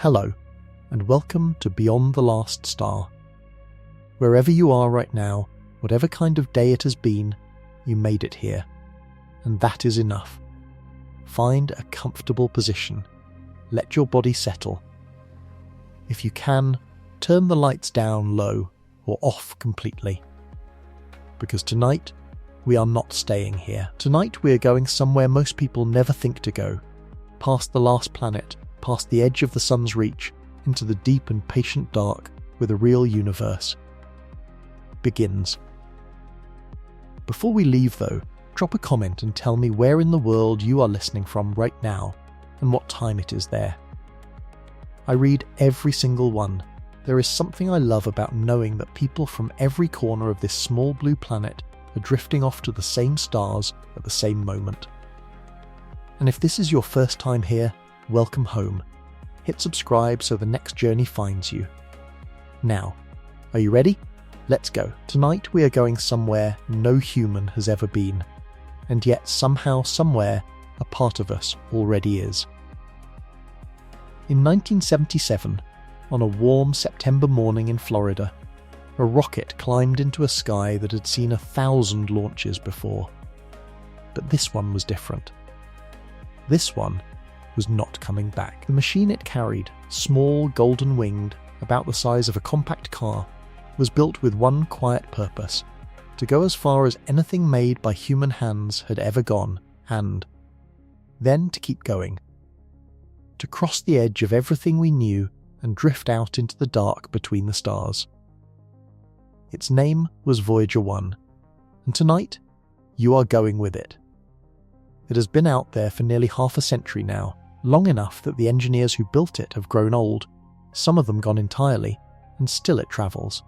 Hello, and welcome to Beyond the Last Star. Wherever you are right now, whatever kind of day it has been, you made it here. And that is enough. Find a comfortable position. Let your body settle. If you can, turn the lights down low or off completely. Because tonight, we are not staying here. Tonight we are going somewhere most people never think to go. Past the last planet, past the edge of the sun's reach, into the deep and patient dark where the real universe begins. Before we leave though, drop a comment and tell me where in the world you are listening from right now and what time it is there. I read every single one. There is something I love about knowing that people from every corner of this small blue planet are drifting off to the same stars at the same moment. And if this is your first time here, welcome home. Hit subscribe so the next journey finds you. Now, are you ready? Let's go. Tonight we are going somewhere no human has ever been, and yet somehow, somewhere, a part of us already is. In 1977, on a warm September morning in Florida, a rocket climbed into a sky that had seen 1,000 launches before. But this one was different. This one was not coming back. The machine it carried, small, golden-winged, about the size of a compact car, was built with one quiet purpose: to go as far as anything made by human hands had ever gone, and then to keep going. To cross the edge of everything we knew and drift out into the dark between the stars. Its name was Voyager 1, and tonight, you are going with it. It has been out there for nearly half a century now, long enough that the engineers who built it have grown old, some of them gone entirely, and still it travels.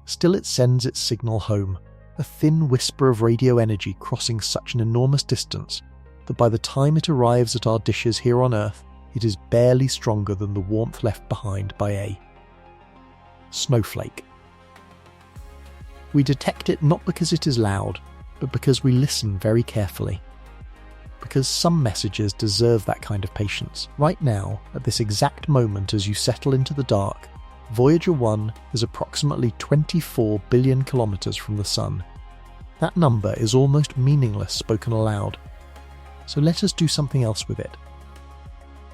Still it sends its signal home, a thin whisper of radio energy crossing such an enormous distance that by the time it arrives at our dishes here on Earth, it is barely stronger than the warmth left behind by a snowflake. We detect it not because it is loud, but because we listen very carefully. Because some messages deserve that kind of patience. Right now, at this exact moment as you settle into the dark, Voyager 1 is approximately 24 billion kilometers from the Sun. That number is almost meaningless spoken aloud. So let us do something else with it.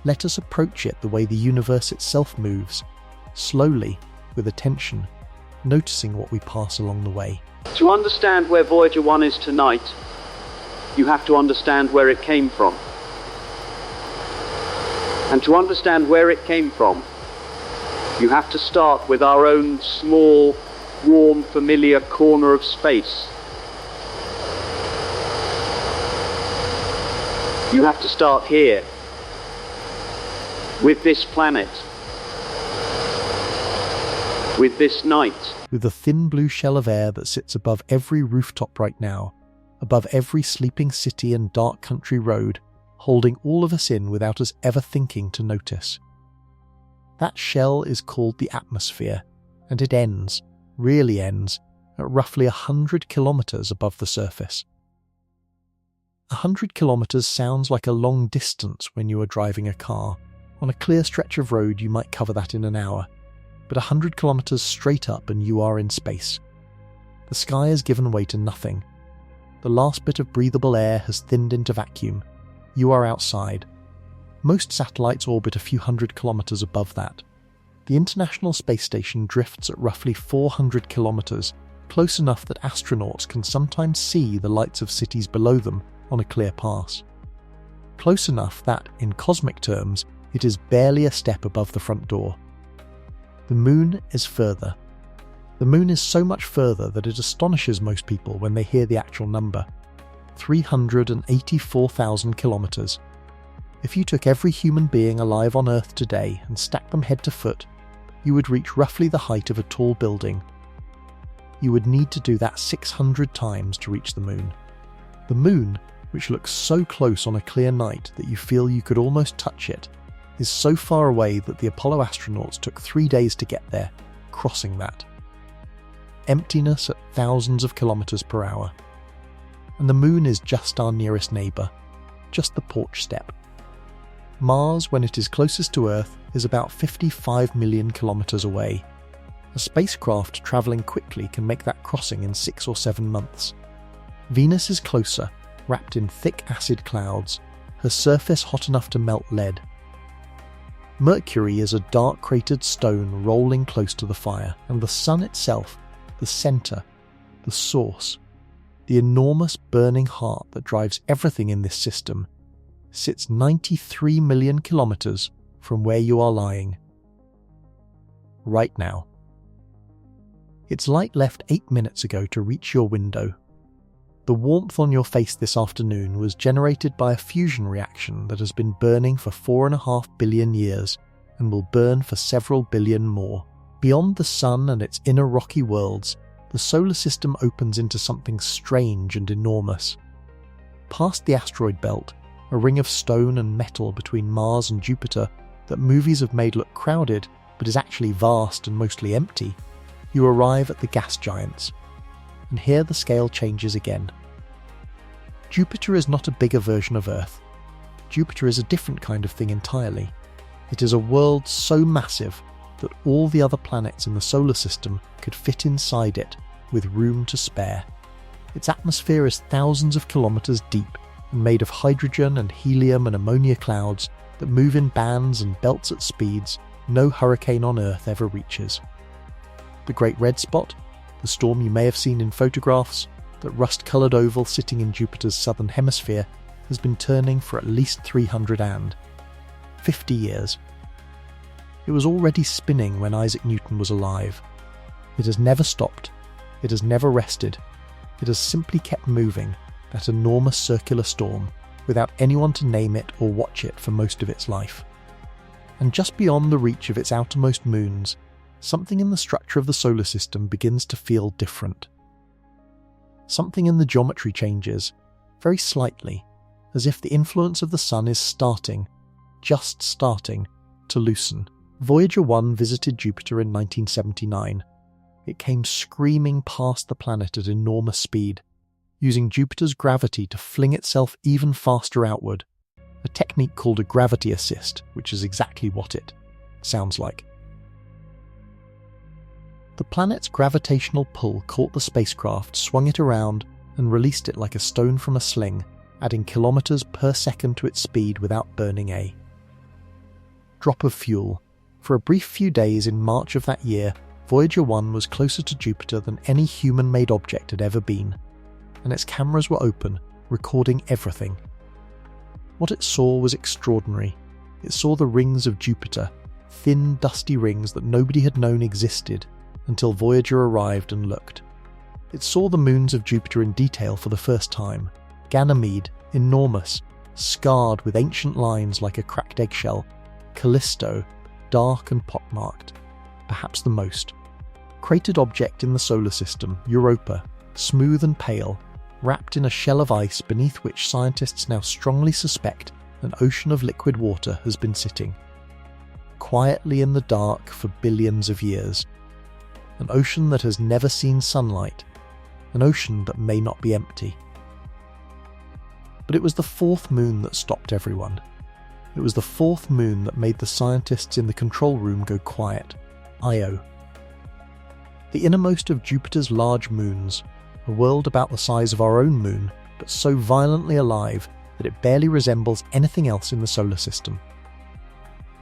Let us approach it the way the universe itself moves, slowly, with attention, noticing what we pass along the way. To understand where Voyager 1 is tonight, you have to understand where it came from. And to understand where it came from, you have to start with our own small, warm, familiar corner of space. You have to start here, with this planet, with this night. With the thin blue shell of air that sits above every rooftop right now, above every sleeping city and dark country road, holding all of us in without us ever thinking to notice. That shell is called the atmosphere, and it ends, really ends, at roughly 100 kilometers above the surface. 100 kilometers sounds like a long distance when you are driving a car. On a clear stretch of road you might cover that in an hour, but 100 kilometers straight up and you are in space. The sky has given way to nothing. The last bit of breathable air has thinned into vacuum. You are outside. Most satellites orbit a few hundred kilometers above that. The International Space Station drifts at roughly 400 kilometers, close enough that astronauts can sometimes see the lights of cities below them on a clear pass. Close enough that, in cosmic terms, it is barely a step above the front door. The Moon is further. The Moon is so much further that it astonishes most people when they hear the actual number. 384,000 kilometers. If you took every human being alive on Earth today and stacked them head to foot, you would reach roughly the height of a tall building. You would need to do that 600 times to reach the Moon. The Moon, which looks so close on a clear night that you feel you could almost touch it, is so far away that the Apollo astronauts took 3 days to get there, crossing that. Emptiness at thousands of kilometers per hour. And the Moon is just our nearest neighbour, just the porch step. Mars, when it is closest to Earth, is about 55 million kilometers away. A spacecraft traveling quickly can make that crossing in 6 or 7 months. Venus is closer, wrapped in thick acid clouds, her surface hot enough to melt lead. Mercury is a dark cratered stone rolling close to the fire, and the Sun itself, the centre, the source, the enormous burning heart that drives everything in this system, sits 93 million kilometres from where you are lying. Right now. Its light left 8 minutes ago to reach your window. The warmth on your face this afternoon was generated by a fusion reaction that has been burning for 4.5 billion years and will burn for several billion more. Beyond the Sun and its inner rocky worlds, the solar system opens into something strange and enormous. Past the asteroid belt, a ring of stone and metal between Mars and Jupiter that movies have made look crowded but is actually vast and mostly empty, you arrive at the gas giants. And here the scale changes again. Jupiter is not a bigger version of Earth. Jupiter is a different kind of thing entirely. It is a world so massive that all the other planets in the solar system could fit inside it with room to spare. Its atmosphere is thousands of kilometers deep and made of hydrogen and helium and ammonia clouds that move in bands and belts at speeds no hurricane on Earth ever reaches. The Great Red Spot, the storm you may have seen in photographs, that rust-coloured oval sitting in Jupiter's southern hemisphere, has been turning for at least 350 years. It was already spinning when Isaac Newton was alive. It has never stopped. It has never rested. It has simply kept moving, that enormous circular storm, without anyone to name it or watch it for most of its life. And just beyond the reach of its outermost moons, something in the structure of the solar system begins to feel different. Something in the geometry changes, very slightly, as if the influence of the Sun is starting, just starting, to loosen. Voyager 1 visited Jupiter in 1979. It came screaming past the planet at enormous speed, using Jupiter's gravity to fling itself even faster outward, a technique called a gravity assist, which is exactly what it sounds like. The planet's gravitational pull caught the spacecraft, swung it around, and released it like a stone from a sling, adding kilometers per second to its speed without burning a drop of fuel. For a brief few days in March of that year, Voyager 1 was closer to Jupiter than any human-made object had ever been, and its cameras were open, recording everything. What it saw was extraordinary. It saw the rings of Jupiter, thin, dusty rings that nobody had known existed until Voyager arrived and looked. It saw the moons of Jupiter in detail for the first time. Ganymede, enormous, scarred with ancient lines like a cracked eggshell. Callisto, dark and pockmarked, perhaps the most. Cratered object in the solar system, Europa, smooth and pale, wrapped in a shell of ice beneath which scientists now strongly suspect an ocean of liquid water has been sitting. Quietly in the dark for billions of years. An ocean that has never seen sunlight, an ocean that may not be empty. But it was the fourth moon that stopped everyone. It was the fourth moon that made the scientists in the control room go quiet, Io. The innermost of Jupiter's large moons, a world about the size of our own moon, but so violently alive that it barely resembles anything else in the solar system.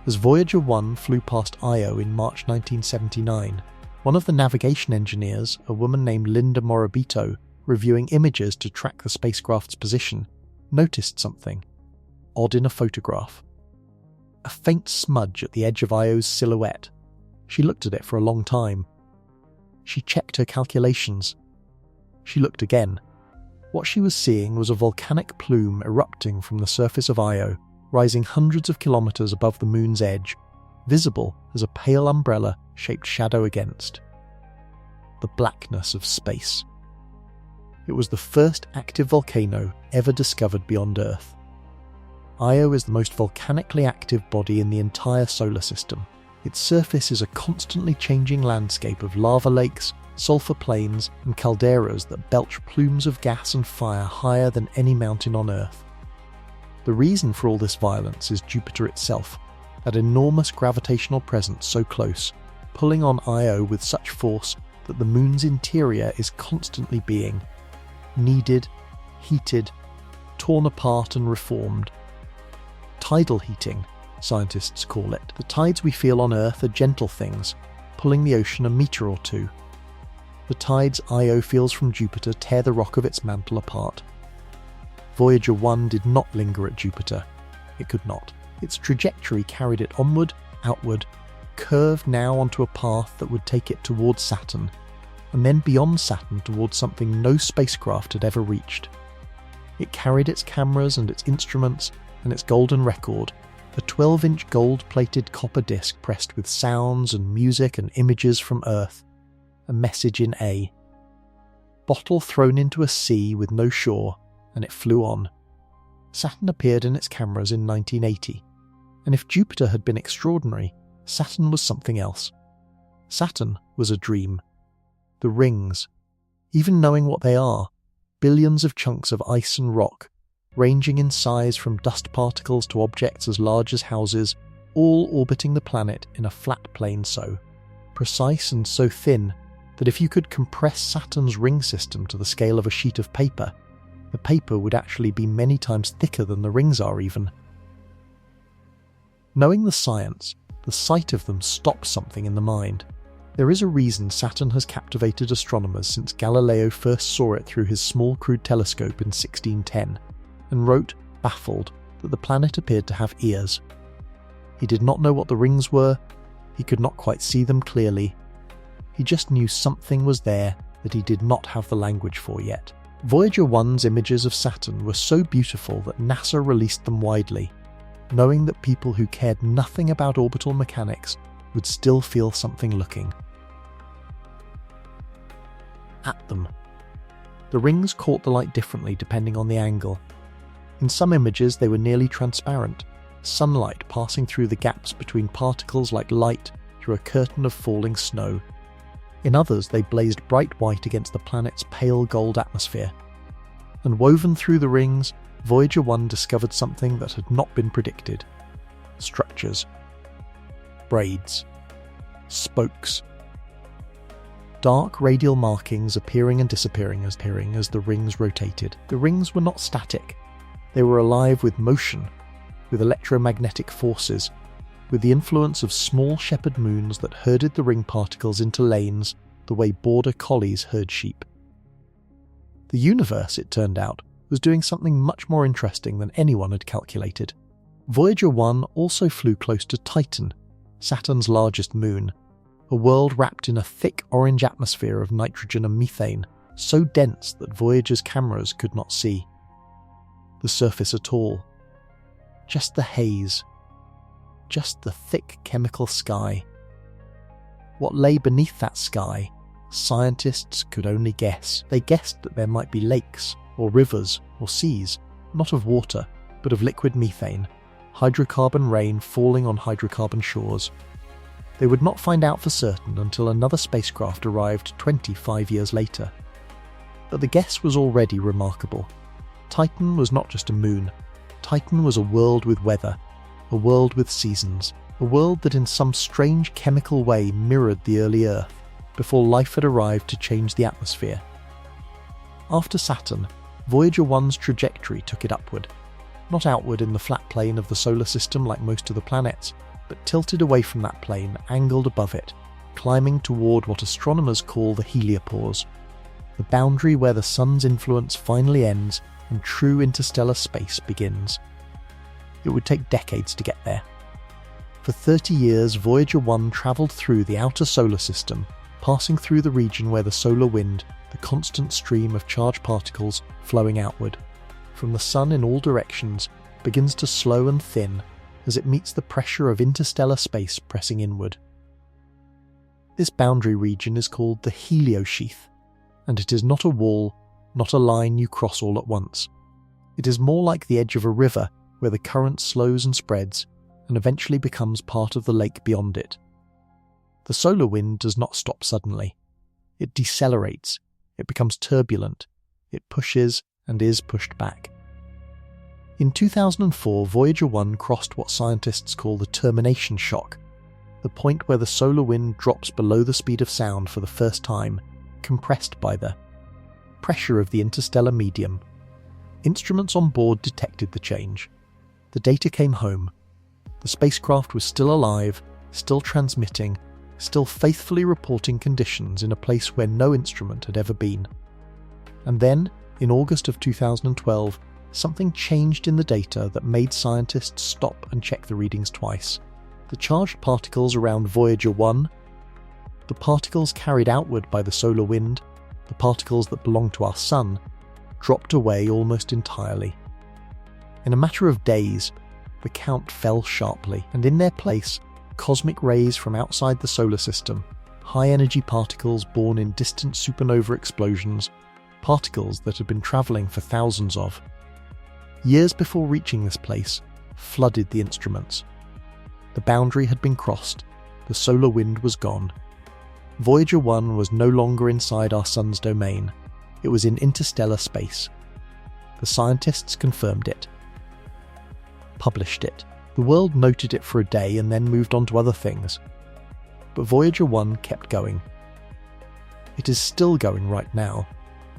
As Voyager 1 flew past Io in March 1979, one of the navigation engineers, a woman named Linda Morabito, reviewing images to track the spacecraft's position, noticed something odd in a photograph. A faint smudge at the edge of Io's silhouette. She looked at it for a long time. She checked her calculations. She looked again. What she was seeing was a volcanic plume erupting from the surface of Io, rising hundreds of kilometers above the moon's edge, visible as a pale umbrella shaped shadow against. The blackness of space. It was the first active volcano ever discovered beyond Earth. Io is the most volcanically active body in the entire solar system. Its surface is a constantly changing landscape of lava lakes, sulfur plains, and calderas that belch plumes of gas and fire higher than any mountain on Earth. The reason for all this violence is Jupiter itself. that enormous gravitational presence so close, pulling on Io with such force that the moon's interior is constantly being kneaded, heated, torn apart and reformed. Tidal heating, scientists call it. The tides we feel on Earth are gentle things, pulling the ocean a metre or two. The tides Io feels from Jupiter tear the rock of its mantle apart. Voyager 1 did not linger at Jupiter. It could not. Its trajectory carried it onward, outward, curved now onto a path that would take it towards Saturn, and then beyond Saturn towards something no spacecraft had ever reached. It carried its cameras and its instruments and its golden record, a 12-inch gold-plated copper disc pressed with sounds and music and images from Earth, a message in A. Bottle thrown into a sea with no shore, and it flew on. Saturn appeared in its cameras in 1980, and if Jupiter had been extraordinary, Saturn was something else. Saturn was a dream. The rings, even knowing what they are, billions of chunks of ice and rock, ranging in size from dust particles to objects as large as houses, all orbiting the planet in a flat plane so precise and so thin that if you could compress Saturn's ring system to the scale of a sheet of paper, the paper would actually be many times thicker than the rings are even. Knowing the science, the sight of them stops something in the mind. There is a reason Saturn has captivated astronomers since Galileo first saw it through his small crude telescope in 1610, and wrote, baffled, that the planet appeared to have ears. He did not know what the rings were, he could not quite see them clearly. He just knew something was there that he did not have the language for yet. Voyager 1's images of Saturn were so beautiful that NASA released them widely, knowing that people who cared nothing about orbital mechanics would still feel something looking at them. The rings caught the light differently depending on the angle. In some images they were nearly transparent, sunlight passing through the gaps between particles like light through a curtain of falling snow. In others they blazed bright white against the planet's pale gold atmosphere. And woven through the rings, Voyager 1 discovered something that had not been predicted. Structures. Braids. Spokes. Dark radial markings appearing and disappearing as the rings rotated. The rings were not static. They were alive with motion, with electromagnetic forces, with the influence of small shepherd moons that herded the ring particles into lanes the way border collies herd sheep. The universe, it turned out, was doing something much more interesting than anyone had calculated. Voyager 1 also flew close to Titan, Saturn's largest moon, a world wrapped in a thick orange atmosphere of nitrogen and methane, so dense that Voyager's cameras could not see the surface at all. Just the haze. Just the thick chemical sky. What lay beneath that sky, scientists could only guess. They guessed that there might be lakes, or rivers, or seas, not of water, but of liquid methane, hydrocarbon rain falling on hydrocarbon shores. They would not find out for certain until another spacecraft arrived 25 years later. But the guess was already remarkable. Titan was not just a moon. Titan was a world with weather, a world with seasons, a world that in some strange chemical way mirrored the early Earth, before life had arrived to change the atmosphere. After Saturn, Voyager 1's trajectory took it upward, not outward in the flat plane of the solar system like most of the planets, but tilted away from that plane, angled above it, climbing toward what astronomers call the heliopause, the boundary where the sun's influence finally ends and true interstellar space begins. It would take decades to get there. For 30 years, Voyager 1 travelled through the outer solar system, passing through the region where the solar wind, the constant stream of charged particles flowing outward from the sun in all directions, begins to slow and thin as it meets the pressure of interstellar space pressing inward. This boundary region is called the heliosheath, and it is not a wall, not a line you cross all at once. It is more like the edge of a river where the current slows and spreads and eventually becomes part of the lake beyond it. The solar wind does not stop suddenly. It decelerates, it becomes turbulent, it pushes and is pushed back. In 2004, Voyager 1 crossed what scientists call the termination shock, the point where the solar wind drops below the speed of sound for the first time, compressed by the pressure of the interstellar medium. Instruments on board detected the change. The data came home. The spacecraft was still alive, still transmitting, still faithfully reporting conditions in a place where no instrument had ever been. And then, in August of 2012, something changed in the data that made scientists stop and check the readings twice. The charged particles around Voyager 1, the particles carried outward by the solar wind, the particles that belong to our Sun, dropped away almost entirely. In a matter of days, the count fell sharply, and in their place, cosmic rays from outside the solar system, high-energy particles born in distant supernova explosions, particles that had been travelling for thousands of years before reaching this place, flooded the instruments. The boundary had been crossed, the solar wind was gone. Voyager 1 was no longer inside our Sun's domain, it was in interstellar space. The scientists confirmed it, published it. The world noted it for a day and then moved on to other things. But Voyager 1 kept going. It is still going right now.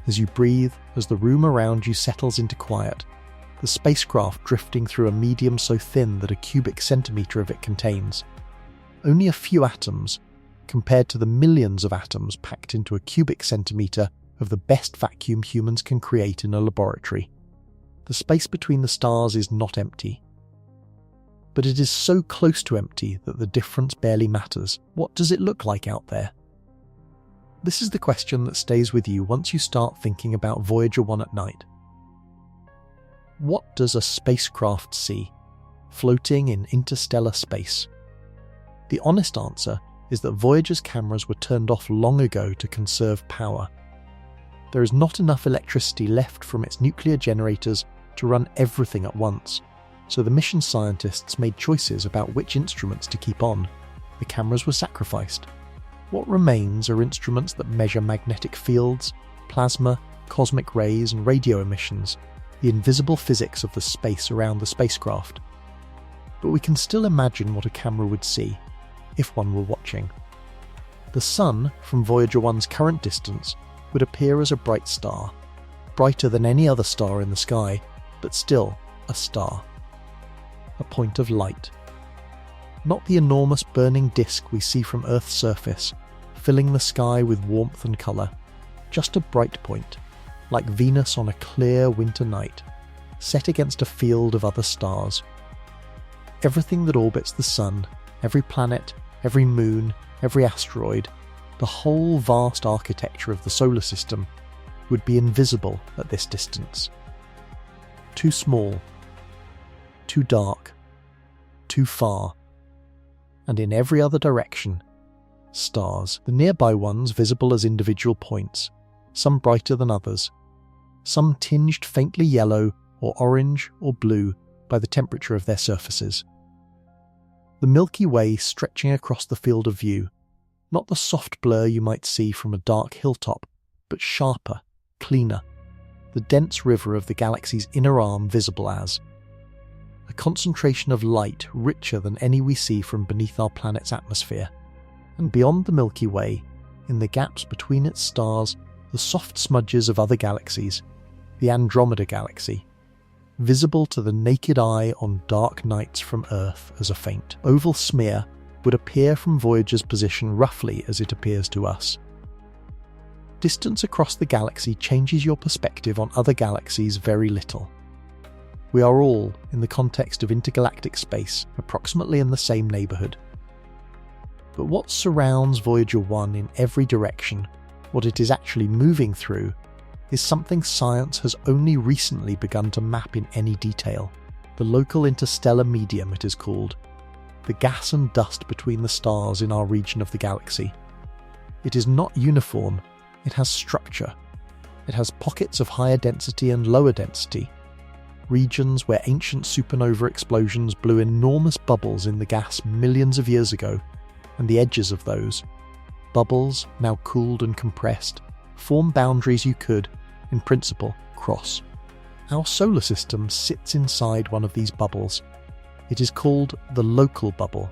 As you breathe, as the room around you settles into quiet, the spacecraft drifting through a medium so thin that a cubic centimetre of it contains only a few atoms, compared to the millions of atoms packed into a cubic centimetre of the best vacuum humans can create in a laboratory. The space between the stars is not empty. But it is so close to empty that the difference barely matters. What does it look like out there? This is the question that stays with you once you start thinking about Voyager 1 at night. What does a spacecraft see, floating in interstellar space? The honest answer is that Voyager's cameras were turned off long ago to conserve power. There is not enough electricity left from its nuclear generators to run everything at once, so the mission scientists made choices about which instruments to keep on. The cameras were sacrificed. What remains are instruments that measure magnetic fields, plasma, cosmic rays and radio emissions, the invisible physics of the space around the spacecraft. But we can still imagine what a camera would see, if one were watching. The Sun, from Voyager 1's current distance, would appear as a bright star, brighter than any other star in the sky, but still a star. A point of light. Not the enormous burning disk we see from Earth's surface, filling the sky with warmth and colour, just a bright point, like Venus on a clear winter night, set against a field of other stars. Everything that orbits the Sun, every planet, every moon, every asteroid, the whole vast architecture of the solar system would be invisible at this distance. Too small, too dark, too far, and in every other direction, stars, the nearby ones visible as individual points, some brighter than others, some tinged faintly yellow or orange or blue by the temperature of their surfaces. The Milky Way stretching across the field of view, not the soft blur you might see from a dark hilltop, but sharper, cleaner, the dense river of the galaxy's inner arm visible as a concentration of light richer than any we see from beneath our planet's atmosphere. And beyond the Milky Way, in the gaps between its stars, the soft smudges of other galaxies, the Andromeda Galaxy, visible to the naked eye on dark nights from Earth as a faint oval smear, would appear from Voyager's position roughly as it appears to us. Distance across the galaxy changes your perspective on other galaxies very little. We are all, in the context of intergalactic space, approximately in the same neighbourhood. But what surrounds Voyager 1 in every direction, what it is actually moving through, is something science has only recently begun to map in any detail. The local interstellar medium, it is called. The gas and dust between the stars in our region of the galaxy. It is not uniform, it has structure. It has pockets of higher density and lower density. Regions where ancient supernova explosions blew enormous bubbles in the gas millions of years ago, and the edges of those, bubbles now cooled and compressed, form boundaries you could, in principle, cross. Our solar system sits inside one of these bubbles. It is called the local bubble,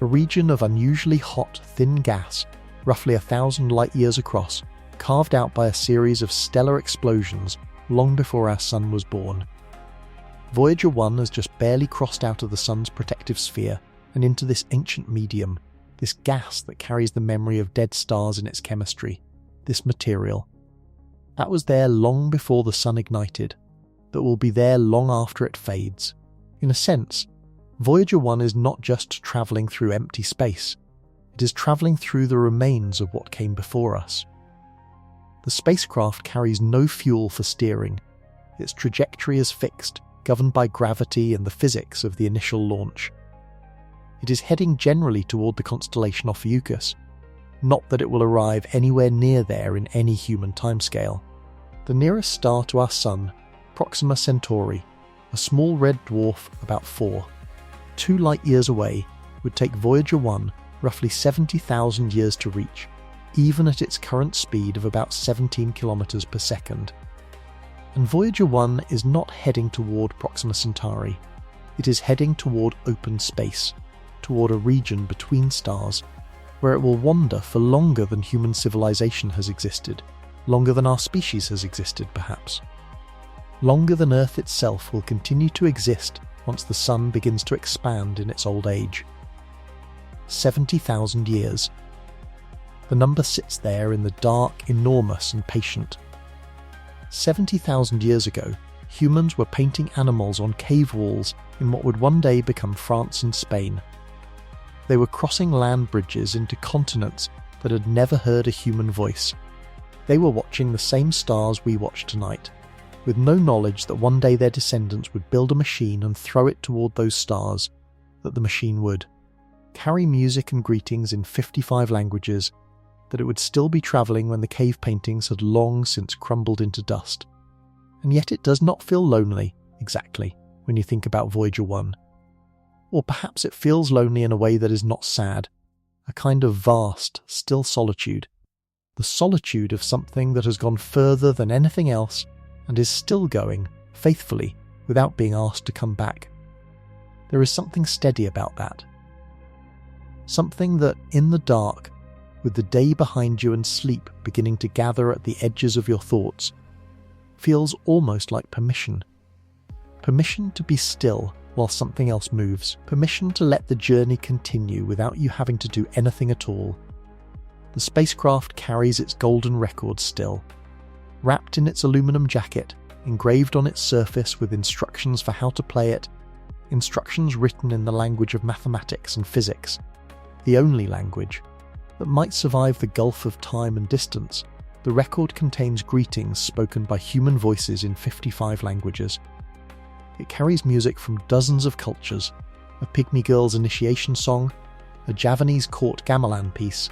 a region of unusually hot, thin gas, roughly 1,000 light-years across, carved out by a series of stellar explosions long before our Sun was born. Voyager 1 has just barely crossed out of the Sun's protective sphere and into this ancient medium, this gas that carries the memory of dead stars in its chemistry, this material. That was there long before the Sun ignited, that will be there long after it fades. In a sense, Voyager 1 is not just travelling through empty space, it is travelling through the remains of what came before us. The spacecraft carries no fuel for steering. Its trajectory is fixed, governed by gravity and the physics of the initial launch. It is heading generally toward the constellation Ophiuchus, not that it will arrive anywhere near there in any human timescale. The nearest star to our Sun, Proxima Centauri, a small red dwarf about 2 light-years away, would take Voyager 1 roughly 70,000 years to reach, even at its current speed of about 17 kilometers per second. And Voyager 1 is not heading toward Proxima Centauri. It is heading toward open space, toward a region between stars, where it will wander for longer than human civilization has existed, longer than our species has existed perhaps. Longer than Earth itself will continue to exist once the Sun begins to expand in its old age. 70,000 years. The number sits there in the dark, enormous and patient. 70,000 years ago, humans were painting animals on cave walls in what would one day become France and Spain. They were crossing land bridges into continents that had never heard a human voice. They were watching the same stars we watch tonight, with no knowledge that one day their descendants would build a machine and throw it toward those stars, that the machine would carry music and greetings in 55 languages, that it would still be travelling when the cave paintings had long since crumbled into dust. And yet it does not feel lonely, exactly, when you think about Voyager 1. Or perhaps it feels lonely in a way that is not sad, a kind of vast, still solitude. The solitude of something that has gone further than anything else and is still going, faithfully, without being asked to come back. There is something steady about that. Something that, in the dark, with the day behind you and sleep beginning to gather at the edges of your thoughts, feels almost like permission. Permission to be still while something else moves. Permission to let the journey continue without you having to do anything at all. The spacecraft carries its golden record still, wrapped in its aluminum jacket, engraved on its surface with instructions for how to play it, instructions written in the language of mathematics and physics, the only language that might survive the gulf of time and distance. The record contains greetings spoken by human voices in 55 languages. It carries music from dozens of cultures, a Pygmy Girl's initiation song, a Javanese court gamelan piece,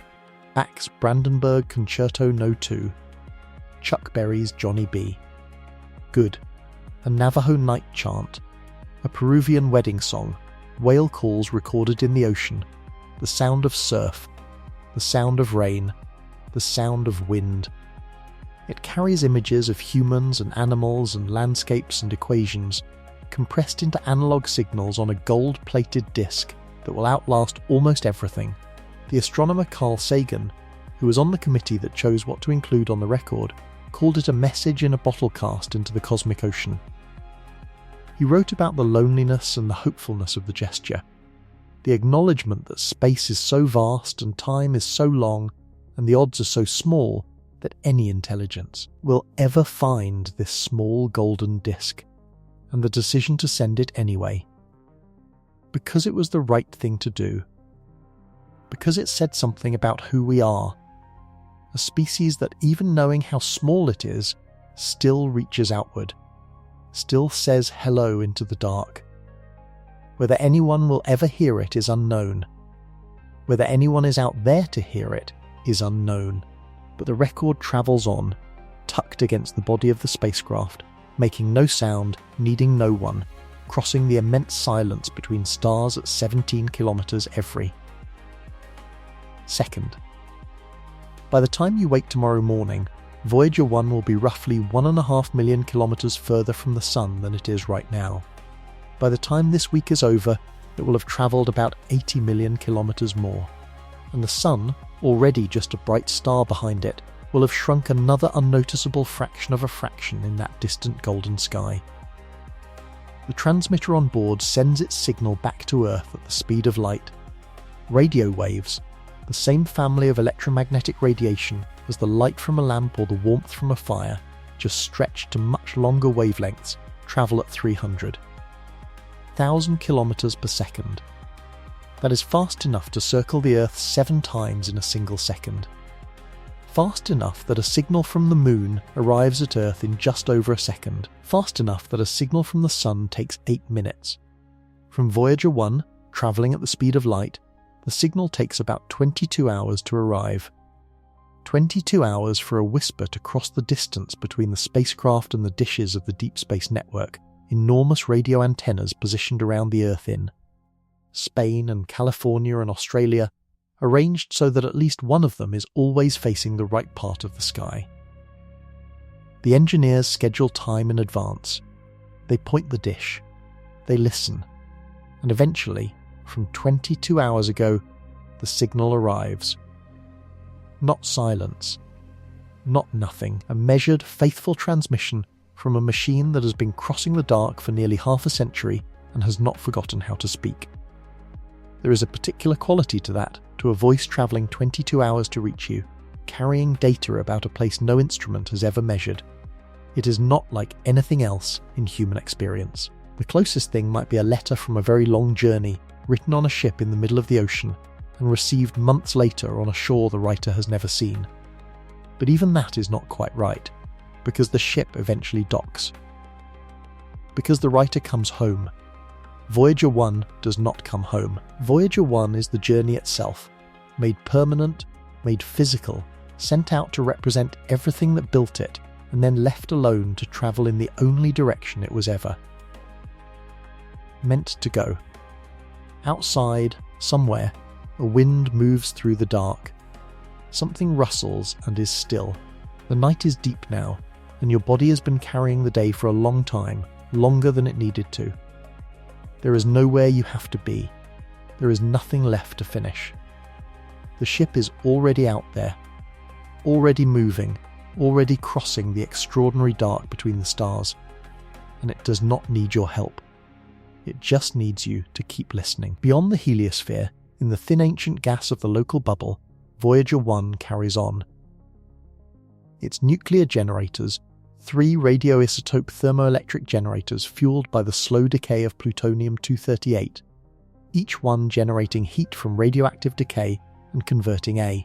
Bach's Brandenburg Concerto No. 2, Chuck Berry's Johnny B. Good, a Navajo night chant, a Peruvian wedding song, whale calls recorded in the ocean, the sound of surf, the sound of rain, the sound of wind. It carries images of humans and animals and landscapes and equations, compressed into analog signals on a gold-plated disc that will outlast almost everything. The astronomer Carl Sagan, who was on the committee that chose what to include on the record, called it a message in a bottle cast into the cosmic ocean. He wrote about the loneliness and the hopefulness of the gesture, the acknowledgement that space is so vast and time is so long and the odds are so small that any intelligence will ever find this small golden disc, and the decision to send it anyway. Because it was the right thing to do. Because it said something about who we are, a species that, even knowing how small it is, still reaches outward, still says hello into the dark. Whether anyone will ever hear it is unknown. Whether anyone is out there to hear it is unknown. But the record travels on, tucked against the body of the spacecraft, making no sound, needing no one, crossing the immense silence between stars at 17 kilometers every second. By the time you wake tomorrow morning, Voyager 1 will be roughly 1.5 million kilometers further from the Sun than it is right now. By the time this week is over, it will have travelled about 80 million kilometers more. And the Sun, already just a bright star behind it, will have shrunk another unnoticeable fraction of a fraction in that distant golden sky. The transmitter on board sends its signal back to Earth at the speed of light. Radio waves, the same family of electromagnetic radiation as the light from a lamp or the warmth from a fire, just stretched to much longer wavelengths, travel at 300,000 kilometers per second. That is fast enough to circle the Earth 7 times in a single second. Fast enough that a signal from the Moon arrives at Earth in just over a second. Fast enough that a signal from the Sun takes 8 minutes. From Voyager 1, travelling at the speed of light, the signal takes about 22 hours to arrive. 22 hours for a whisper to cross the distance between the spacecraft and the dishes of the Deep Space Network, enormous radio antennas positioned around the Earth in Spain and California and Australia, arranged so that at least one of them is always facing the right part of the sky. The engineers schedule time in advance. They point the dish. They listen. And eventually, from 22 hours ago, the signal arrives. Not silence. Not nothing. A measured, faithful transmission from a machine that has been crossing the dark for nearly half a century and has not forgotten how to speak. There is a particular quality to that, to a voice travelling 22 hours to reach you, carrying data about a place no instrument has ever measured. It is not like anything else in human experience. The closest thing might be a letter from a very long journey, written on a ship in the middle of the ocean, and received months later on a shore the writer has never seen. But even that is not quite right, because the ship eventually docks. Because the writer comes home. Voyager 1 does not come home. Voyager 1 is the journey itself, made permanent, made physical, sent out to represent everything that built it, and then left alone to travel in the only direction it was ever meant to go. Outside, somewhere, a wind moves through the dark. Something rustles and is still. The night is deep now, and your body has been carrying the day for a long time, longer than it needed to. There is nowhere you have to be. There is nothing left to finish. The ship is already out there, already moving, already crossing the extraordinary dark between the stars, and it does not need your help. It just needs you to keep listening. Beyond the heliosphere, in the thin ancient gas of the local bubble, Voyager 1 carries on. Its nuclear generators, 3 radioisotope thermoelectric generators fueled by the slow decay of plutonium-238, each one generating heat from radioactive decay and converting a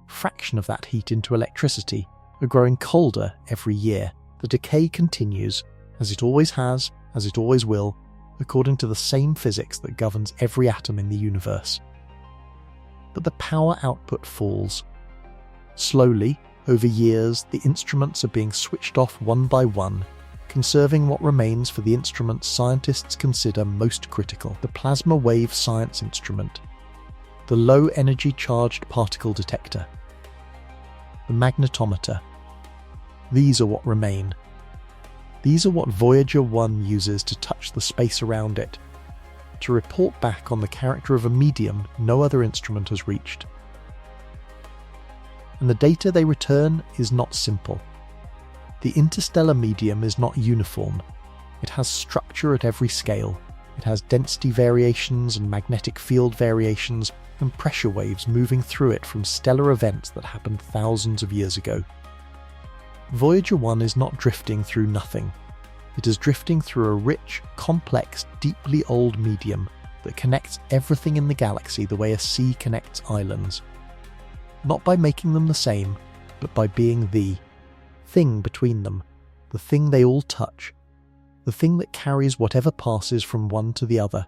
fraction of that heat into electricity, are growing colder every year. The decay continues, as it always has, as it always will, according to the same physics that governs every atom in the universe. But the power output falls. Slowly, over years, the instruments are being switched off one by one, conserving what remains for the instruments scientists consider most critical: the plasma wave science instrument, the low-energy charged particle detector, the magnetometer. These are what remain. These are what Voyager 1 uses to touch the space around it, to report back on the character of a medium no other instrument has reached. And the data they return is not simple. The interstellar medium is not uniform. It has structure at every scale. It has density variations and magnetic field variations and pressure waves moving through it from stellar events that happened thousands of years ago. Voyager 1 is not drifting through nothing. It is drifting through a rich, complex, deeply old medium that connects everything in the galaxy the way a sea connects islands. Not by making them the same, but by being the thing between them, the thing they all touch, the thing that carries whatever passes from one to the other.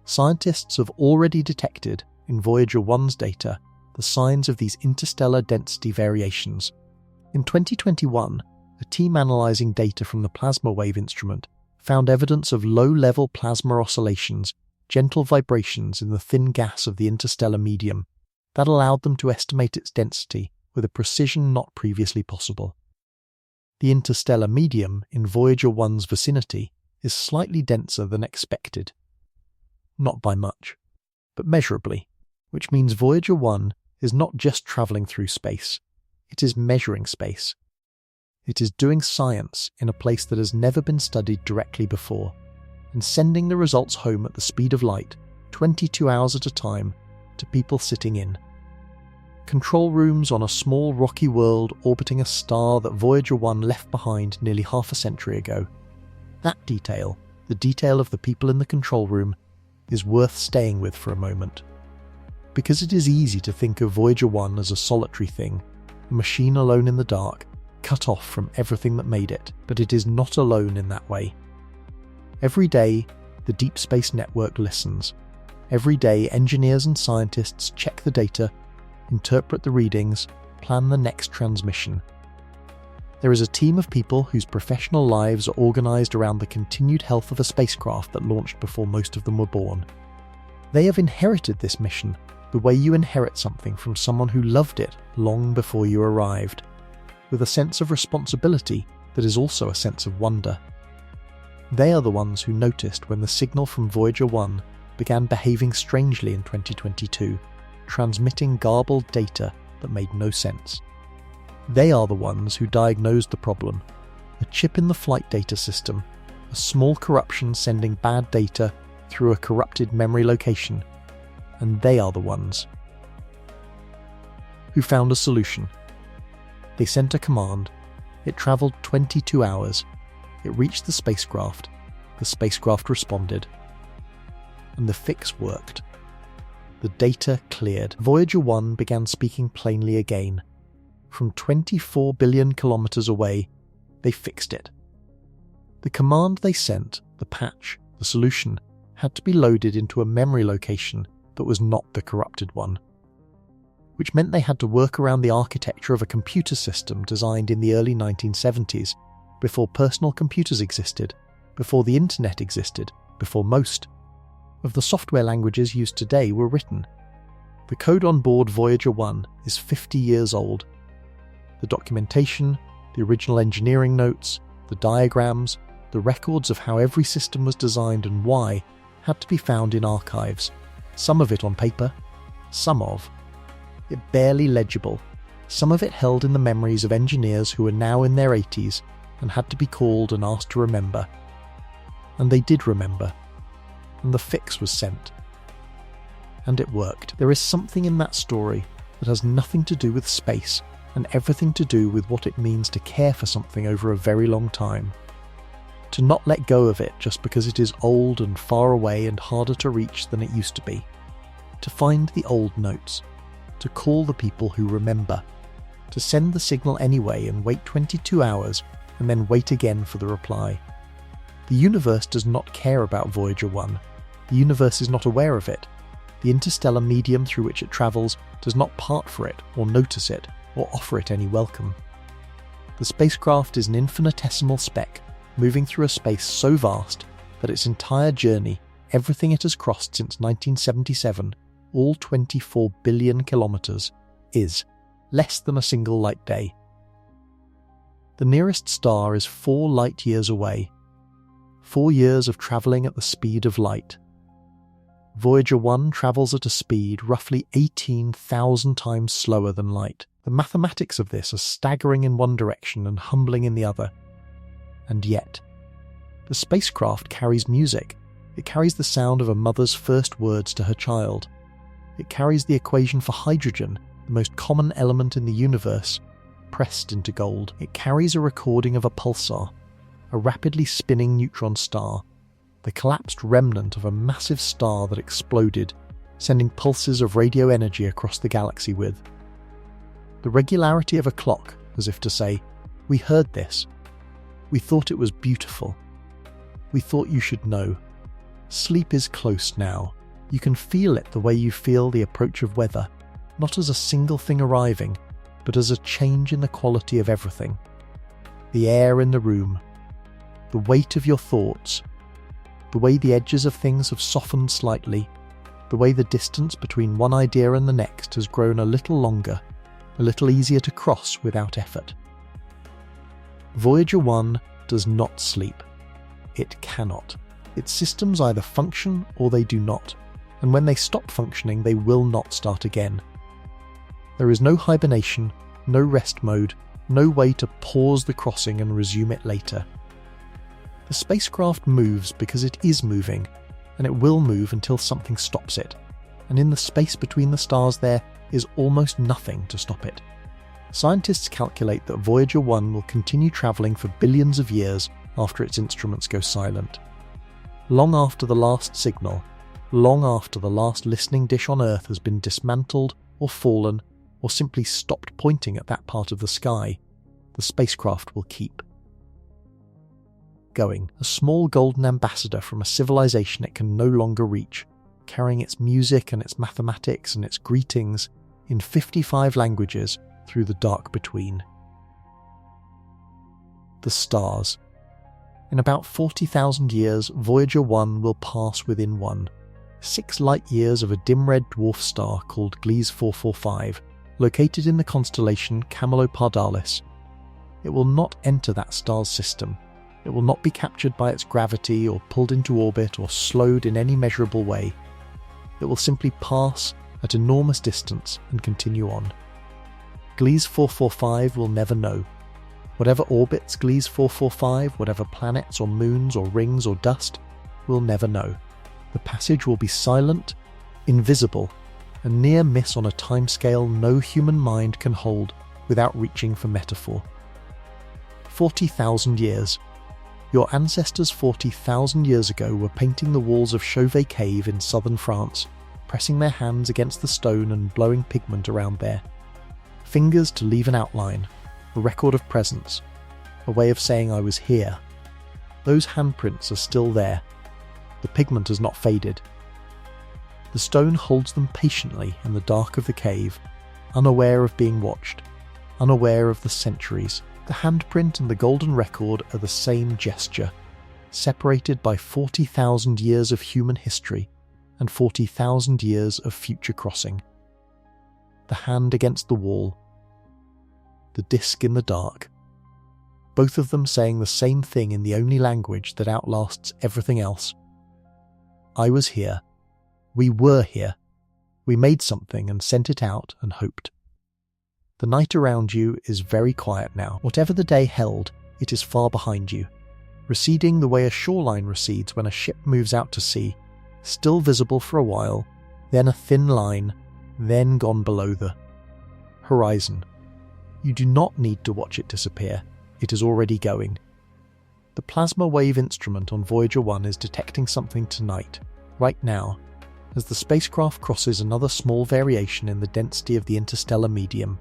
Scientists have already detected, in Voyager 1's data, the signs of these interstellar density variations. In 2021, a team analysing data from the plasma wave instrument found evidence of low-level plasma oscillations, gentle vibrations in the thin gas of the interstellar medium, that allowed them to estimate its density with a precision not previously possible. The interstellar medium in Voyager 1's vicinity is slightly denser than expected. Not by much, but measurably, which means Voyager 1 is not just travelling through space, it is measuring space. It is doing science in a place that has never been studied directly before, and sending the results home at the speed of light, 22 hours at a time, to people sitting in. Control rooms on a small rocky world orbiting a star that Voyager 1 left behind nearly half a century ago. That detail, the detail of the people in the control room, is worth staying with for a moment. Because it is easy to think of Voyager 1 as a solitary thing, a machine alone in the dark, cut off from everything that made it, but it is not alone in that way. Every day, the Deep Space Network listens. Every day, engineers and scientists check the data, interpret the readings, plan the next transmission. There is a team of people whose professional lives are organised around the continued health of a spacecraft that launched before most of them were born. They have inherited this mission the way you inherit something from someone who loved it long before you arrived, with a sense of responsibility that is also a sense of wonder. They are the ones who noticed when the signal from Voyager 1 began behaving strangely in 2022, transmitting garbled data that made no sense. They are the ones who diagnosed the problem, a chip in the flight data system, a small corruption sending bad data through a corrupted memory location, and they are the ones who found a solution. They sent a command, it travelled 22 hours, it reached the spacecraft responded, and the fix worked. The data cleared. Voyager 1 began speaking plainly again. From 24 billion kilometres away, they fixed it. The command they sent, the patch, the solution, had to be loaded into a memory location that was not the corrupted one, which meant they had to work around the architecture of a computer system designed in the early 1970s, before personal computers existed, before the internet existed, before most of the software languages used today were written. The code on board Voyager 1 is 50 years old. The documentation, the original engineering notes, the diagrams, the records of how every system was designed and why had to be found in archives, some of it on paper, some of it barely legible, some of it held in the memories of engineers who were now in their 80s and had to be called and asked to remember. And they did remember, and the fix was sent. And it worked. There is something in that story that has nothing to do with space and everything to do with what it means to care for something over a very long time. To not let go of it just because it is old and far away and harder to reach than it used to be. To find the old notes. To call the people who remember. To send the signal anyway and wait 22 hours and then wait again for the reply. The universe does not care about Voyager 1. The universe is not aware of it. The interstellar medium through which it travels does not part for it or notice it or offer it any welcome. The spacecraft is an infinitesimal speck moving through a space so vast that its entire journey, everything it has crossed since 1977, all 24 billion kilometres, is less than a single light day. The nearest star is 4 light years away. 4 years of travelling at the speed of light. Voyager 1 travels at a speed roughly 18,000 times slower than light. The mathematics of this are staggering in one direction and humbling in the other. And yet, the spacecraft carries music. It carries the sound of a mother's first words to her child. It carries the equation for hydrogen, the most common element in the universe, pressed into gold. It carries a recording of a pulsar, a rapidly spinning neutron star, the collapsed remnant of a massive star that exploded, sending pulses of radio energy across the galaxy with. The regularity of a clock, as if to say, "We heard this. We thought it was beautiful. We thought you should know. Sleep is close now. You can feel it the way you feel the approach of weather, not as a single thing arriving, but as a change in the quality of everything. The air in the room, the weight of your thoughts, the way the edges of things have softened slightly, the way the distance between one idea and the next has grown a little longer, a little easier to cross without effort. Voyager 1 does not sleep. It cannot. Its systems either function or they do not, and when they stop functioning they will not start again. There is no hibernation, no rest mode, no way to pause the crossing and resume it later. The spacecraft moves because it is moving, and it will move until something stops it, and in the space between the stars there is almost nothing to stop it. Scientists calculate that Voyager 1 will continue travelling for billions of years after its instruments go silent. Long after the last signal, long after the last listening dish on Earth has been dismantled or fallen or simply stopped pointing at that part of the sky, the spacecraft will keep going, a small golden ambassador from a civilization it can no longer reach, carrying its music and its mathematics and its greetings in 55 languages through the dark between. The stars. In about 40,000 years, Voyager 1 will pass within one, 6 light-years of a dim red dwarf star called Gliese 445, located in the constellation Camelopardalis. It will not enter that star's system. It will not be captured by its gravity or pulled into orbit or slowed in any measurable way. It will simply pass at enormous distance and continue on. Gliese 445 will never know. Whatever orbits Gliese 445, whatever planets or moons or rings or dust, will never know. The passage will be silent, invisible, a near miss on a timescale no human mind can hold without reaching for metaphor. 40,000 years. Your ancestors 40,000 years ago were painting the walls of Chauvet Cave in southern France, pressing their hands against the stone and blowing pigment around there. Fingers to leave an outline, a record of presence, a way of saying I was here. Those handprints are still there. The pigment has not faded. The stone holds them patiently in the dark of the cave, unaware of being watched, unaware of the centuries. The handprint and the golden record are the same gesture, separated by 40,000 years of human history and 40,000 years of future crossing. The hand against the wall, the disc in the dark, both of them saying the same thing in the only language that outlasts everything else. I was here. We were here. We made something and sent it out and hoped. The night around you is very quiet now. Whatever the day held, it is far behind you, receding the way a shoreline recedes when a ship moves out to sea, still visible for a while, then a thin line, then gone below the horizon. You do not need to watch it disappear. It is already going. The plasma wave instrument on Voyager 1 is detecting something tonight, right now, as the spacecraft crosses another small variation in the density of the interstellar medium.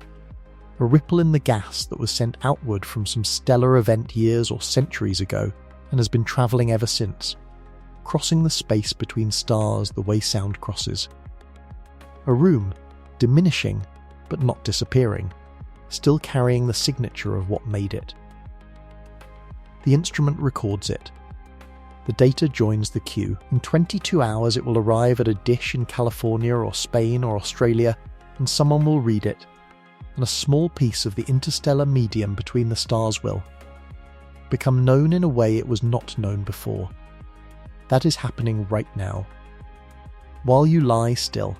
A ripple in the gas that was sent outward from some stellar event years or centuries ago and has been travelling ever since, crossing the space between stars the way sound crosses. A room, diminishing but not disappearing, still carrying the signature of what made it. The instrument records it. The data joins the queue. In 22 hours it will arrive at a dish in California or Spain or Australia, and someone will read it, and a small piece of the interstellar medium between the stars will become known in a way it was not known before. That is happening right now. While you lie still,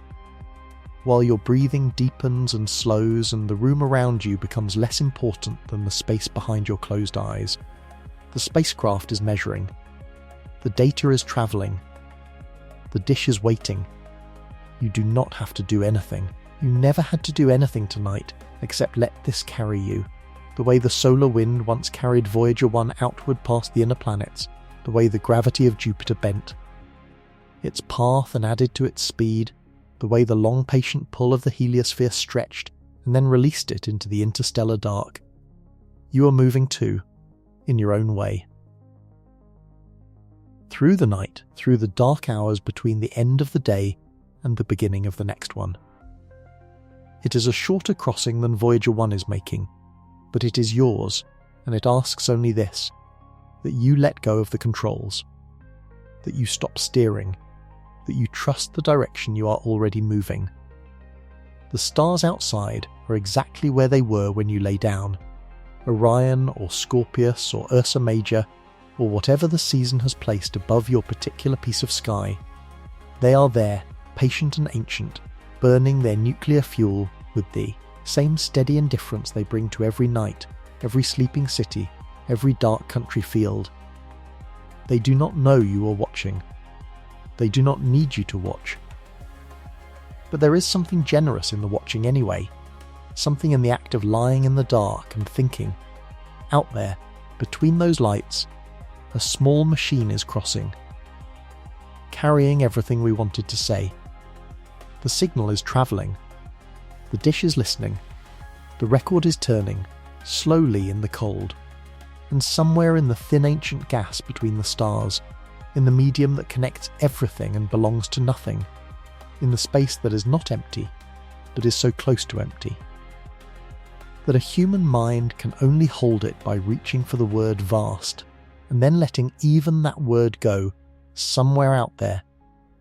while your breathing deepens and slows and the room around you becomes less important than the space behind your closed eyes, the spacecraft is measuring. The data is travelling. The dish is waiting. You do not have to do anything. You never had to do anything tonight except let this carry you, the way the solar wind once carried Voyager 1 outward past the inner planets, the way the gravity of Jupiter bent its path and added to its speed, the way the long patient pull of the heliosphere stretched and then released it into the interstellar dark. You are moving too, in your own way. Through the night, through the dark hours between the end of the day and the beginning of the next one. It is a shorter crossing than Voyager 1 is making, but it is yours, and it asks only this, that you let go of the controls, that you stop steering, that you trust the direction you are already moving. The stars outside are exactly where they were when you lay down. Orion or Scorpius or Ursa Major, or whatever the season has placed above your particular piece of sky. They are there, patient and ancient, burning their nuclear fuel with the same steady indifference they bring to every night, every sleeping city, every dark country field. They do not know you are watching. They do not need you to watch. But there is something generous in the watching anyway, something in the act of lying in the dark and thinking. Out there, between those lights, a small machine is crossing, carrying everything we wanted to say. The signal is travelling. The dish is listening. The record is turning, slowly in the cold. And somewhere in the thin ancient gas between the stars, in the medium that connects everything and belongs to nothing, in the space that is not empty, but is so close to empty, that a human mind can only hold it by reaching for the word vast, and then letting even that word go, somewhere out there,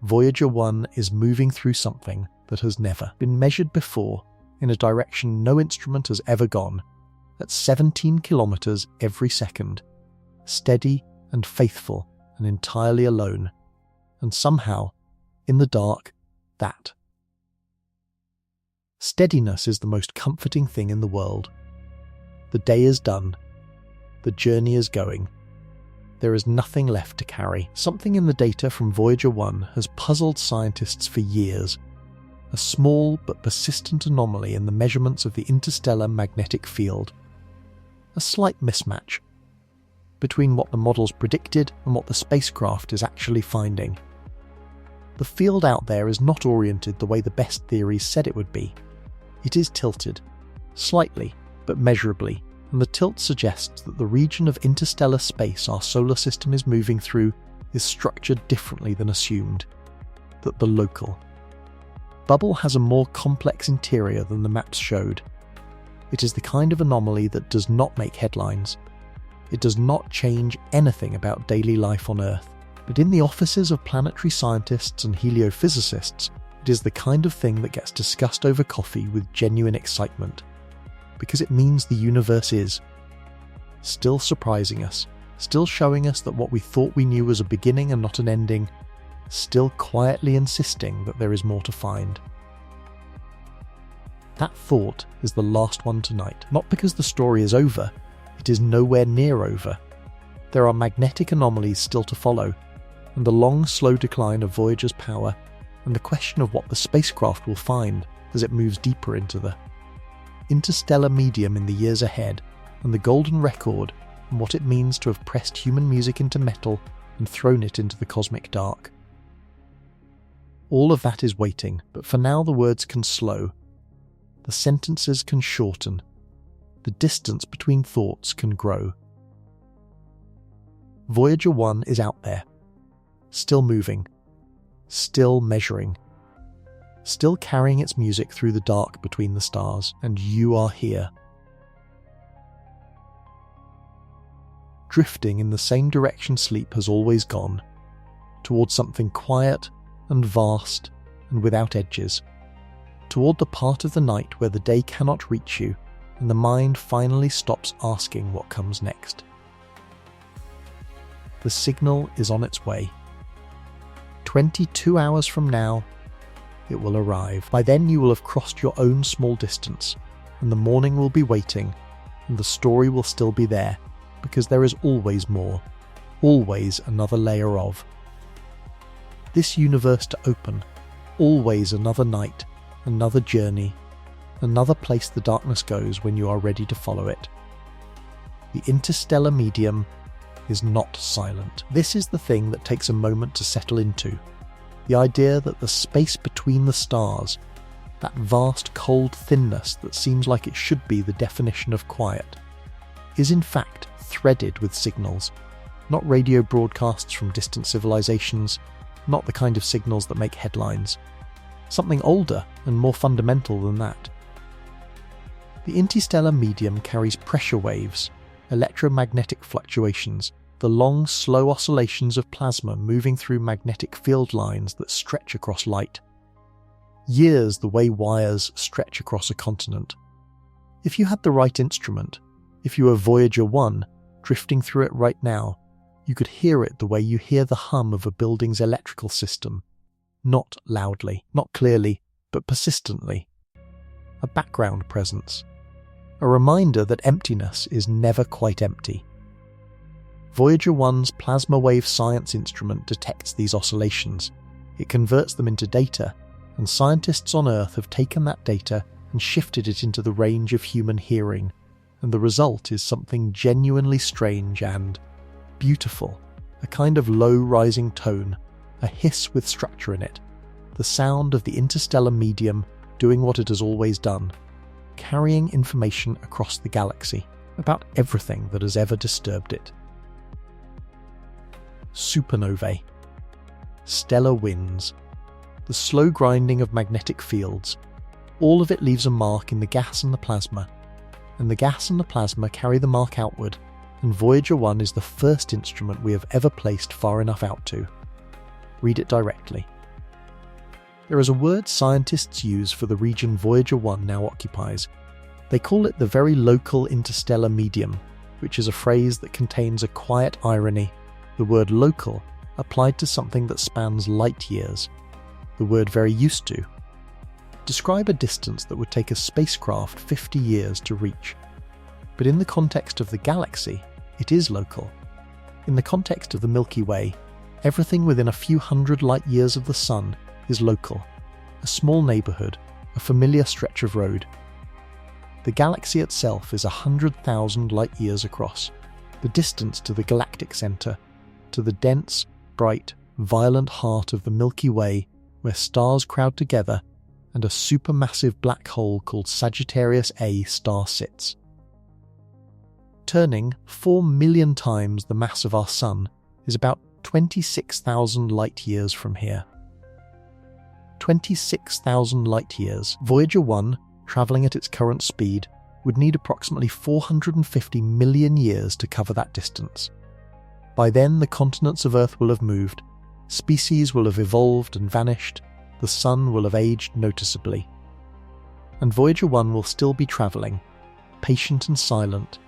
Voyager 1 is moving through something that has never been measured before in a direction no instrument has ever gone, at 17 kilometers every second, steady and faithful and entirely alone, and somehow, in the dark, that. Steadiness is the most comforting thing in the world. The day is done. The journey is going. There is nothing left to carry. Something in the data from Voyager 1 has puzzled scientists for years. A small but persistent anomaly in the measurements of the interstellar magnetic field. A slight mismatch between what the models predicted and what the spacecraft is actually finding. The field out there is not oriented the way the best theories said it would be. It is tilted, slightly, but measurably, and the tilt suggests that the region of interstellar space our solar system is moving through is structured differently than assumed. That the local bubble has a more complex interior than the maps showed. It is the kind of anomaly that does not make headlines. It does not change anything about daily life on Earth. But in the offices of planetary scientists and heliophysicists, it is the kind of thing that gets discussed over coffee with genuine excitement, because it means the universe is still surprising us, still showing us that what we thought we knew was a beginning and not an ending, still quietly insisting that there is more to find. That thought is the last one tonight, not because the story is over, it is nowhere near over. There are magnetic anomalies still to follow, and the long, slow decline of Voyager's power, and the question of what the spacecraft will find as it moves deeper into the interstellar medium in the years ahead, and the golden record, and what it means to have pressed human music into metal and thrown it into the cosmic dark. All of that is waiting, but for now the words can slow. The sentences can shorten. The distance between thoughts can grow. Voyager 1 is out there, still moving, still measuring, still carrying its music through the dark between the stars, and you are here. Drifting in the same direction sleep has always gone, towards something quiet and vast and without edges, toward the part of the night where the day cannot reach you and the mind finally stops asking what comes next. The signal is on its way. 22 hours from now, it will arrive. By then you will have crossed your own small distance, and the morning will be waiting, and the story will still be there, because there is always more, always another layer of this universe to open, always another night, another journey, another place the darkness goes when you are ready to follow it. The interstellar medium is not silent. This is the thing that takes a moment to settle into. The idea that the space between the stars, that vast cold thinness that seems like it should be the definition of quiet, is in fact threaded with signals, not radio broadcasts from distant civilizations, not the kind of signals that make headlines. Something older and more fundamental than that. The interstellar medium carries pressure waves, electromagnetic fluctuations, the long, slow oscillations of plasma moving through magnetic field lines that stretch across light. Years the way wires stretch across a continent, If you had the right instrument, if you were Voyager 1, drifting through it right now, you could hear it the way you hear the hum of a building's electrical system. Not loudly, not clearly, but persistently. A background presence. A reminder that emptiness is never quite empty. Voyager 1's plasma wave science instrument detects these oscillations. It converts them into data, and scientists on Earth have taken that data and shifted it into the range of human hearing, and the result is something genuinely strange and beautiful, a kind of low rising tone, a hiss with structure in it, the sound of the interstellar medium doing what it has always done, carrying information across the galaxy about everything that has ever disturbed it. Supernovae. Stellar winds. The slow grinding of magnetic fields. All of it leaves a mark in the gas and the plasma, and the gas and the plasma carry the mark outward, and Voyager 1 is the first instrument we have ever placed far enough out to. Read it directly. There is a word scientists use for the region Voyager 1 now occupies. They call it the very local interstellar medium, which is a phrase that contains a quiet irony. The word local applied to something that spans light years. The word very used to. Describe a distance that would take a spacecraft 50 years to reach. But in the context of the galaxy, it is local. In the context of the Milky Way, everything within a few hundred light years of the Sun is local. A small neighbourhood, a familiar stretch of road. The galaxy itself is 100,000 light years across, the distance to the galactic centre, to the dense, bright, violent heart of the Milky Way, where stars crowd together and a supermassive black hole called Sagittarius A star sits. Turning 4 million times the mass of our Sun is about 26,000 light years from here. 26,000 light years. Voyager 1, travelling at its current speed, would need approximately 450 million years to cover that distance. By then, the continents of Earth will have moved, species will have evolved and vanished, the Sun will have aged noticeably. And Voyager 1 will still be travelling, patient and silent,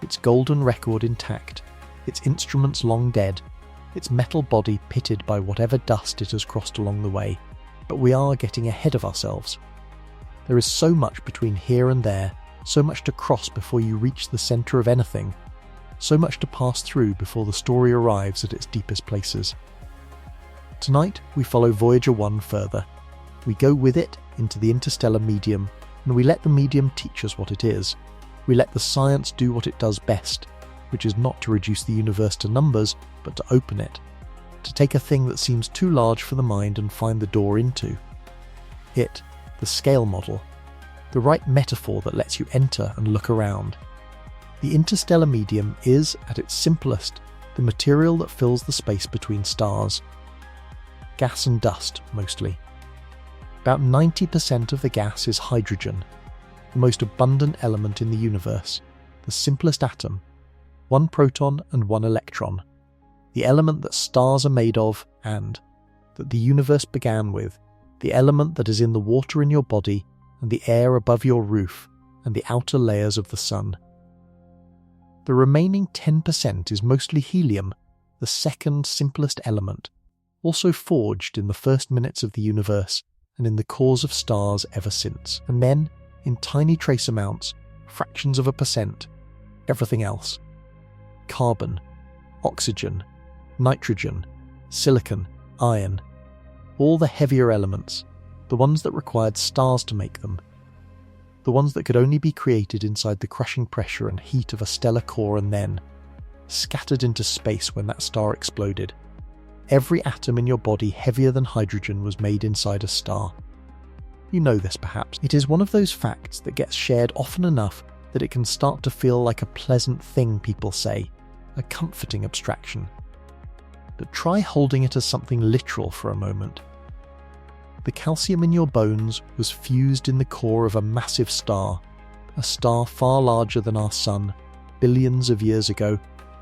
its golden record intact, its instruments long dead, its metal body pitted by whatever dust it has crossed along the way. But we are getting ahead of ourselves. There is so much between here and there, so much to cross before you reach the centre of anything, so much to pass through before the story arrives at its deepest places. Tonight, we follow Voyager 1 further. We go with it into the interstellar medium, and we let the medium teach us what it is. We let the science do what it does best, which is not to reduce the universe to numbers, but to open it. To take a thing that seems too large for the mind and find the door into. It, the scale model, the right metaphor that lets you enter and look around. The interstellar medium is, at its simplest, the material that fills the space between stars. Gas and dust, mostly. About 90% of the gas is hydrogen, the most abundant element in the universe, the simplest atom, one proton and one electron, the element that stars are made of and that the universe began with, the element that is in the water in your body and the air above your roof and the outer layers of the sun. The remaining 10% is mostly helium, the second simplest element, also forged in the first minutes of the universe and in the cores of stars ever since, and then, in tiny trace amounts, fractions of a percent, everything else. Carbon, oxygen, nitrogen, silicon, iron, all the heavier elements, the ones that required stars to make them, the ones that could only be created inside the crushing pressure and heat of a stellar core and then scattered into space when that star exploded. Every atom in your body heavier than hydrogen was made inside a star. You know this perhaps. It is one of those facts that gets shared often enough that it can start to feel like a pleasant thing people say, a comforting abstraction. But try holding it as something literal for a moment. The calcium in your bones was fused in the core of a massive star, a star far larger than our Sun, billions of years ago,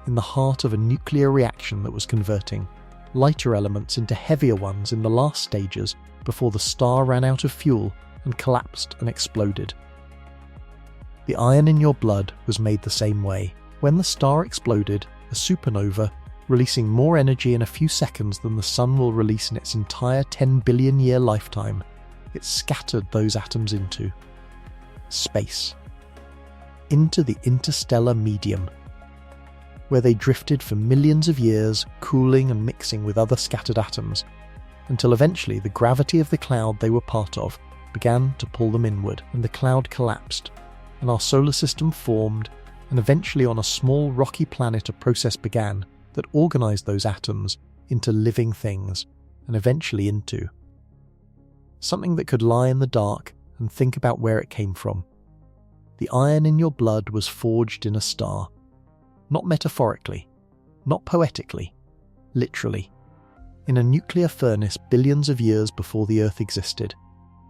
in the heart of a nuclear reaction that was converting lighter elements into heavier ones in the last stages before the star ran out of fuel and collapsed and exploded. The iron in your blood was made the same way. When the star exploded, a supernova, releasing more energy in a few seconds than the sun will release in its entire 10 billion year lifetime, it scattered those atoms into space, into the interstellar medium, where they drifted for millions of years, cooling and mixing with other scattered atoms, until eventually the gravity of the cloud they were part of began to pull them inward, and the cloud collapsed, and our solar system formed, and eventually on a small rocky planet a process began that organised those atoms into living things, and eventually into something that could lie in the dark and think about where it came from. The iron in your blood was forged in a star. Not metaphorically, not poetically, literally, in a nuclear furnace billions of years before the Earth existed.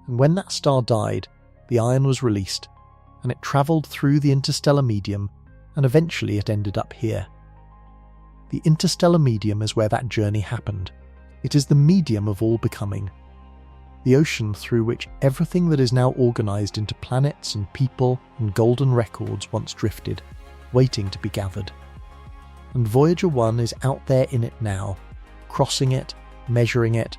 And when that star died, the iron was released, and it travelled through the interstellar medium, and eventually it ended up here. The interstellar medium is where that journey happened. It is the medium of all becoming. The ocean through which everything that is now organised into planets and people and golden records once drifted, waiting to be gathered. And Voyager 1 is out there in it now, crossing it, measuring it,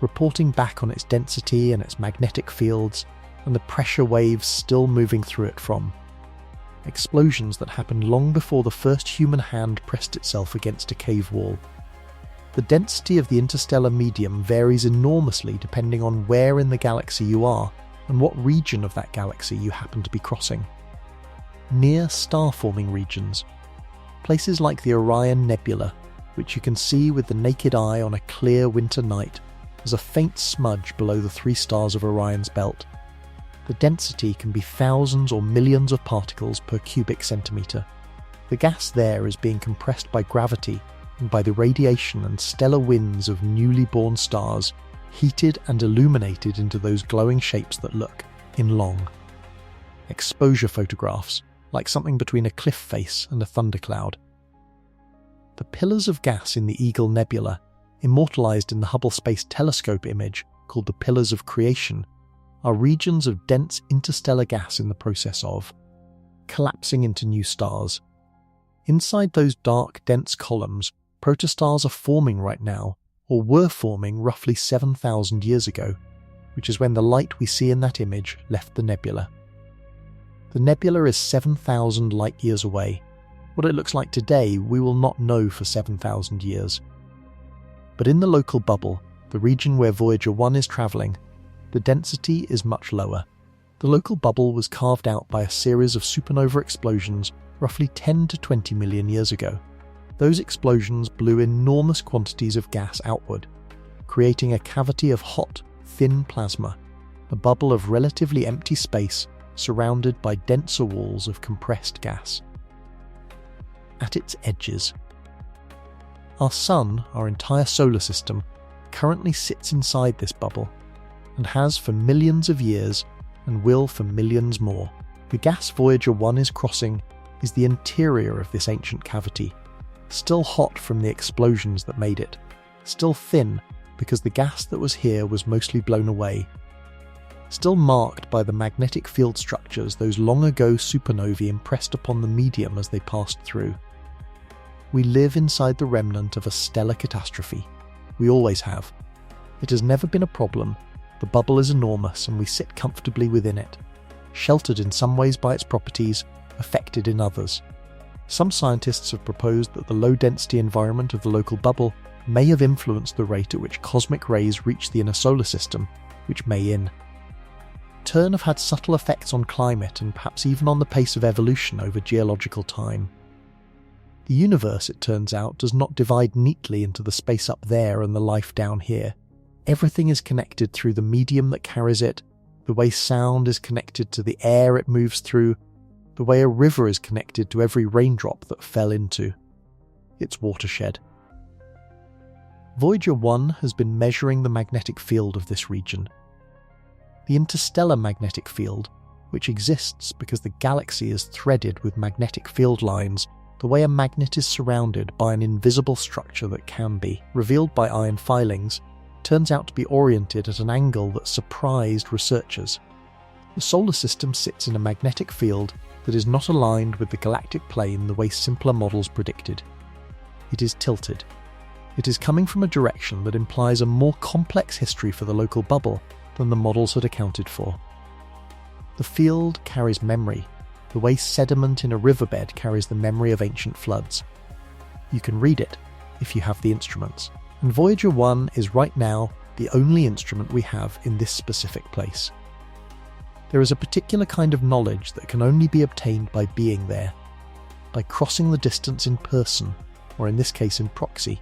reporting back on its density and its magnetic fields, and the pressure waves still moving through it from explosions that happened long before the first human hand pressed itself against a cave wall. The density of the interstellar medium varies enormously depending on where in the galaxy you are and what region of that galaxy you happen to be crossing. Near star-forming regions, places like the Orion Nebula, which you can see with the naked eye on a clear winter night as a faint smudge below the 3 stars of Orion's belt. The density can be thousands or millions of particles per cubic centimetre. The gas there is being compressed by gravity and by the radiation and stellar winds of newly born stars, heated and illuminated into those glowing shapes that look, in long, exposure photographs, like something between a cliff face and a thundercloud. The pillars of gas in the Eagle Nebula, immortalised in the Hubble Space Telescope image called the Pillars of Creation, are regions of dense interstellar gas in the process of collapsing into new stars. Inside those dark, dense columns, protostars are forming right now, or were forming roughly 7,000 years ago, which is when the light we see in that image left the nebula. The nebula is 7,000 light-years away. What it looks like today we will not know for 7,000 years. But in the local bubble, the region where Voyager 1 is travelling, the density is much lower. The local bubble was carved out by a series of supernova explosions roughly 10 to 20 million years ago. Those explosions blew enormous quantities of gas outward, creating a cavity of hot, thin plasma, a bubble of relatively empty space surrounded by denser walls of compressed gas. At its edges, our Sun, our entire solar system, currently sits inside this bubble, and has for millions of years and will for millions more. The gas Voyager 1 is crossing is the interior of this ancient cavity, still hot from the explosions that made it, still thin because the gas that was here was mostly blown away, still marked by the magnetic field structures those long ago supernovae impressed upon the medium as they passed through. We live inside the remnant of a stellar catastrophe. We always have. It has never been a problem. The bubble is enormous and we sit comfortably within it, sheltered in some ways by its properties, affected in others. Some scientists have proposed that the low-density environment of the local bubble may have influenced the rate at which cosmic rays reach the inner solar system, which may in turn have had subtle effects on climate and perhaps even on the pace of evolution over geological time. The universe, it turns out, does not divide neatly into the space up there and the life down here. Everything is connected through the medium that carries it, the way sound is connected to the air it moves through, the way a river is connected to every raindrop that fell into its watershed. Voyager 1 has been measuring the magnetic field of this region. The interstellar magnetic field, which exists because the galaxy is threaded with magnetic field lines, the way a magnet is surrounded by an invisible structure that can be revealed by iron filings, turns out to be oriented at an angle that surprised researchers. The solar system sits in a magnetic field that is not aligned with the galactic plane the way simpler models predicted. It is tilted. It is coming from a direction that implies a more complex history for the local bubble than the models had accounted for. The field carries memory, the way sediment in a riverbed carries the memory of ancient floods. You can read it if you have the instruments, and Voyager 1 is right now the only instrument we have in this specific place. There is a particular kind of knowledge that can only be obtained by being there, by crossing the distance in person, or in this case in proxy,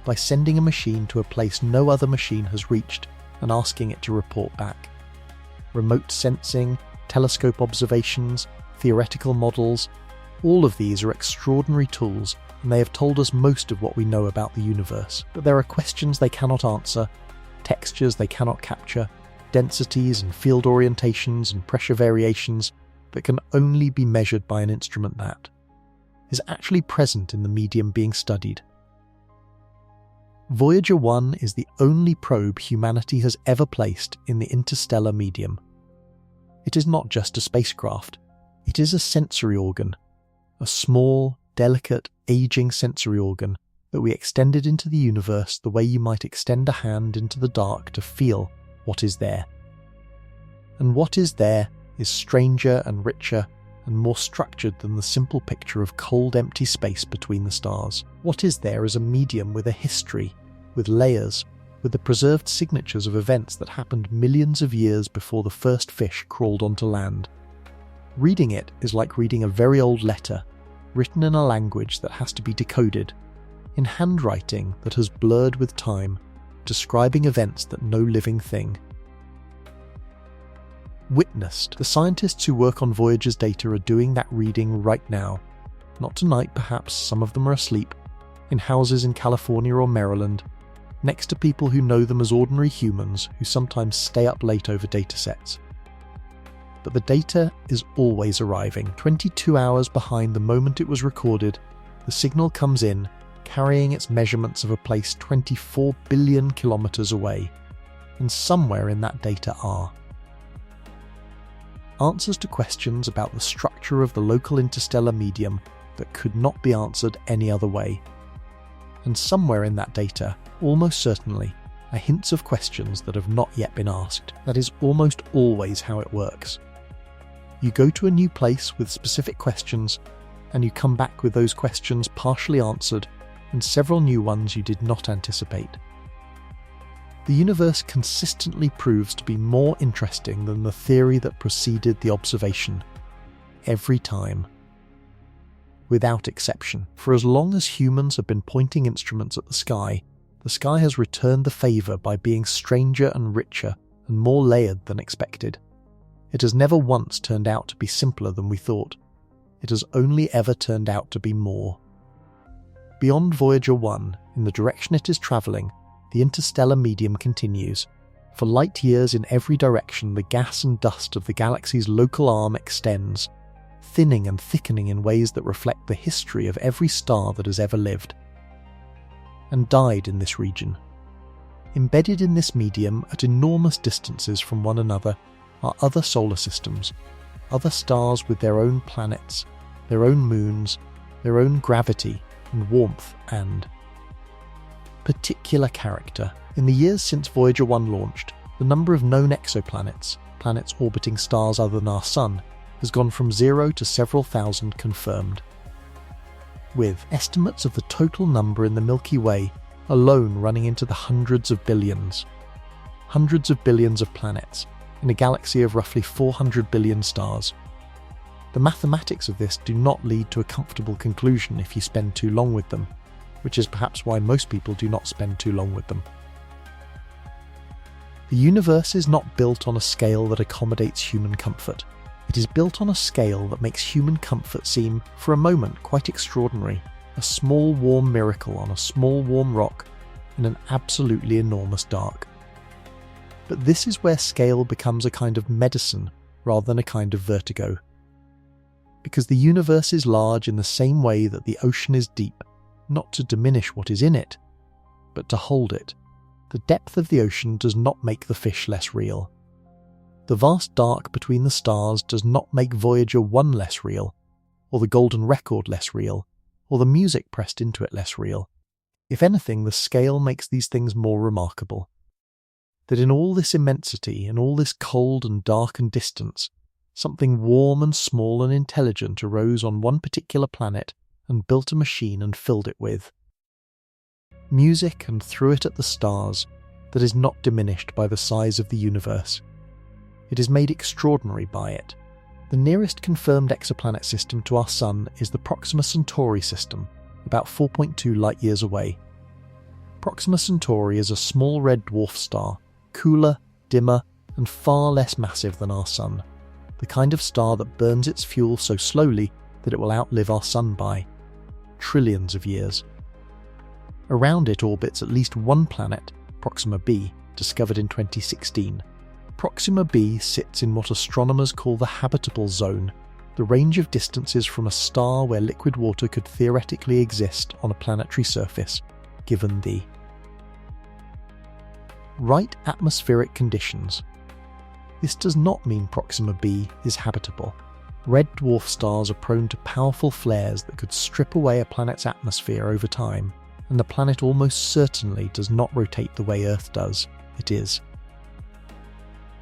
by sending a machine to a place no other machine has reached and asking it to report back. Remote sensing, telescope observations, theoretical models, all of these are extraordinary tools, and they have told us most of what we know about the universe. But there are questions they cannot answer, textures they cannot capture, densities and field orientations and pressure variations that can only be measured by an instrument that is actually present in the medium being studied. Voyager 1 is the only probe humanity has ever placed in the interstellar medium. It is not just a spacecraft, it is a sensory organ, a small, delicate, aging sensory organ that we extended into the universe the way you might extend a hand into the dark to feel what is there. And what is there is stranger and richer and more structured than the simple picture of cold, empty space between the stars. What is there is a medium with a history, with layers, with the preserved signatures of events that happened millions of years before the first fish crawled onto land. Reading it is like reading a very old letter, written in a language that has to be decoded, in handwriting that has blurred with time, describing events that no living thing witnessed. The scientists who work on Voyager's data are doing that reading right now. Not tonight, perhaps, some of them are asleep, in houses in California or Maryland, next to people who know them as ordinary humans who sometimes stay up late over datasets. But the data is always arriving. 22 hours behind the moment it was recorded, the signal comes in, carrying its measurements of a place 24 billion kilometers away, and somewhere in that data are answers to questions about the structure of the local interstellar medium that could not be answered any other way. And somewhere in that data, almost certainly, are hints of questions that have not yet been asked. That is almost always how it works. You go to a new place with specific questions, and you come back with those questions partially answered, and several new ones you did not anticipate. The universe consistently proves to be more interesting than the theory that preceded the observation. Every time. Without exception. For as long as humans have been pointing instruments at the sky has returned the favour by being stranger and richer and more layered than expected. It has never once turned out to be simpler than we thought. It has only ever turned out to be more. Beyond Voyager 1, in the direction it is travelling, the interstellar medium continues. For light years in every direction, the gas and dust of the galaxy's local arm extends, thinning and thickening in ways that reflect the history of every star that has ever lived and died in this region. Embedded in this medium at enormous distances from one another are other solar systems, other stars with their own planets, their own moons, their own gravity and warmth and particular character. In the years since Voyager 1 launched, the number of known exoplanets, planets orbiting stars other than our Sun, has gone from 0 to several thousand confirmed, with estimates of the total number in the Milky Way alone running into the hundreds of billions of planets in a galaxy of roughly 400 billion stars. The mathematics of this do not lead to a comfortable conclusion if you spend too long with them, which is perhaps why most people do not spend too long with them. The universe is not built on a scale that accommodates human comfort. It is built on a scale that makes human comfort seem, for a moment, quite extraordinary, a small warm miracle on a small warm rock in an absolutely enormous dark. But this is where scale becomes a kind of medicine rather than a kind of vertigo. Because the universe is large in the same way that the ocean is deep, not to diminish what is in it, but to hold it. The depth of the ocean does not make the fish less real. The vast dark between the stars does not make Voyager 1 less real, or the golden record less real, or the music pressed into it less real. If anything, the scale makes these things more remarkable. That in all this immensity, in all this cold and dark and distance, something warm and small and intelligent arose on one particular planet and built a machine and filled it with music and threw it at the stars that is not diminished by the size of the universe. It is made extraordinary by it. The nearest confirmed exoplanet system to our Sun is the Proxima Centauri system, about 4.2 light-years away. Proxima Centauri is a small red dwarf star, cooler, dimmer, and far less massive than our Sun, the kind of star that burns its fuel so slowly that it will outlive our Sun by trillions of years. Around it orbits at least one planet, Proxima b, discovered in 2016. Proxima b sits in what astronomers call the habitable zone, the range of distances from a star where liquid water could theoretically exist on a planetary surface, given the right atmospheric conditions. This does not mean Proxima b is habitable. Red dwarf stars are prone to powerful flares that could strip away a planet's atmosphere over time, and the planet almost certainly does not rotate the way Earth does. It is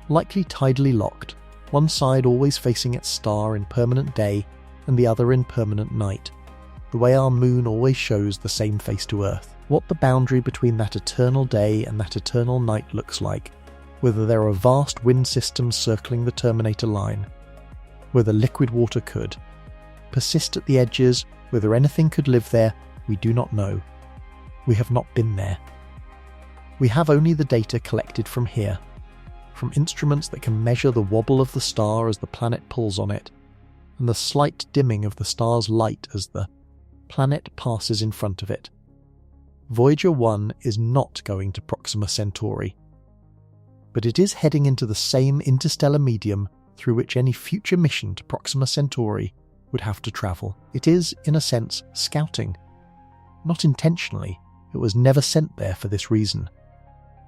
likely tidally locked, one side always facing its star in permanent day and the other in permanent night, the way our moon always shows the same face to Earth. What the boundary between that eternal day and that eternal night looks like, whether there are vast wind systems circling the terminator line, whether liquid water could persist at the edges, whether anything could live there, we do not know. We have not been there. We have only the data collected from here, from instruments that can measure the wobble of the star as the planet pulls on it, and the slight dimming of the star's light as the planet passes in front of it. Voyager 1 is not going to Proxima Centauri, but it is heading into the same interstellar medium through which any future mission to Proxima Centauri would have to travel. It is, in a sense, scouting. Not intentionally, it was never sent there for this reason,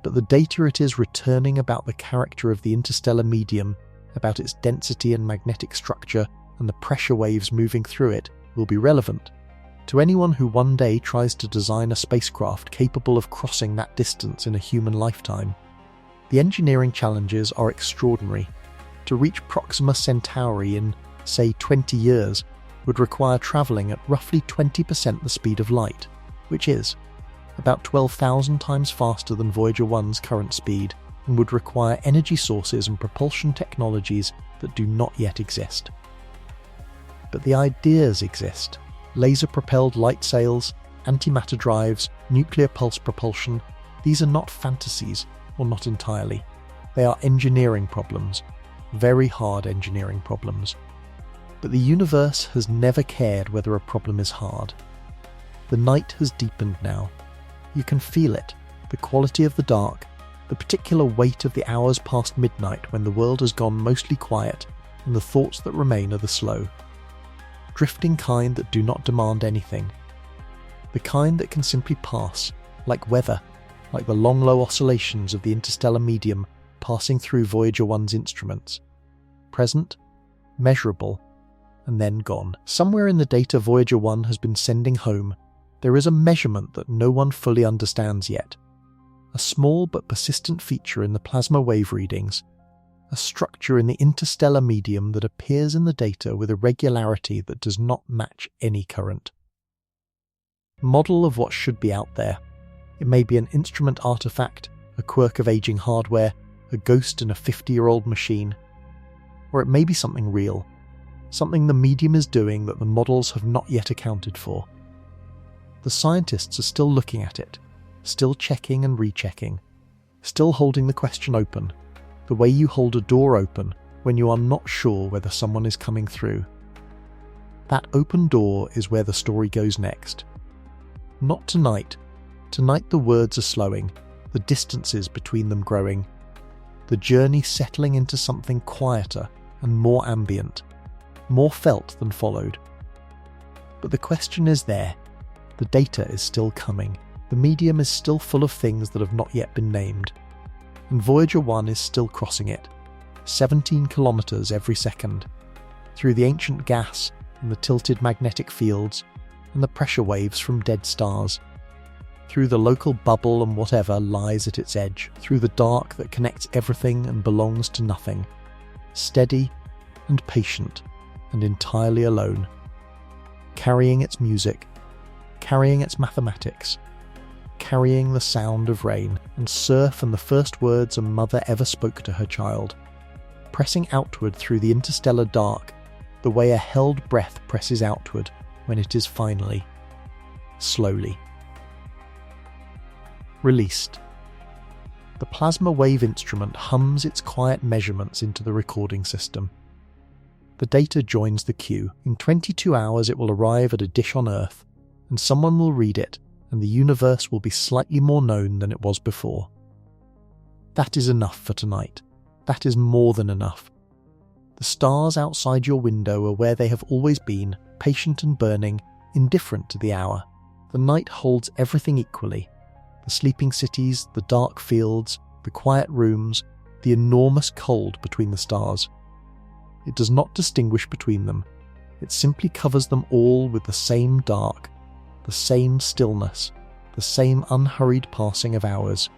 but the data it is returning about the character of the interstellar medium, about its density and magnetic structure, and the pressure waves moving through it, will be relevant to anyone who one day tries to design a spacecraft capable of crossing that distance in a human lifetime. The engineering challenges are extraordinary. To reach Proxima Centauri in, say, 20 years would require travelling at roughly 20% the speed of light, which is about 12,000 times faster than Voyager 1's current speed, and would require energy sources and propulsion technologies that do not yet exist. But the ideas exist. Laser-propelled light sails, antimatter drives, nuclear pulse propulsion. These are not fantasies, or not entirely. They are engineering problems. Very hard engineering problems. But the universe has never cared whether a problem is hard. The night has deepened now. You can feel it, the quality of the dark, the particular weight of the hours past midnight when the world has gone mostly quiet and the thoughts that remain are the slow, drifting kind that do not demand anything. The kind that can simply pass, like weather, like the long low oscillations of the interstellar medium passing through Voyager 1's instruments. Present, measurable, and then gone. Somewhere in the data Voyager 1 has been sending home, there is a measurement that no one fully understands yet. A small but persistent feature in the plasma wave readings, a structure in the interstellar medium that appears in the data with a regularity that does not match any current model of what should be out there. It may be an instrument artifact, a quirk of aging hardware, a ghost in a 50-year-old machine, or it may be something real, something the medium is doing that the models have not yet accounted for. The scientists are still looking at it, still checking and rechecking, still holding the question open, the way you hold a door open when you are not sure whether someone is coming through. That open door is where the story goes next. Not tonight. Tonight the words are slowing, the distances between them growing, the journey settling into something quieter and more ambient, more felt than followed. But the question is there. The data is still coming. The medium is still full of things that have not yet been named. And Voyager 1 is still crossing it. 17 kilometers every second, through the ancient gas and the tilted magnetic fields and the pressure waves from dead stars, through the local bubble and whatever lies at its edge, through the dark that connects everything and belongs to nothing, steady and patient and entirely alone, carrying its music, carrying its mathematics, carrying the sound of rain and surf and the first words a mother ever spoke to her child, pressing outward through the interstellar dark the way a held breath presses outward when it is finally, slowly, released. The plasma wave instrument hums its quiet measurements into the recording system. The data joins the queue. In 22 hours it will arrive at a dish on Earth, and someone will read it, and the universe will be slightly more known than it was before. That is enough for tonight. That is more than enough. The stars outside your window are where they have always been, patient and burning, indifferent to the hour. The night holds everything equally. The sleeping cities, the dark fields, the quiet rooms, the enormous cold between the stars. It does not distinguish between them. It simply covers them all with the same dark, the same stillness, the same unhurried passing of hours.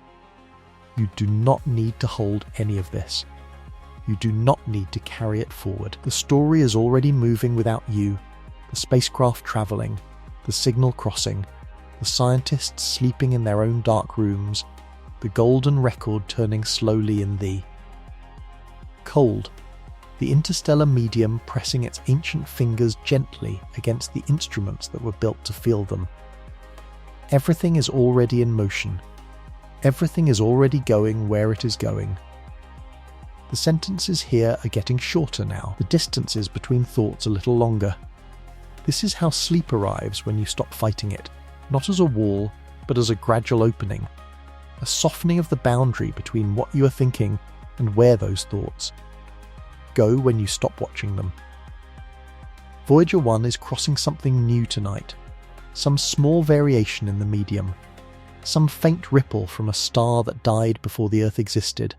You do not need to hold any of this. You do not need to carry it forward. The story is already moving without you, the spacecraft travelling, the signal crossing, the scientists sleeping in their own dark rooms, the golden record turning slowly in thee. Cold, the interstellar medium pressing its ancient fingers gently against the instruments that were built to feel them. Everything is already in motion. Everything is already going where it is going. The sentences here are getting shorter now, the distances between thoughts a little longer. This is how sleep arrives when you stop fighting it, not as a wall, but as a gradual opening, a softening of the boundary between what you are thinking and where those thoughts go when you stop watching them. Voyager 1 is crossing something new tonight, some small variation in the medium, some faint ripple from a star that died before the Earth existed.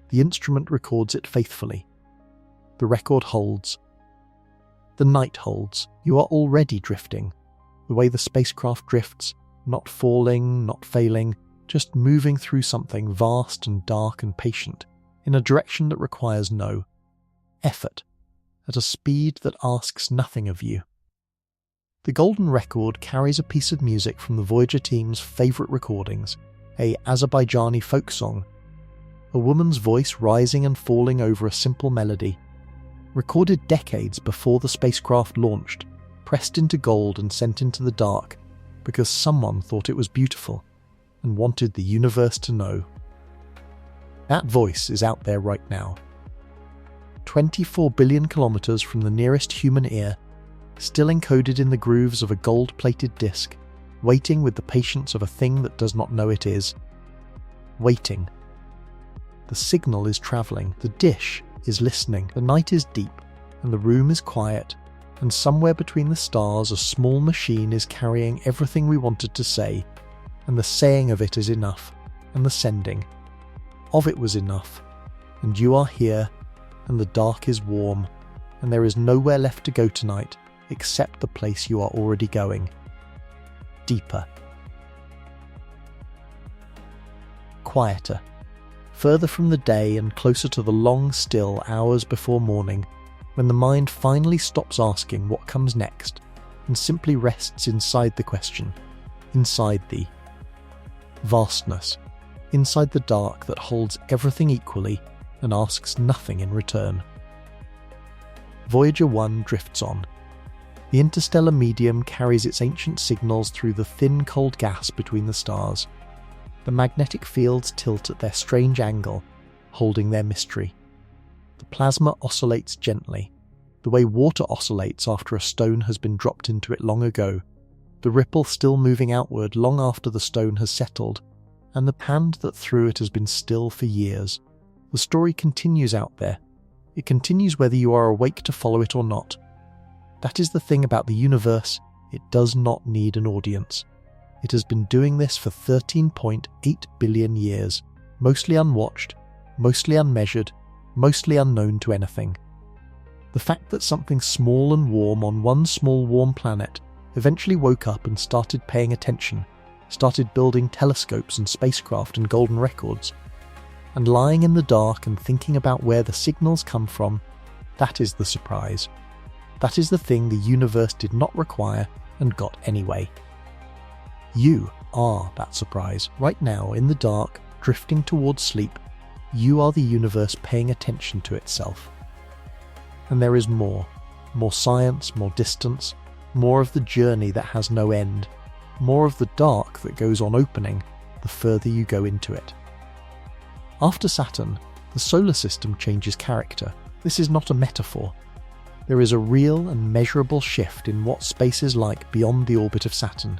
The instrument records it faithfully. The record holds. The night holds. You are already drifting, the way the spacecraft drifts, not falling, not failing, just moving through something vast and dark and patient, in a direction that requires no effort, at a speed that asks nothing of you. The golden record carries a piece of music from the Voyager team's favourite recordings, a Azerbaijani folk song, a woman's voice rising and falling over a simple melody, recorded decades before the spacecraft launched, pressed into gold and sent into the dark because someone thought it was beautiful and wanted the universe to know. That voice is out there right now. 24 billion kilometers from the nearest human ear, still encoded in the grooves of a gold-plated disc, waiting with the patience of a thing that does not know it is. Waiting. The signal is travelling, the dish is listening, the night is deep, and the room is quiet, and somewhere between the stars a small machine is carrying everything we wanted to say, and the saying of it is enough, and the sending of it was enough, and you are here, and the dark is warm, and there is nowhere left to go tonight except the place you are already going. Deeper. Quieter. Further from the day and closer to the long, still hours before morning, when the mind finally stops asking what comes next and simply rests inside the question, inside the vastness, inside the dark that holds everything equally and asks nothing in return. Voyager 1 drifts on. The interstellar medium carries its ancient signals through the thin, cold gas between the stars. The magnetic fields tilt at their strange angle, holding their mystery. The plasma oscillates gently, the way water oscillates after a stone has been dropped into it long ago, the ripple still moving outward long after the stone has settled, and the hand that threw it has been still for years. The story continues out there. It continues whether you are awake to follow it or not. That is the thing about the universe, it does not need an audience. It has been doing this for 13.8 billion years, mostly unwatched, mostly unmeasured, mostly unknown to anything. The fact that something small and warm on one small warm planet eventually woke up and started paying attention, started building telescopes and spacecraft and golden records, and lying in the dark and thinking about where the signals come from, that is the surprise. That is the thing the universe did not require and got anyway. You are that surprise. Right now, in the dark, drifting towards sleep, you are the universe paying attention to itself. And there is more science, more distance, more of the journey that has no end, more of the dark that goes on opening the further you go into it. After Saturn, the solar system changes character. This is not a metaphor. There is a real and measurable shift in what space is like beyond the orbit of Saturn,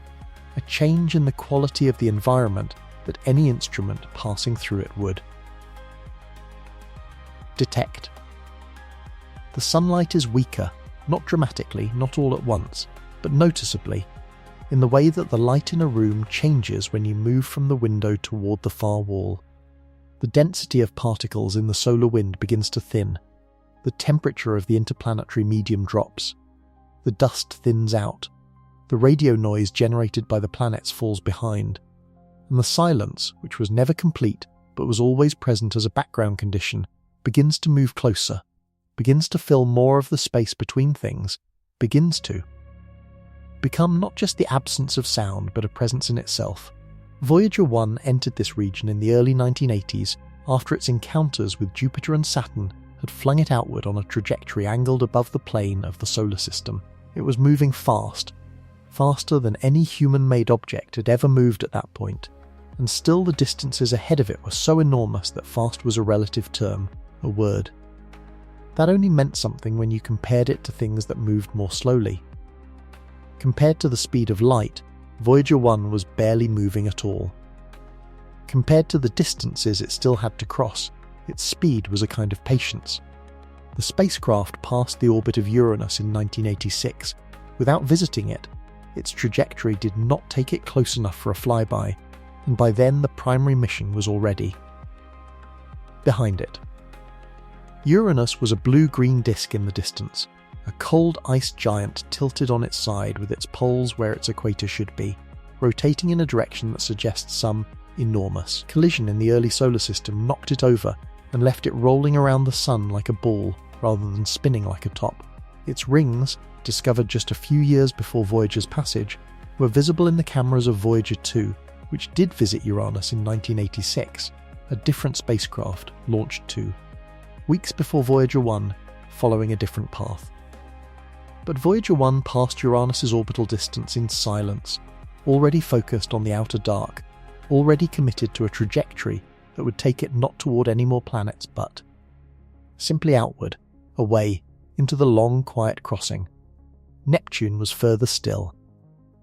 a change in the quality of the environment that any instrument passing through it would. Detect. The sunlight is weaker, not dramatically, not all at once, but noticeably, in the way that the light in a room changes when you move from the window toward the far wall. The density of particles in the solar wind begins to thin. The temperature of the interplanetary medium drops. The dust thins out. The radio noise generated by the planets falls behind. And the silence, which was never complete but was always present as a background condition, begins to move closer, begins to fill more of the space between things, begins to become not just the absence of sound but a presence in itself. Voyager 1 entered this region in the early 1980s after its encounters with Jupiter and Saturn had flung it outward on a trajectory angled above the plane of the solar system. It was moving fast, faster than any human-made object had ever moved at that point, and still the distances ahead of it were so enormous that fast was a relative term, a word. That only meant something when you compared it to things that moved more slowly. Compared to the speed of light, Voyager 1 was barely moving at all. Compared to the distances it still had to cross, its speed was a kind of patience. The spacecraft passed the orbit of Uranus in 1986. Without visiting it, its trajectory did not take it close enough for a flyby, and by then the primary mission was already behind it. Uranus was a blue-green disk in the distance, a cold ice giant tilted on its side with its poles where its equator should be, rotating in a direction that suggests some enormous collision in the early solar system knocked it over and left it rolling around the sun like a ball rather than spinning like a top. Its rings, discovered just a few years before Voyager's passage, were visible in the cameras of Voyager 2, which did visit Uranus in 1986, a different spacecraft launched 2 weeks before Voyager 1, following a different path. But Voyager 1 passed Uranus's orbital distance in silence, already focused on the outer dark, already committed to a trajectory that would take it not toward any more planets but simply outward, away, into the long, quiet crossing. Neptune was further still.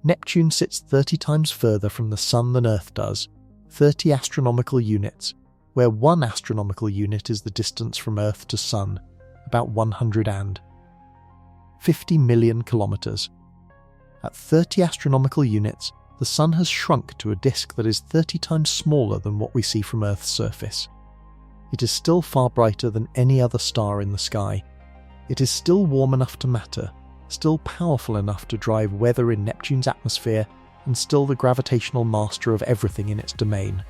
Neptune sits 30 times further from the Sun than Earth does, 30 astronomical units, where 1 astronomical unit is the distance from Earth to Sun, about 150 million kilometers. At 30 astronomical units, the Sun has shrunk to a disk that is 30 times smaller than what we see from Earth's surface. It is still far brighter than any other star in the sky. It is still warm enough to matter, still powerful enough to drive weather in Neptune's atmosphere, and still the gravitational master of everything in its domain.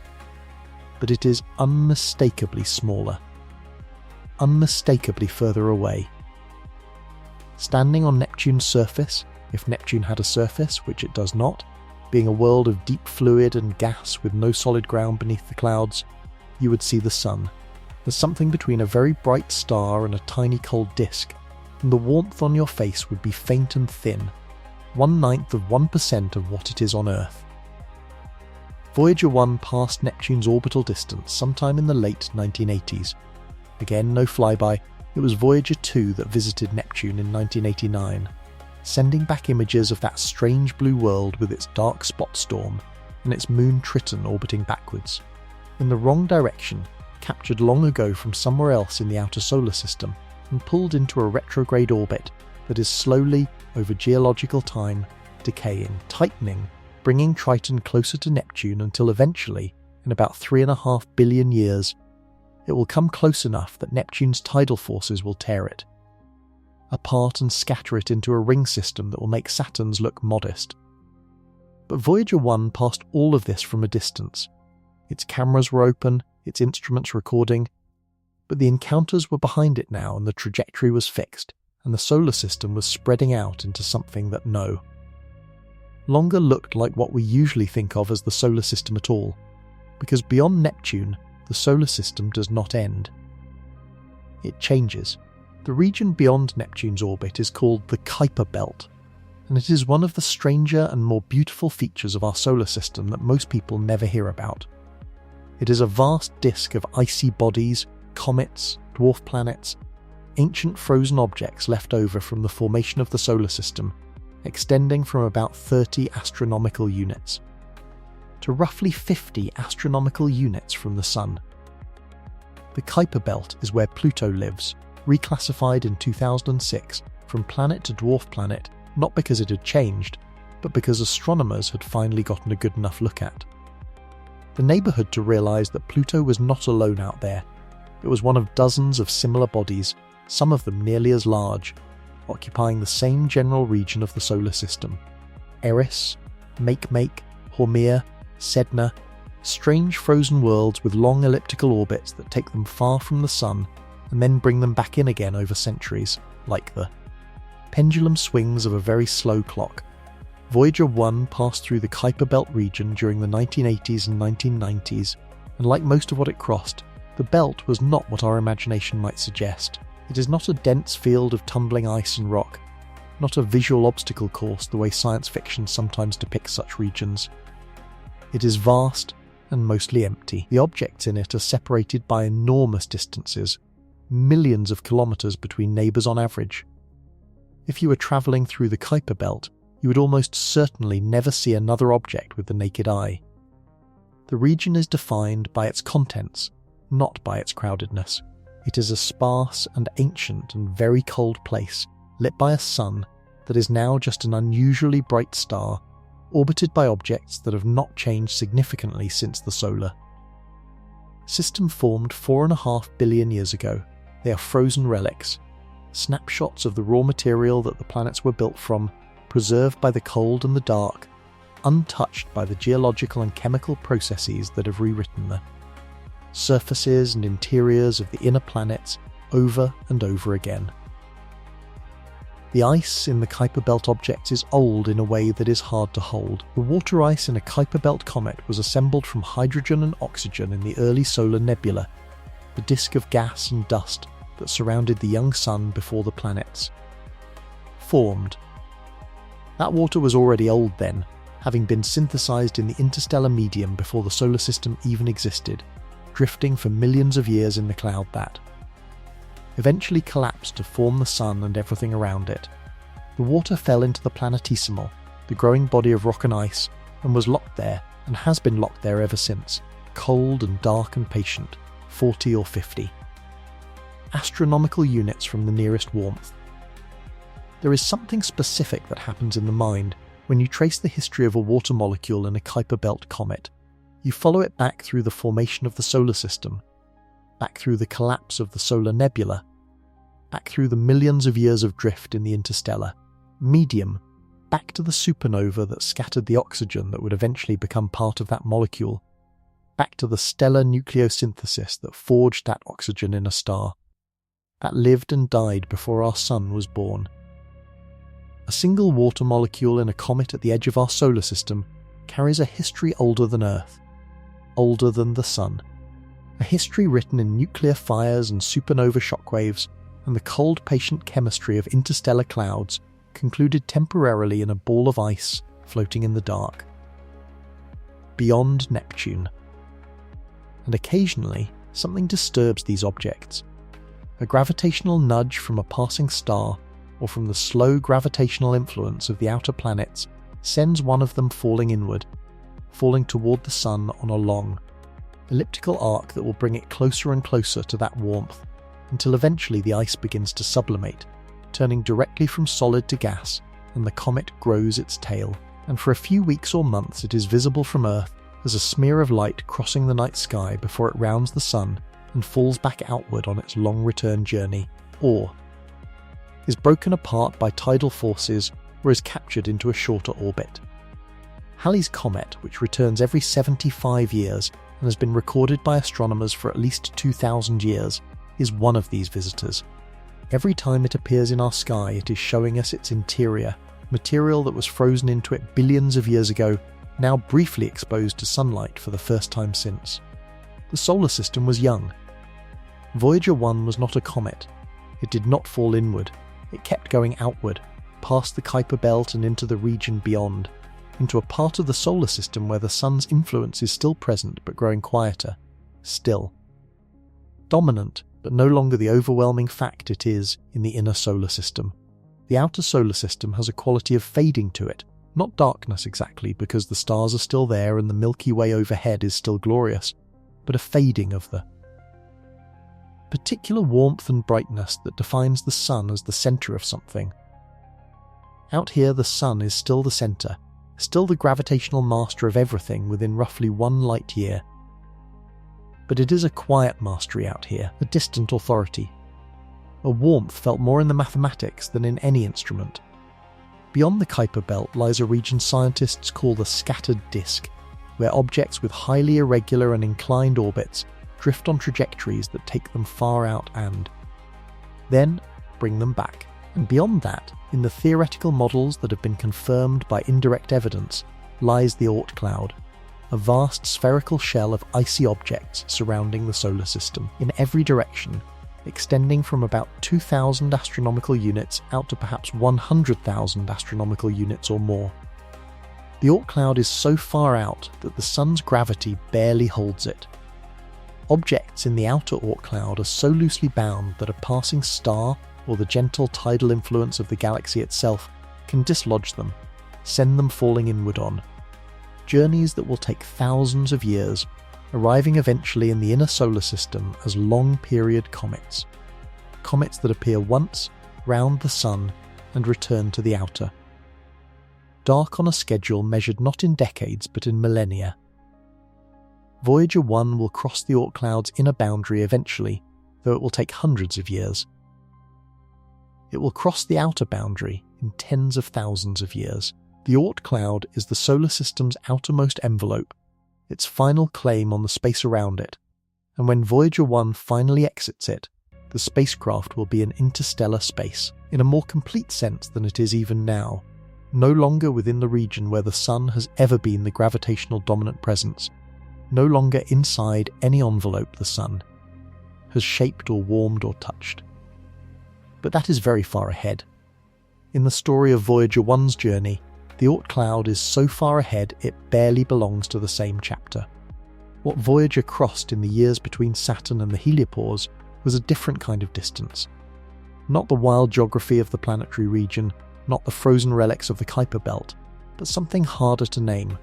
But it is unmistakably smaller, unmistakably further away. Standing on Neptune's surface, if Neptune had a surface, which it does not, being a world of deep fluid and gas with no solid ground beneath the clouds, you would see the Sun, as something between a very bright star and a tiny cold disk, and the warmth on your face would be faint and thin, 1/9% of what it is on Earth. Voyager 1 passed Neptune's orbital distance sometime in the late 1980s. Again, no flyby, it was Voyager 2 that visited Neptune in 1989, sending back images of that strange blue world with its dark spot storm and its moon Triton orbiting backwards, in the wrong direction, captured long ago from somewhere else in the outer solar system and pulled into a retrograde orbit that is slowly, over geological time, decaying, tightening, bringing Triton closer to Neptune until eventually, in about 3.5 billion years, it will come close enough that Neptune's tidal forces will tear it apart and scatter it into a ring system that will make Saturn's look modest. But Voyager 1 passed all of this from a distance. Its cameras were open, its instruments recording, but the encounters were behind it now and the trajectory was fixed, and the solar system was spreading out into something that no longer looked like what we usually think of as the solar system at all, because beyond Neptune, the solar system does not end. It changes. The region beyond Neptune's orbit is called the Kuiper Belt, and it is one of the stranger and more beautiful features of our solar system that most people never hear about. It is a vast disk of icy bodies, comets, dwarf planets, ancient frozen objects left over from the formation of the solar system, extending from about 30 astronomical units to roughly 50 astronomical units from the Sun. The Kuiper Belt is where Pluto lives, reclassified in 2006 from planet to dwarf planet, not because it had changed, but because astronomers had finally gotten a good enough look at the neighbourhood to realise that Pluto was not alone out there. It was one of dozens of similar bodies, some of them nearly as large, occupying the same general region of the solar system. Eris, Makemake, Haumea, Sedna, strange frozen worlds with long elliptical orbits that take them far from the Sun and then bring them back in again over centuries, like the pendulum swings of a very slow clock. Voyager 1 passed through the Kuiper Belt region during the 1980s and 1990s, and like most of what it crossed, the belt was not what our imagination might suggest. It is not a dense field of tumbling ice and rock, not a visual obstacle course the way science fiction sometimes depicts such regions. It is vast and mostly empty. The objects in it are separated by enormous distances, millions of kilometres between neighbours on average. If you were travelling through the Kuiper Belt, you would almost certainly never see another object with the naked eye. The region is defined by its contents, not by its crowdedness. It is a sparse and ancient and very cold place, lit by a sun that is now just an unusually bright star, orbited by objects that have not changed significantly since the solar system formed 4.5 billion years ago. They are frozen relics, snapshots of the raw material that the planets were built from, preserved by the cold and the dark, untouched by the geological and chemical processes that have rewritten the surfaces and interiors of the inner planets over and over again. The ice in the Kuiper Belt objects is old in a way that is hard to hold. The water ice in a Kuiper Belt comet was assembled from hydrogen and oxygen in the early solar nebula, the disk of gas and dust that surrounded the young sun before the planets formed. That water was already old then, having been synthesized in the interstellar medium before the solar system even existed, drifting for millions of years in the cloud that eventually collapsed to form the sun and everything around it. The water fell into the planetesimal, the growing body of rock and ice, and was locked there, and has been locked there ever since, cold and dark and patient, 40 or 50 astronomical units from the nearest warmth. There is something specific that happens in the mind when you trace the history of a water molecule in a Kuiper Belt comet. You follow it back through the formation of the solar system, back through the collapse of the solar nebula, back through the millions of years of drift in the interstellar medium, back to the supernova that scattered the oxygen that would eventually become part of that molecule, back to the stellar nucleosynthesis that forged that oxygen in a star, that lived and died before our sun was born. A single water molecule in a comet at the edge of our solar system carries a history older than Earth, older than the sun, a history written in nuclear fires and supernova shockwaves and the cold patient chemistry of interstellar clouds concluded temporarily in a ball of ice floating in the dark. Beyond Neptune. And occasionally, something disturbs these objects. A gravitational nudge from a passing star or from the slow gravitational influence of the outer planets sends one of them falling inward, falling toward the sun on a long, elliptical arc that will bring it closer and closer to that warmth, until eventually the ice begins to sublimate, turning directly from solid to gas, and the comet grows its tail, and for a few weeks or months it is visible from Earth as a smear of light crossing the night sky before it rounds the sun and falls back outward on its long return journey, or is broken apart by tidal forces or is captured into a shorter orbit. Halley's Comet, which returns every 75 years and has been recorded by astronomers for at least 2,000 years, is one of these visitors. Every time it appears in our sky, it is showing us its interior, material that was frozen into it billions of years ago, now briefly exposed to sunlight for the first time since. The solar system was young. Voyager 1 was not a comet. It did not fall inward. It kept going outward, past the Kuiper Belt and into the region beyond, into a part of the solar system where the sun's influence is still present but growing quieter. Still. Dominant, but no longer the overwhelming fact it is in the inner solar system. The outer solar system has a quality of fading to it, not darkness exactly, because the stars are still there and the Milky Way overhead is still glorious, but a fading of the particular warmth and brightness that defines the sun as the centre of something. Out here the sun is still the centre, still the gravitational master of everything within roughly 1 light year. But it is a quiet mastery out here, a distant authority. A warmth felt more in the mathematics than in any instrument. Beyond the Kuiper Belt lies a region scientists call the scattered disk, where objects with highly irregular and inclined orbits drift on trajectories that take them far out and then bring them back. And beyond that, in the theoretical models that have been confirmed by indirect evidence, lies the Oort cloud, a vast spherical shell of icy objects surrounding the solar system in every direction, extending from about 2,000 astronomical units out to perhaps 100,000 astronomical units or more. The Oort cloud is so far out that the sun's gravity barely holds it. Objects in the outer Oort cloud are so loosely bound that a passing star or the gentle tidal influence of the galaxy itself can dislodge them, send them falling inward on. Journeys that will take thousands of years, arriving eventually in the inner solar system as long-period comets. Comets that appear once, round the sun, and return to the outer. Dark on a schedule measured not in decades but in millennia. Voyager 1 will cross the Oort cloud's inner boundary eventually, though it will take hundreds of years. It will cross the outer boundary in tens of thousands of years. The Oort cloud is the solar system's outermost envelope, its final claim on the space around it, and when Voyager 1 finally exits it, the spacecraft will be in interstellar space, in a more complete sense than it is even now, no longer within the region where the sun has ever been the gravitational dominant presence, no longer inside any envelope the sun has shaped or warmed or touched. But that is very far ahead. In the story of Voyager 1's journey, the Oort cloud is so far ahead it barely belongs to the same chapter. What Voyager crossed in the years between Saturn and the heliopause was a different kind of distance. Not the wild geography of the planetary region, not the frozen relics of the Kuiper Belt, but something harder to name.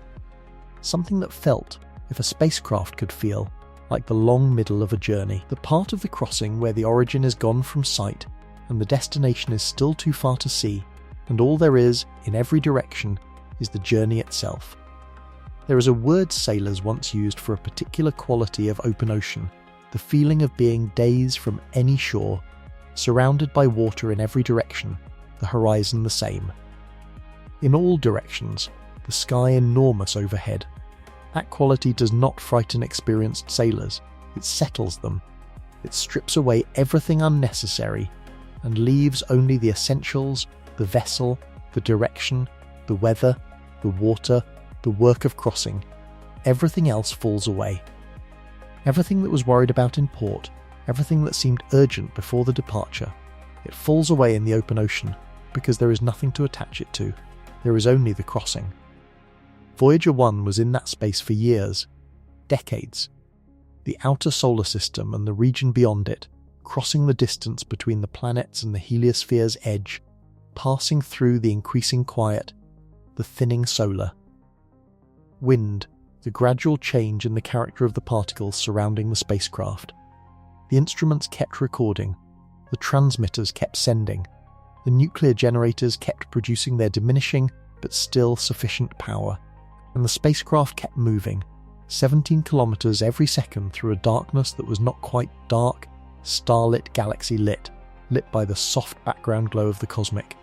Something that felt, if a spacecraft could feel, like the long middle of a journey, the part of the crossing where the origin is gone from sight and the destination is still too far to see, and all there is, in every direction, is the journey itself. There is a word sailors once used for a particular quality of open ocean, the feeling of being days from any shore, surrounded by water in every direction, the horizon the same. In all directions, the sky enormous overhead. That quality does not frighten experienced sailors, it settles them. It strips away everything unnecessary and leaves only the essentials, the vessel, the direction, the weather, the water, the work of crossing. Everything else falls away. Everything that was worried about in port, everything that seemed urgent before the departure, it falls away in the open ocean because there is nothing to attach it to. There is only the crossing. Voyager 1 was in that space for years, decades. The outer solar system and the region beyond it, crossing the distance between the planets and the heliosphere's edge, passing through the increasing quiet, the thinning solar. Wind, the gradual change in the character of the particles surrounding the spacecraft. The instruments kept recording, the transmitters kept sending, the nuclear generators kept producing their diminishing but still sufficient power, and the spacecraft kept moving, 17 kilometers every second through a darkness that was not quite dark, starlit galaxy lit by the soft background glow of the cosmic.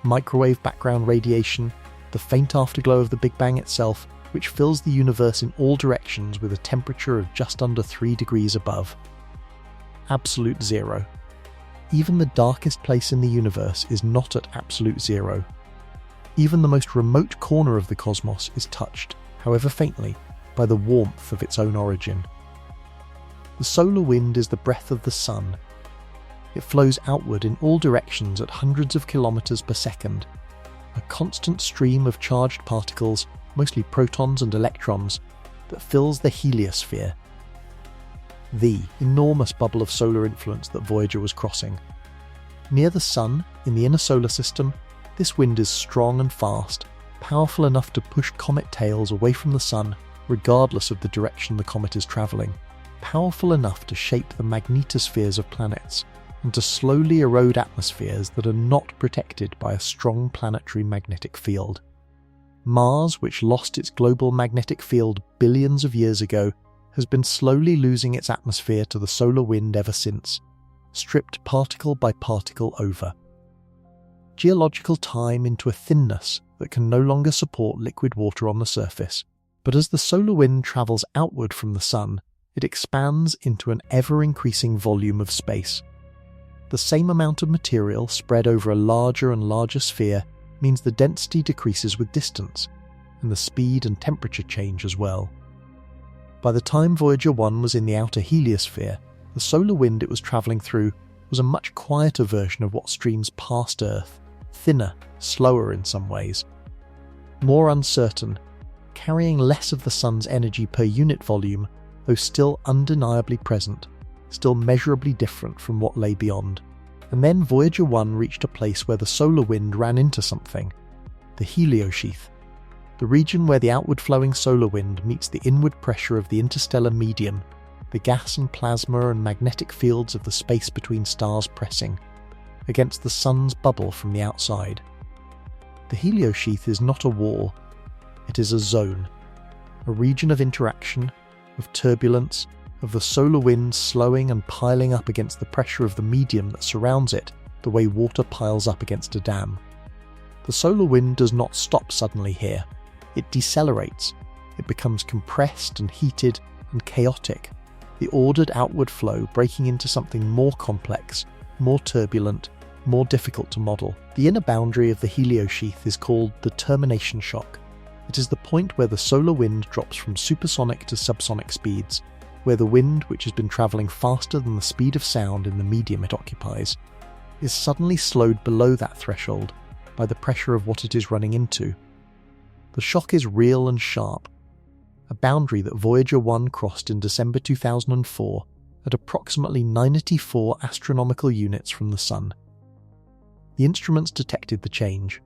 Microwave background radiation, the faint afterglow of the Big Bang itself, which fills the universe in all directions with a temperature of just under 3 degrees above. Absolute zero. Even the darkest place in the universe is not at absolute zero. Even the most remote corner of the cosmos is touched, however faintly, by the warmth of its own origin. The solar wind is the breath of the sun. It flows outward in all directions at hundreds of kilometers per second, a constant stream of charged particles, mostly protons and electrons, that fills the heliosphere, the enormous bubble of solar influence that Voyager was crossing. Near the Sun, in the inner solar system, this wind is strong and fast, powerful enough to push comet tails away from the Sun regardless of the direction the comet is travelling, powerful enough to shape the magnetospheres of planets, and to slowly erode atmospheres that are not protected by a strong planetary magnetic field. Mars, which lost its global magnetic field billions of years ago, has been slowly losing its atmosphere to the solar wind ever since, stripped particle by particle over. Geological time into a thinness that can no longer support liquid water on the surface, but as the solar wind travels outward from the Sun, it expands into an ever-increasing volume of space. The same amount of material spread over a larger and larger sphere means the density decreases with distance, and the speed and temperature change as well. By the time Voyager 1 was in the outer heliosphere, the solar wind it was travelling through was a much quieter version of what streams past Earth, thinner, slower in some ways, more uncertain, carrying less of the Sun's energy per unit volume, though still undeniably present, still measurably different from what lay beyond. And then Voyager 1 reached a place where the solar wind ran into something, the heliosheath, the region where the outward-flowing solar wind meets the inward pressure of the interstellar medium, the gas and plasma and magnetic fields of the space between stars pressing against the Sun's bubble from the outside. The heliosheath is not a wall, it is a zone, a region of interaction, of turbulence, of the solar wind slowing and piling up against the pressure of the medium that surrounds it, the way water piles up against a dam. The solar wind does not stop suddenly here. It decelerates. It becomes compressed and heated and chaotic, the ordered outward flow breaking into something more complex, more turbulent, more difficult to model. The inner boundary of the heliosheath is called the termination shock. It is the point where the solar wind drops from supersonic to subsonic speeds, where the wind, which has been travelling faster than the speed of sound in the medium it occupies, is suddenly slowed below that threshold by the pressure of what it is running into. The shock is real and sharp, a boundary that Voyager 1 crossed in December 2004 at approximately 94 astronomical units from the Sun. The instruments detected the change.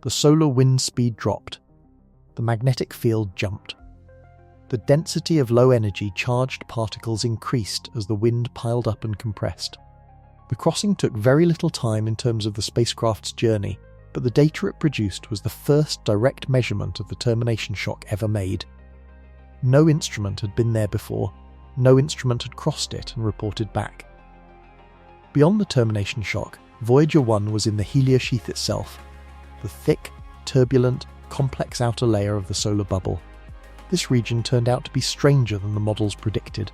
The solar wind speed dropped. The magnetic field jumped. The density of low-energy charged particles increased as the wind piled up and compressed. The crossing took very little time in terms of the spacecraft's journey, but the data it produced was the first direct measurement of the termination shock ever made. No instrument had been there before, no instrument had crossed it and reported back. Beyond the termination shock, Voyager 1 was in the heliosheath itself, the thick, turbulent, complex outer layer of the solar bubble. This region turned out to be stranger than the models predicted.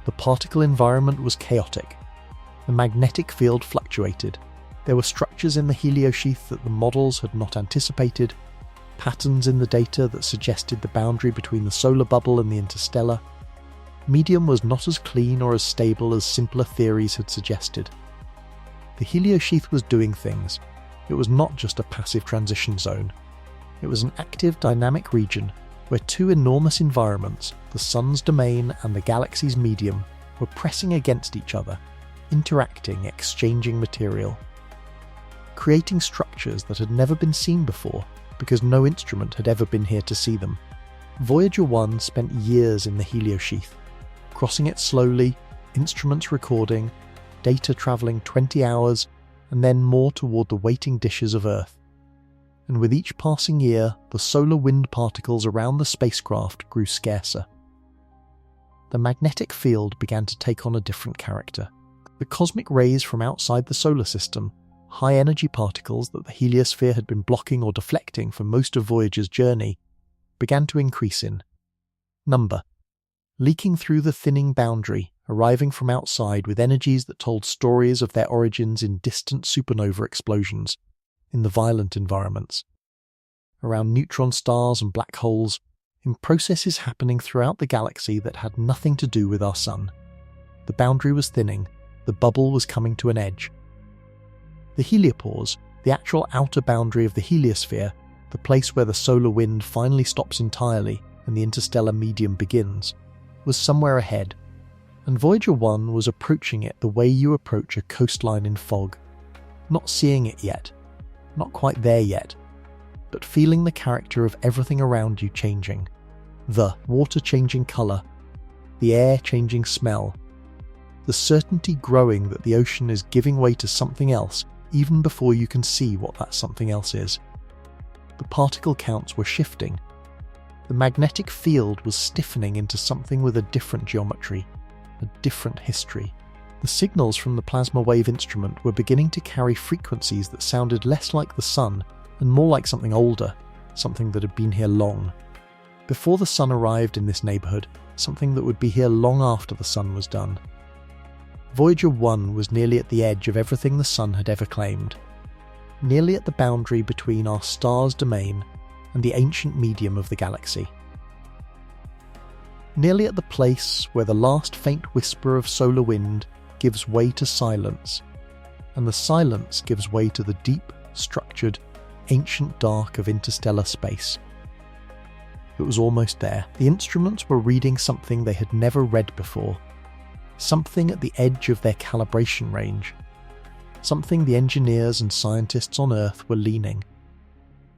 The particle environment was chaotic. The magnetic field fluctuated. There were structures in the heliosheath that the models had not anticipated, patterns in the data that suggested the boundary between the solar bubble and the interstellar. Medium was not as clean or as stable as simpler theories had suggested. The heliosheath was doing things. It was not just a passive transition zone. It was an active, dynamic region where two enormous environments, the Sun's domain and the galaxy's medium, were pressing against each other, interacting, exchanging material, creating structures that had never been seen before because no instrument had ever been here to see them. Voyager 1 spent years in the heliosheath, crossing it slowly, instruments recording, data travelling 20 hours, and then more toward the waiting dishes of Earth. and with each passing year, the solar wind particles around the spacecraft grew scarcer. The magnetic field began to take on a different character. The cosmic rays from outside the solar system, high-energy particles that the heliosphere had been blocking or deflecting for most of Voyager's journey, began to increase in number, leaking through the thinning boundary, arriving from outside with energies that told stories of their origins in distant supernova explosions, in the violent environments, around neutron stars and black holes, in processes happening throughout the galaxy that had nothing to do with our sun. The boundary was thinning, the bubble was coming to an edge. The heliopause, the actual outer boundary of the heliosphere, the place where the solar wind finally stops entirely and the interstellar medium begins, was somewhere ahead, and Voyager 1 was approaching it the way you approach a coastline in fog, not seeing it yet, not quite there yet, but feeling the character of everything around you changing. The water changing colour, the air changing smell, the certainty growing that the ocean is giving way to something else even before you can see what that something else is. The particle counts were shifting. The magnetic field was stiffening into something with a different geometry, a different history. The signals from the plasma wave instrument were beginning to carry frequencies that sounded less like the sun and more like something older, something that had been here long. Before the sun arrived in this neighbourhood, something that would be here long after the sun was done. Voyager 1 was nearly at the edge of everything the sun had ever claimed, nearly at the boundary between our star's domain and the ancient medium of the galaxy. Nearly at the place where the last faint whisper of solar wind gives way to silence, and the silence gives way to the deep, structured, ancient dark of interstellar space. It was almost there. The instruments were reading something they had never read before, something at the edge of their calibration range, something the engineers and scientists on Earth were leaning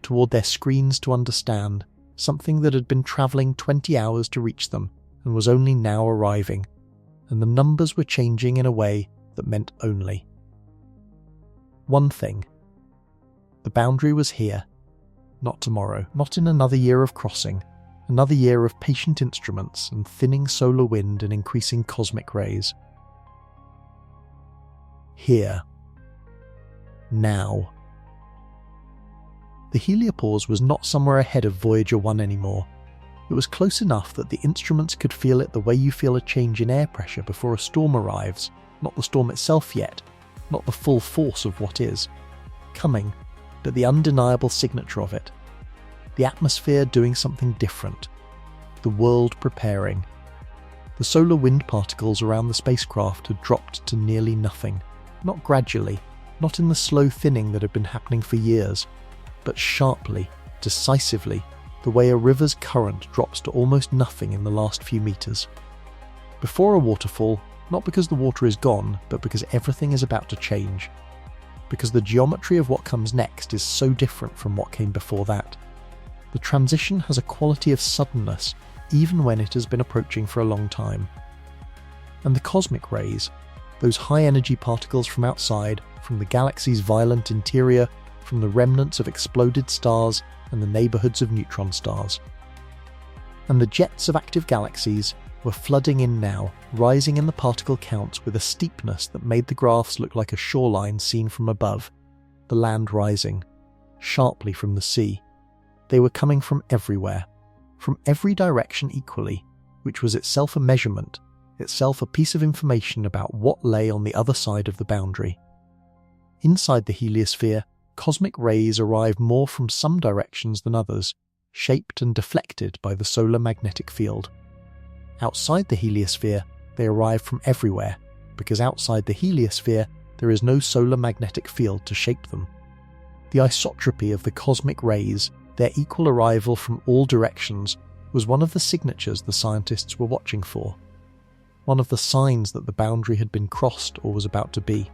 toward their screens to understand, something that had been travelling 20 hours to reach them and was only now arriving, and the numbers were changing in a way that meant only one thing. The boundary was here, not tomorrow, not in another year of crossing, another year of patient instruments and thinning solar wind and increasing cosmic rays. Here. Now. The heliopause was not somewhere ahead of Voyager 1 anymore. It was close enough that the instruments could feel it the way you feel a change in air pressure before a storm arrives, not the storm itself yet, not the full force of what is coming, but the undeniable signature of it. The atmosphere doing something different. The world preparing. The solar wind particles around the spacecraft had dropped to nearly nothing. Not gradually, not in the slow thinning that had been happening for years, but sharply, decisively, the way a river's current drops to almost nothing in the last few meters. Before a waterfall, not because the water is gone, but because everything is about to change. Because the geometry of what comes next is so different from what came before that. The transition has a quality of suddenness, even when it has been approaching for a long time. And the cosmic rays, those high-energy particles from outside, from the galaxy's violent interior, from the remnants of exploded stars and the neighbourhoods of neutron stars. And the jets of active galaxies were flooding in now, rising in the particle counts with a steepness that made the graphs look like a shoreline seen from above, the land rising, sharply from the sea. They were coming from everywhere, from every direction equally, which was itself a measurement, itself a piece of information about what lay on the other side of the boundary. Inside the heliosphere, cosmic rays arrived more from some directions than others, shaped and deflected by the solar magnetic field. Outside the heliosphere, they arrive from everywhere, because outside the heliosphere there is no solar magnetic field to shape them. The isotropy of the cosmic rays, their equal arrival from all directions, was one of the signatures the scientists were watching for, one of the signs that the boundary had been crossed or was about to be.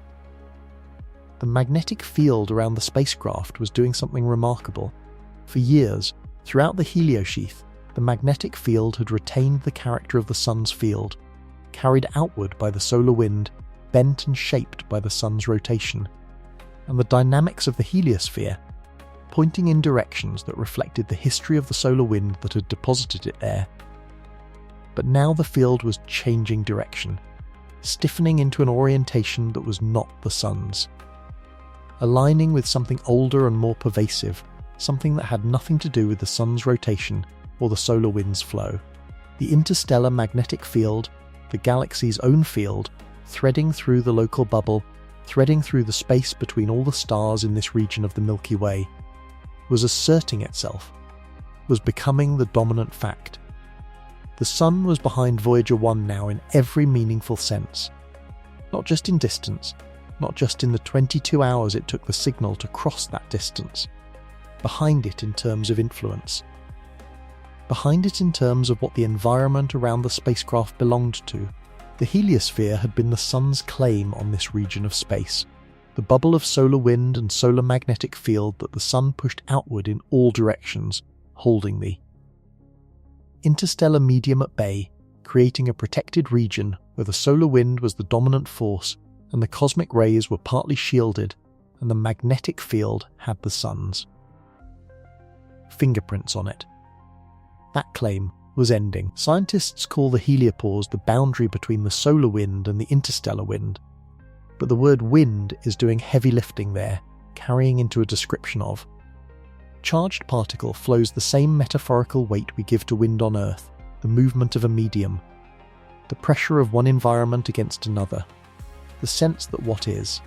The magnetic field around the spacecraft was doing something remarkable. For years, throughout the heliosheath, the magnetic field had retained the character of the sun's field, carried outward by the solar wind, bent and shaped by the sun's rotation. And the dynamics of the heliosphere, pointing in directions that reflected the history of the solar wind that had deposited it there. But now the field was changing direction, stiffening into an orientation that was not the sun's, aligning with something older and more pervasive, something that had nothing to do with the sun's rotation or the solar wind's flow. The interstellar magnetic field, the galaxy's own field, threading through the local bubble, threading through the space between all the stars in this region of the Milky Way, was asserting itself, was becoming the dominant fact. The sun was behind Voyager 1 now in every meaningful sense. Not just in distance, not just in the 22 hours it took the signal to cross that distance. Behind it in terms of influence. Behind it in terms of what the environment around the spacecraft belonged to. The heliosphere had been the sun's claim on this region of space, the bubble of solar wind and solar magnetic field that the sun pushed outward in all directions, holding me. Interstellar medium at bay, creating a protected region where the solar wind was the dominant force and the cosmic rays were partly shielded and the magnetic field had the sun's fingerprints on it. That claim was ending. Scientists call the heliopause the boundary between the solar wind and the interstellar wind, but the word wind is doing heavy lifting there, carrying into a description of. Charged particle flows the same metaphorical weight we give to wind on Earth, the movement of a medium, the pressure of one environment against another, the sense that what is,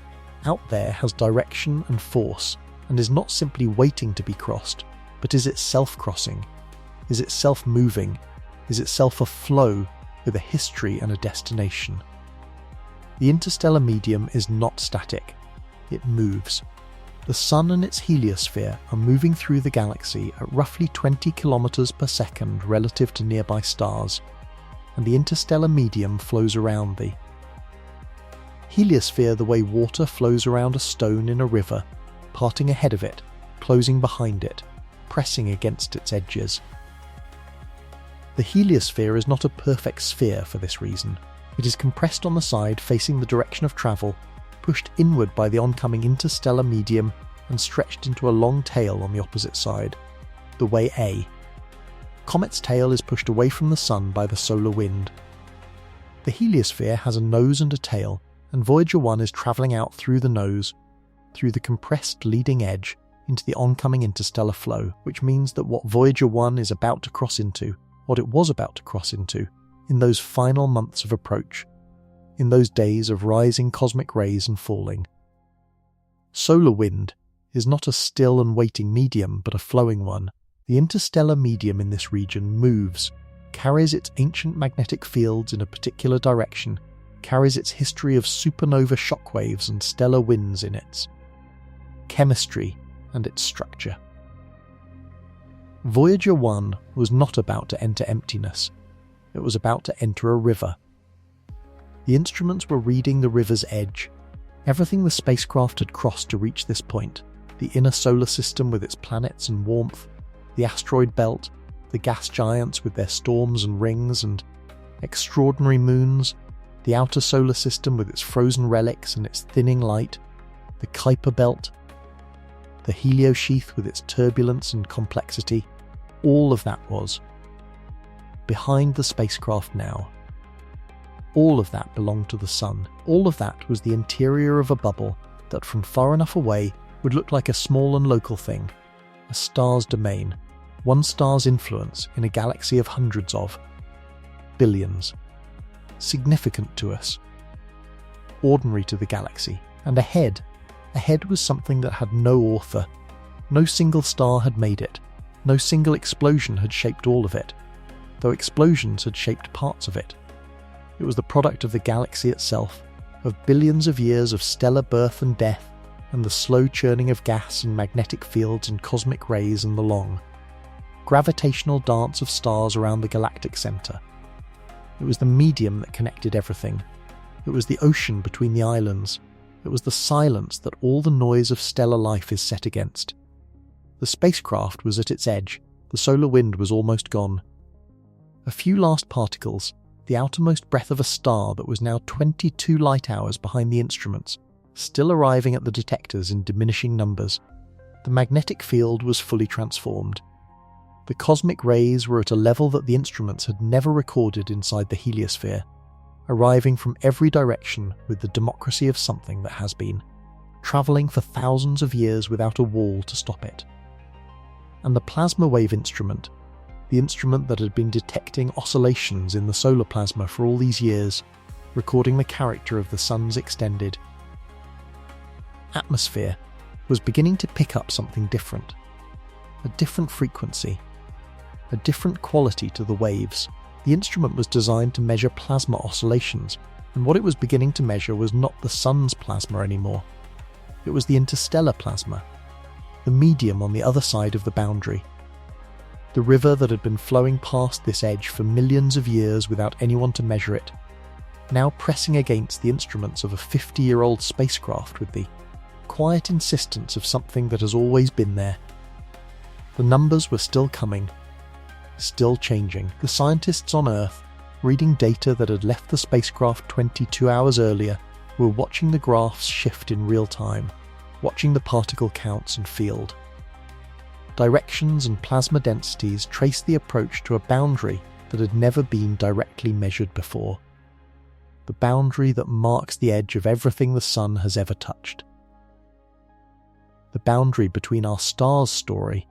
out there has direction and force and is not simply waiting to be crossed, but is itself crossing, is itself moving, is itself a flow with a history and a destination. The interstellar medium is not static, it moves. The sun and its heliosphere are moving through the galaxy at roughly 20 kilometers per second relative to nearby stars, and the interstellar medium flows around the heliosphere the way water flows around a stone in a river, parting ahead of it, closing behind it, pressing against its edges. The heliosphere is not a perfect sphere for this reason. It is compressed on the side facing the direction of travel, pushed inward by the oncoming interstellar medium and stretched into a long tail on the opposite side, the way A. Comet's tail is pushed away from the sun by the solar wind. The heliosphere has a nose and a tail, and Voyager 1 is travelling out through the nose, through the compressed leading edge, into the oncoming interstellar flow, which means that what Voyager 1 is about to cross into, what it was about to cross into, in those final months of approach, in those days of rising cosmic rays and falling. Solar wind is not a still and waiting medium, but a flowing one. The interstellar medium in this region moves, carries its ancient magnetic fields in a particular direction, carries its history of supernova shockwaves and stellar winds in its chemistry and its structure. Voyager 1 was not about to enter emptiness. It was about to enter a river. The instruments were reading the river's edge. Everything the spacecraft had crossed to reach this point, the inner solar system with its planets and warmth, the asteroid belt, the gas giants with their storms and rings and extraordinary moons, the outer solar system with its frozen relics and its thinning light, the Kuiper belt, the heliosheath with its turbulence and complexity, all of that was behind the spacecraft now. All of that belonged to the sun. All of that was the interior of a bubble that from far enough away would look like a small and local thing, a star's domain, one star's influence in a galaxy of hundreds of, billions, significant to us, ordinary to the galaxy, and ahead was something that had no author. No single star had made it. No single explosion had shaped all of it, though explosions had shaped parts of it. It was the product of the galaxy itself, of billions of years of stellar birth and death, and the slow churning of gas and magnetic fields and cosmic rays and the long, gravitational dance of stars around the galactic centre. It was the medium that connected everything. It was the ocean between the islands. It was the silence that all the noise of stellar life is set against. The spacecraft was at its edge. The solar wind was almost gone. A few last particles, the outermost breath of a star that was now 22 light hours behind the instruments, still arriving at the detectors in diminishing numbers. The magnetic field was fully transformed. The cosmic rays were at a level that the instruments had never recorded inside the heliosphere, arriving from every direction with the democracy of something that has been, travelling for thousands of years without a wall to stop it. And the plasma wave instrument, the instrument that had been detecting oscillations in the solar plasma for all these years, recording the character of the sun's extended atmosphere, was beginning to pick up something different. A different frequency, a different quality to the waves. The instrument was designed to measure plasma oscillations, and what it was beginning to measure was not the sun's plasma anymore. It was the interstellar plasma, the medium on the other side of the boundary. The river that had been flowing past this edge for millions of years without anyone to measure it, now pressing against the instruments of a 50-year-old spacecraft with the quiet insistence of something that has always been there. The numbers were still coming, still changing. The scientists on Earth, reading data that had left the spacecraft 22 hours earlier, were watching the graphs shift in real time, watching the particle counts and field. Directions and plasma densities traced the approach to a boundary that had never been directly measured before. The boundary that marks the edge of everything the sun has ever touched. The boundary between our star's story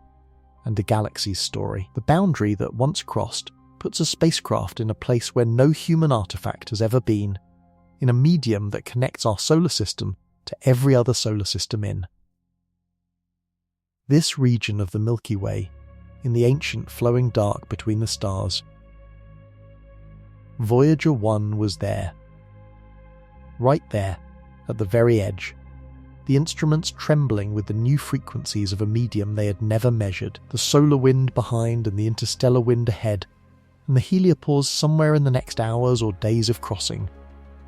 and the galaxy's story. The boundary that, once crossed, puts a spacecraft in a place where no human artifact has ever been, in a medium that connects our solar system to every other solar system in. This region of the Milky Way, in the ancient flowing dark between the stars. Voyager 1 was there. Right there, at the very edge. The instruments trembling with the new frequencies of a medium they had never measured, the solar wind behind and the interstellar wind ahead, and the heliopause somewhere in the next hours or days of crossing,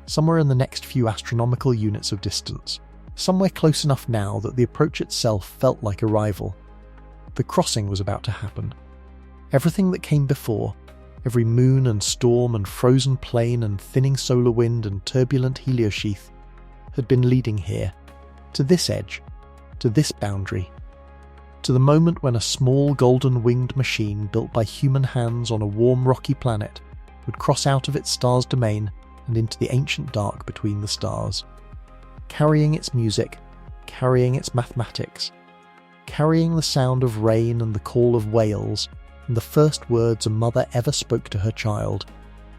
somewhere in the next few astronomical units of distance, somewhere close enough now that the approach itself felt like arrival. The crossing was about to happen. Everything that came before, every moon and storm and frozen plain and thinning solar wind and turbulent heliosheath, had been leading here, to this edge, to this boundary, to the moment when a small golden-winged machine built by human hands on a warm rocky planet would cross out of its star's domain and into the ancient dark between the stars, carrying its music, carrying its mathematics, carrying the sound of rain and the call of whales and the first words a mother ever spoke to her child,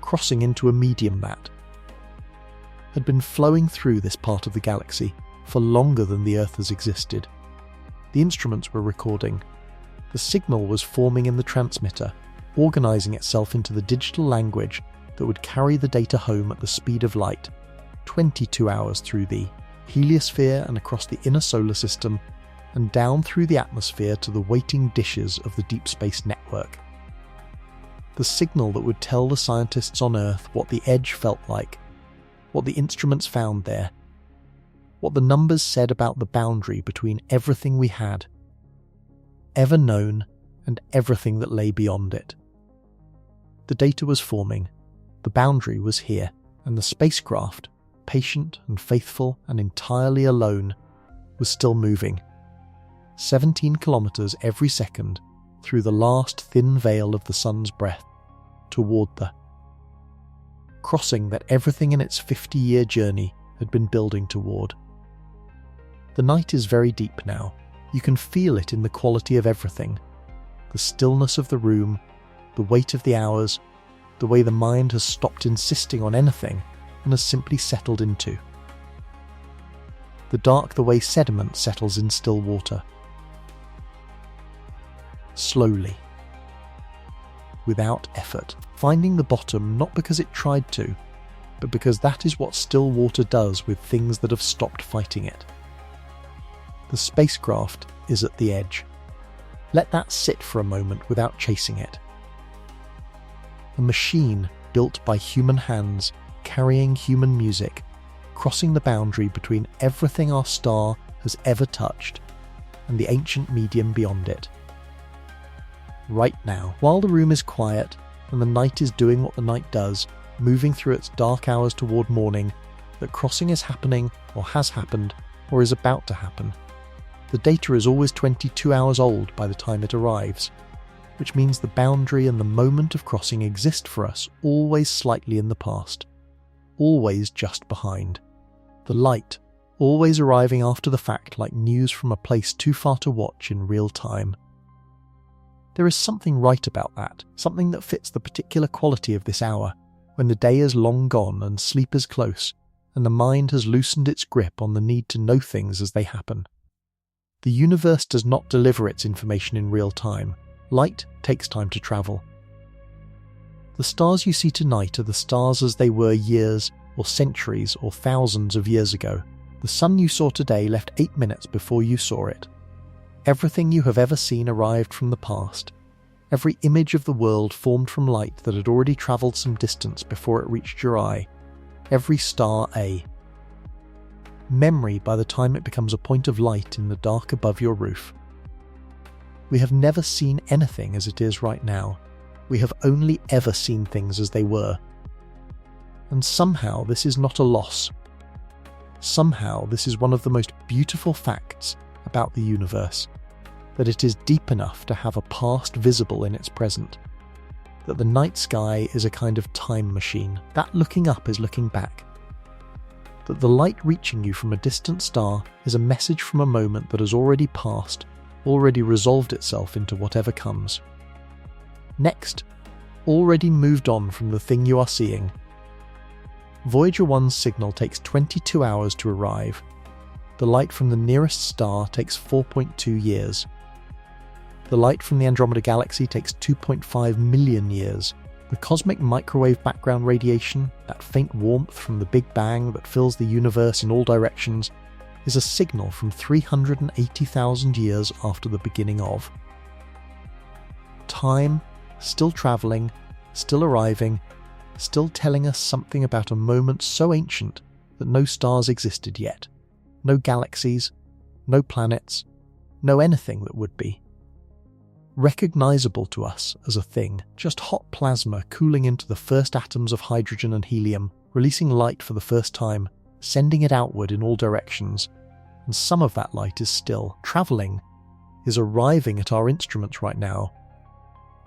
crossing into a medium that had been flowing through this part of the galaxy for longer than the Earth has existed. The instruments were recording. The signal was forming in the transmitter, organising itself into the digital language that would carry the data home at the speed of light, 22 hours through the heliosphere and across the inner solar system, and down through the atmosphere to the waiting dishes of the deep space network. The signal that would tell the scientists on Earth what the edge felt like, what the instruments found there, what the numbers said about the boundary between everything we had ever known and everything that lay beyond it. The data was forming, the boundary was here, and the spacecraft, patient and faithful and entirely alone, was still moving, 17 kilometers every second through the last thin veil of the sun's breath, toward the crossing that everything in its 50-year journey had been building toward. The night is very deep now. You can feel it in the quality of everything. The stillness of the room, the weight of the hours, the way the mind has stopped insisting on anything and has simply settled into. The dark the way sediment settles in still water. Slowly. Without effort. Finding the bottom not because it tried to, but because that is what still water does with things that have stopped fighting it. The spacecraft is at the edge. Let that sit for a moment without chasing it. A machine built by human hands, carrying human music, crossing the boundary between everything our star has ever touched and the ancient medium beyond it. Right now, while the room is quiet and the night is doing what the night does, moving through its dark hours toward morning, that crossing is happening or has happened or is about to happen. The data is always 22 hours old by the time it arrives, which means the boundary and the moment of crossing exist for us always slightly in the past, always just behind. The light always arriving after the fact like news from a place too far to watch in real time. There is something right about that, something that fits the particular quality of this hour, when the day is long gone and sleep is close, and the mind has loosened its grip on the need to know things as they happen. The universe does not deliver its information in real time. Light takes time to travel. The stars you see tonight are the stars as they were years, or centuries, or thousands of years ago. The sun you saw today left 8 minutes before you saw it. Everything you have ever seen arrived from the past. Every image of the world formed from light that had already travelled some distance before it reached your eye. Every star A. Memory by the time it becomes a point of light in the dark above your roof. We have never seen anything as it is right now. We have only ever seen things as they were. And somehow this is not a loss. Somehow this is one of the most beautiful facts about the universe, that it is deep enough to have a past visible in its present, that the night sky is a kind of time machine, that looking up is looking back, that the light reaching you from a distant star is a message from a moment that has already passed, already resolved itself into whatever comes. Next, already moved on from the thing you are seeing. Voyager 1's signal takes 22 hours to arrive. The light from the nearest star takes 4.2 years. The light from the Andromeda Galaxy takes 2.5 million years. The cosmic microwave background radiation, that faint warmth from the Big Bang that fills the universe in all directions, is a signal from 380,000 years after the beginning of. Time, still travelling, still arriving, still telling us something about a moment so ancient that no stars existed yet, no galaxies, no planets, no anything that would be. Recognisable to us as a thing, just hot plasma cooling into the first atoms of hydrogen and helium, releasing light for the first time, sending it outward in all directions, and some of that light is still travelling, is arriving at our instruments right now,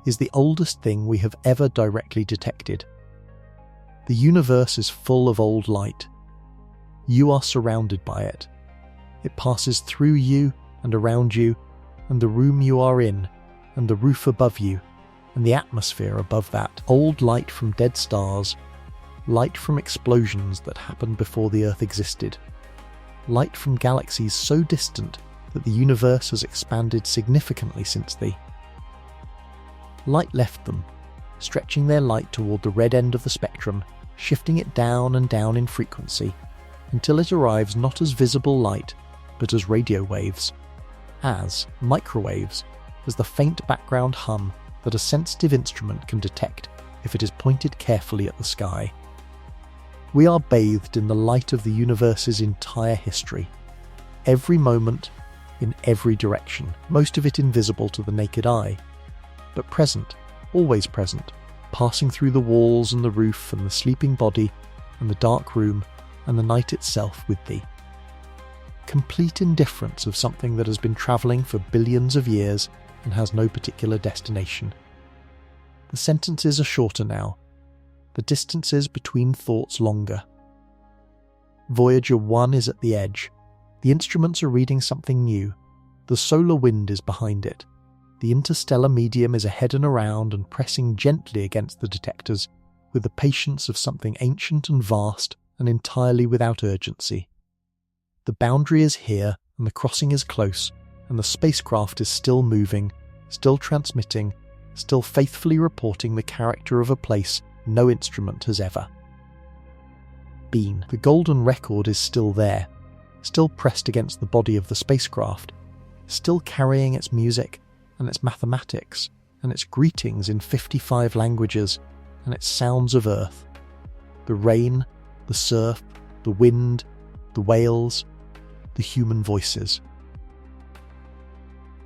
is the oldest thing we have ever directly detected. The universe is full of old light. You are surrounded by it. It passes through you and around you, and the room you are in, and the roof above you, and the atmosphere above that. Old light from dead stars, light from explosions that happened before the Earth existed, light from galaxies so distant that the universe has expanded significantly since the light left them, stretching their light toward the red end of the spectrum, shifting it down and down in frequency, until it arrives not as visible light, but as radio waves, as microwaves, as the faint background hum that a sensitive instrument can detect if it is pointed carefully at the sky. We are bathed in the light of the universe's entire history, every moment, in every direction, most of it invisible to the naked eye, but present, always present, passing through the walls and the roof and the sleeping body and the dark room and the night itself with thee. Complete indifference of something that has been travelling for billions of years and has no particular destination. The sentences are shorter now, the distances between thoughts longer. Voyager 1 is at the edge. The instruments are reading something new. The solar wind is behind it. The interstellar medium is ahead and around and pressing gently against the detectors with the patience of something ancient and vast and entirely without urgency. The boundary is here and the crossing is close, and the spacecraft is still moving, still transmitting, still faithfully reporting the character of a place no instrument has ever been. The golden record is still there, still pressed against the body of the spacecraft, still carrying its music and its mathematics and its greetings in 55 languages and its sounds of Earth. The rain, the surf, the wind, the whales, the human voices.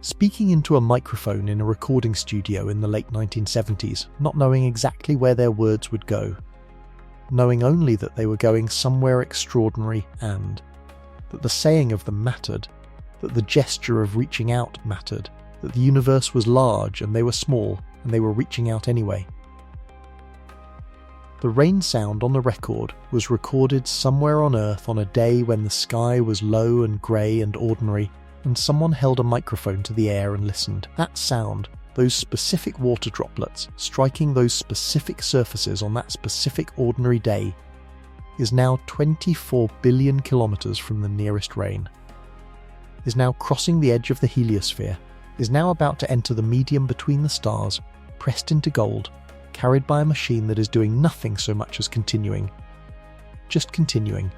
Speaking into a microphone in a recording studio in the late 1970s, not knowing exactly where their words would go, knowing only that they were going somewhere extraordinary and that the saying of them mattered, that the gesture of reaching out mattered, that the universe was large and they were small, and they were reaching out anyway. The rain sound on the record was recorded somewhere on Earth on a day when the sky was low and grey and ordinary, and someone held a microphone to the air and listened. That sound, those specific water droplets striking those specific surfaces on that specific ordinary day, is now 24 billion kilometres from the nearest rain, is now crossing the edge of the heliosphere, is now about to enter the medium between the stars, pressed into gold, carried by a machine that is doing nothing so much as continuing. Just continuing.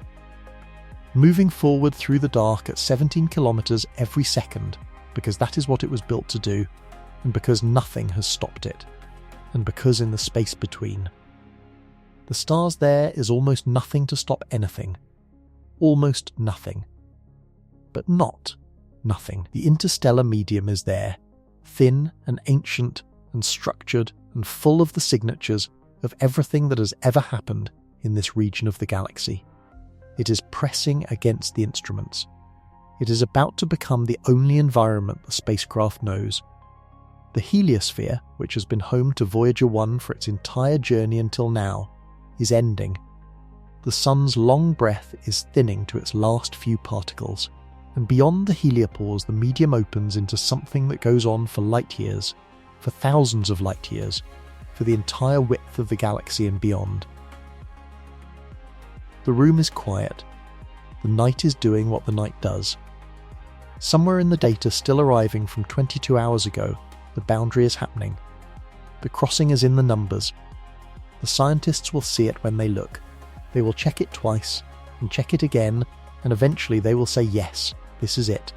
Moving forward through the dark at 17 kilometres every second, because that is what it was built to do, and because nothing has stopped it, and because in the space between. The stars there is almost nothing to stop anything. Almost nothing. But not nothing. The interstellar medium is there, thin and ancient and structured and full of the signatures of everything that has ever happened in this region of the galaxy. It is pressing against the instruments. It is about to become the only environment the spacecraft knows. The heliosphere, which has been home to Voyager 1 for its entire journey until now, is ending. The sun's long breath is thinning to its last few particles, and beyond the heliopause the medium opens into something that goes on for light years, for thousands of light years, for the entire width of the galaxy and beyond. The room is quiet. The night is doing what the night does. Somewhere in the data still arriving from 22 hours ago, the boundary is happening. The crossing is in the numbers. The scientists will see it when they look. They will check it twice, and check it again, and eventually they will say yes, this is it.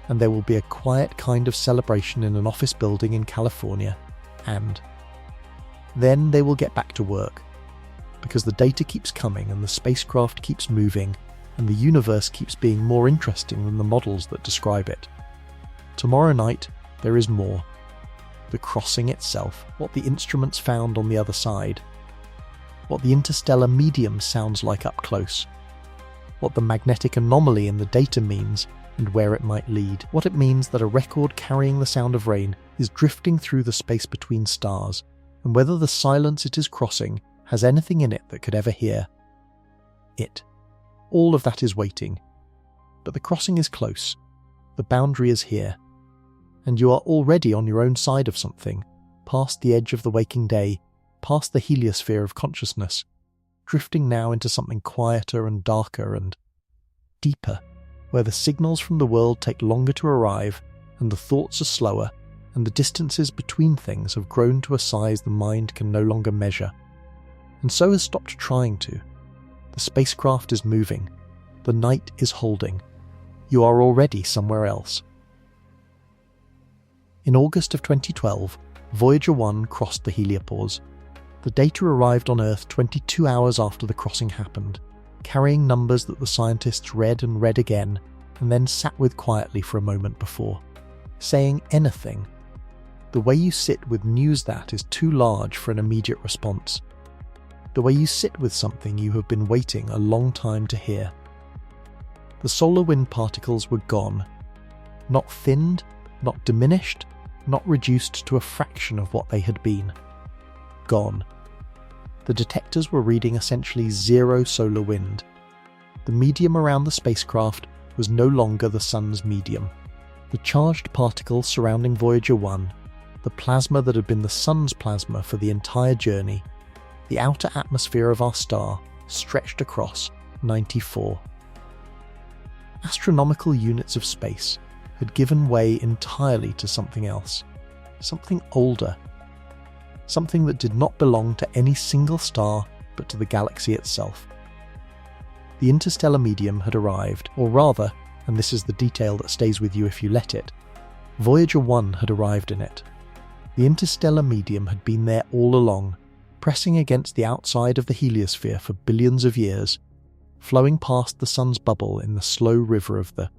And there will be a quiet kind of celebration in an office building in California, and then they will get back to work. Because the data keeps coming and the spacecraft keeps moving, and the universe keeps being more interesting than the models that describe it. Tomorrow night, there is more. The crossing itself, what the instruments found on the other side, what the interstellar medium sounds like up close, what the magnetic anomaly in the data means and where it might lead, what it means that a record carrying the sound of rain is drifting through the space between stars, and whether the silence it is crossing has anything in it that could ever hear it. All of that is waiting. But the crossing is close. The boundary is here. And you are already on your own side of something, past the edge of the waking day, past the heliosphere of consciousness, drifting now into something quieter and darker and deeper, where the signals from the world take longer to arrive, and the thoughts are slower, and the distances between things have grown to a size the mind can no longer measure, and so has stopped trying to. The spacecraft is moving. The night is holding. You are already somewhere else. In August of 2012, Voyager 1 crossed the heliopause. The data arrived on Earth 22 hours after the crossing happened, carrying numbers that the scientists read and read again, and then sat with quietly for a moment before saying anything. The way you sit with news that is too large for an immediate response. The way you sit with something you have been waiting a long time to hear. The solar wind particles were gone. Not thinned, not diminished, not reduced to a fraction of what they had been. Gone. The detectors were reading essentially zero solar wind. The medium around the spacecraft was no longer the sun's medium. The charged particles surrounding Voyager 1, the plasma that had been the sun's plasma for the entire journey, the outer atmosphere of our star, stretched across 94. Astronomical units of space had given way entirely to something else, something older, something that did not belong to any single star but to the galaxy itself. The interstellar medium had arrived, or rather, and this is the detail that stays with you if you let it, Voyager 1 had arrived in it. The interstellar medium had been there all along, pressing against the outside of the heliosphere for billions of years, flowing past the sun's bubble in the slow river of the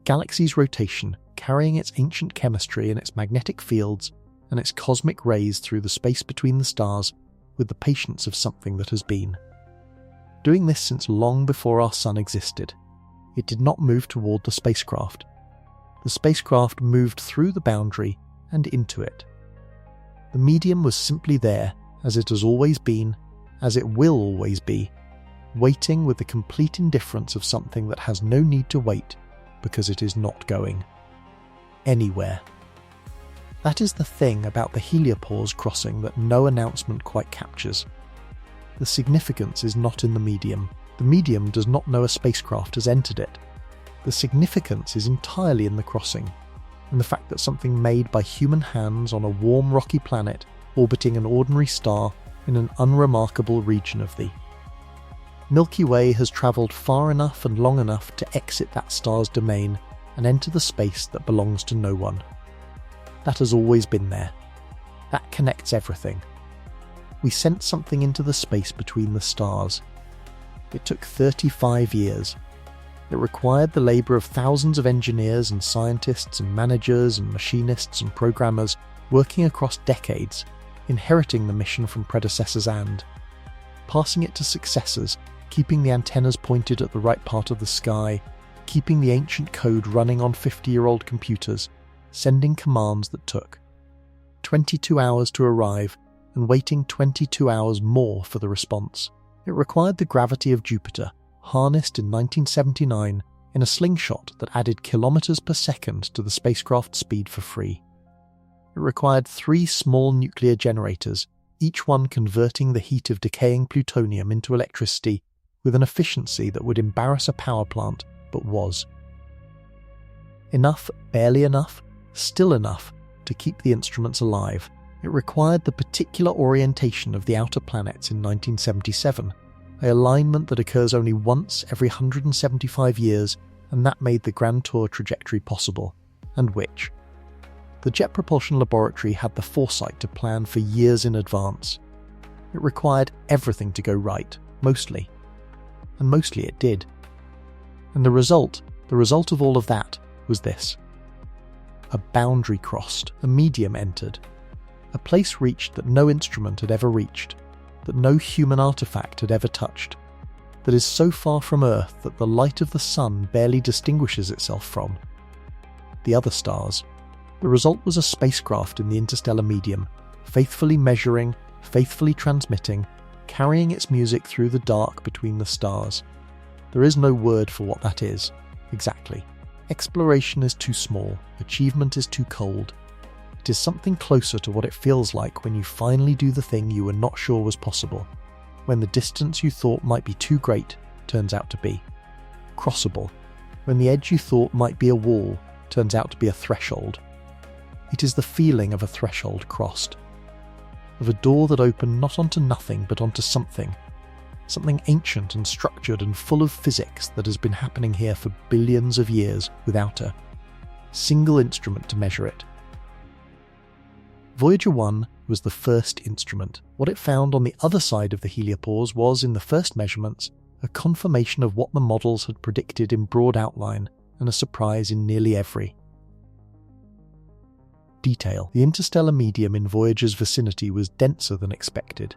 galaxy's rotation, carrying its ancient chemistry and its magnetic fields and its cosmic rays through the space between the stars with the patience of something that has been. Doing this since long before our sun existed. it did not move toward the spacecraft. The spacecraft moved through the boundary and into it. The medium was simply there, as it has always been, as it will always be, waiting with the complete indifference of something that has no need to wait because it is not going anywhere. That is the thing about the heliopause crossing that no announcement quite captures. The significance is not in the medium. The medium does not know a spacecraft has entered it. The significance is entirely in the crossing, in the fact that something made by human hands on a warm rocky planet orbiting an ordinary star in an unremarkable region of the Milky Way has travelled far enough and long enough to exit that star's domain and enter the space that belongs to no one. That has always been there. That connects everything. We sent something into the space between the stars. It took 35 years. It required the labour of thousands of engineers and scientists and managers and machinists and programmers working across decades, inheriting the mission from predecessors and passing it to successors, keeping the antennas pointed at the right part of the sky, keeping the ancient code running on 50-year-old computers, sending commands that took 22 hours to arrive and waiting 22 hours more for the response. It required the gravity of Jupiter, harnessed in 1979 in a slingshot that added kilometers per second to the spacecraft's speed for free. It required 3 small nuclear generators, each one converting the heat of decaying plutonium into electricity with an efficiency that would embarrass a power plant, but was. Enough, barely enough, still enough to keep the instruments alive. It required the particular orientation of the outer planets in 1977, an alignment that occurs only once every 175 years, and that made the Grand Tour trajectory possible, and which the Jet Propulsion Laboratory had the foresight to plan for years in advance. It required everything to go right, mostly. And mostly it did. And the result of all of that was this. A boundary crossed, a medium entered, a place reached that no instrument had ever reached, that no human artifact had ever touched, that is so far from Earth that the light of the sun barely distinguishes itself from the other stars. The result was a spacecraft in the interstellar medium, faithfully measuring, faithfully transmitting, carrying its music through the dark between the stars. There is no word for what that is, exactly. Exploration is too small, achievement is too cold. It is something closer to what it feels like when you finally do the thing you were not sure was possible, when the distance you thought might be too great turns out to be crossable, when the edge you thought might be a wall turns out to be a threshold. It is the feeling of a threshold crossed, of a door that opened not onto nothing but onto something ancient and structured and full of physics that has been happening here for billions of years without a single instrument to measure it. Voyager 1 was the first instrument. What it found on the other side of the heliopause was, in the first measurements, a confirmation of what the models had predicted in broad outline and a surprise in nearly every detail. The interstellar medium in Voyager's vicinity was denser than expected.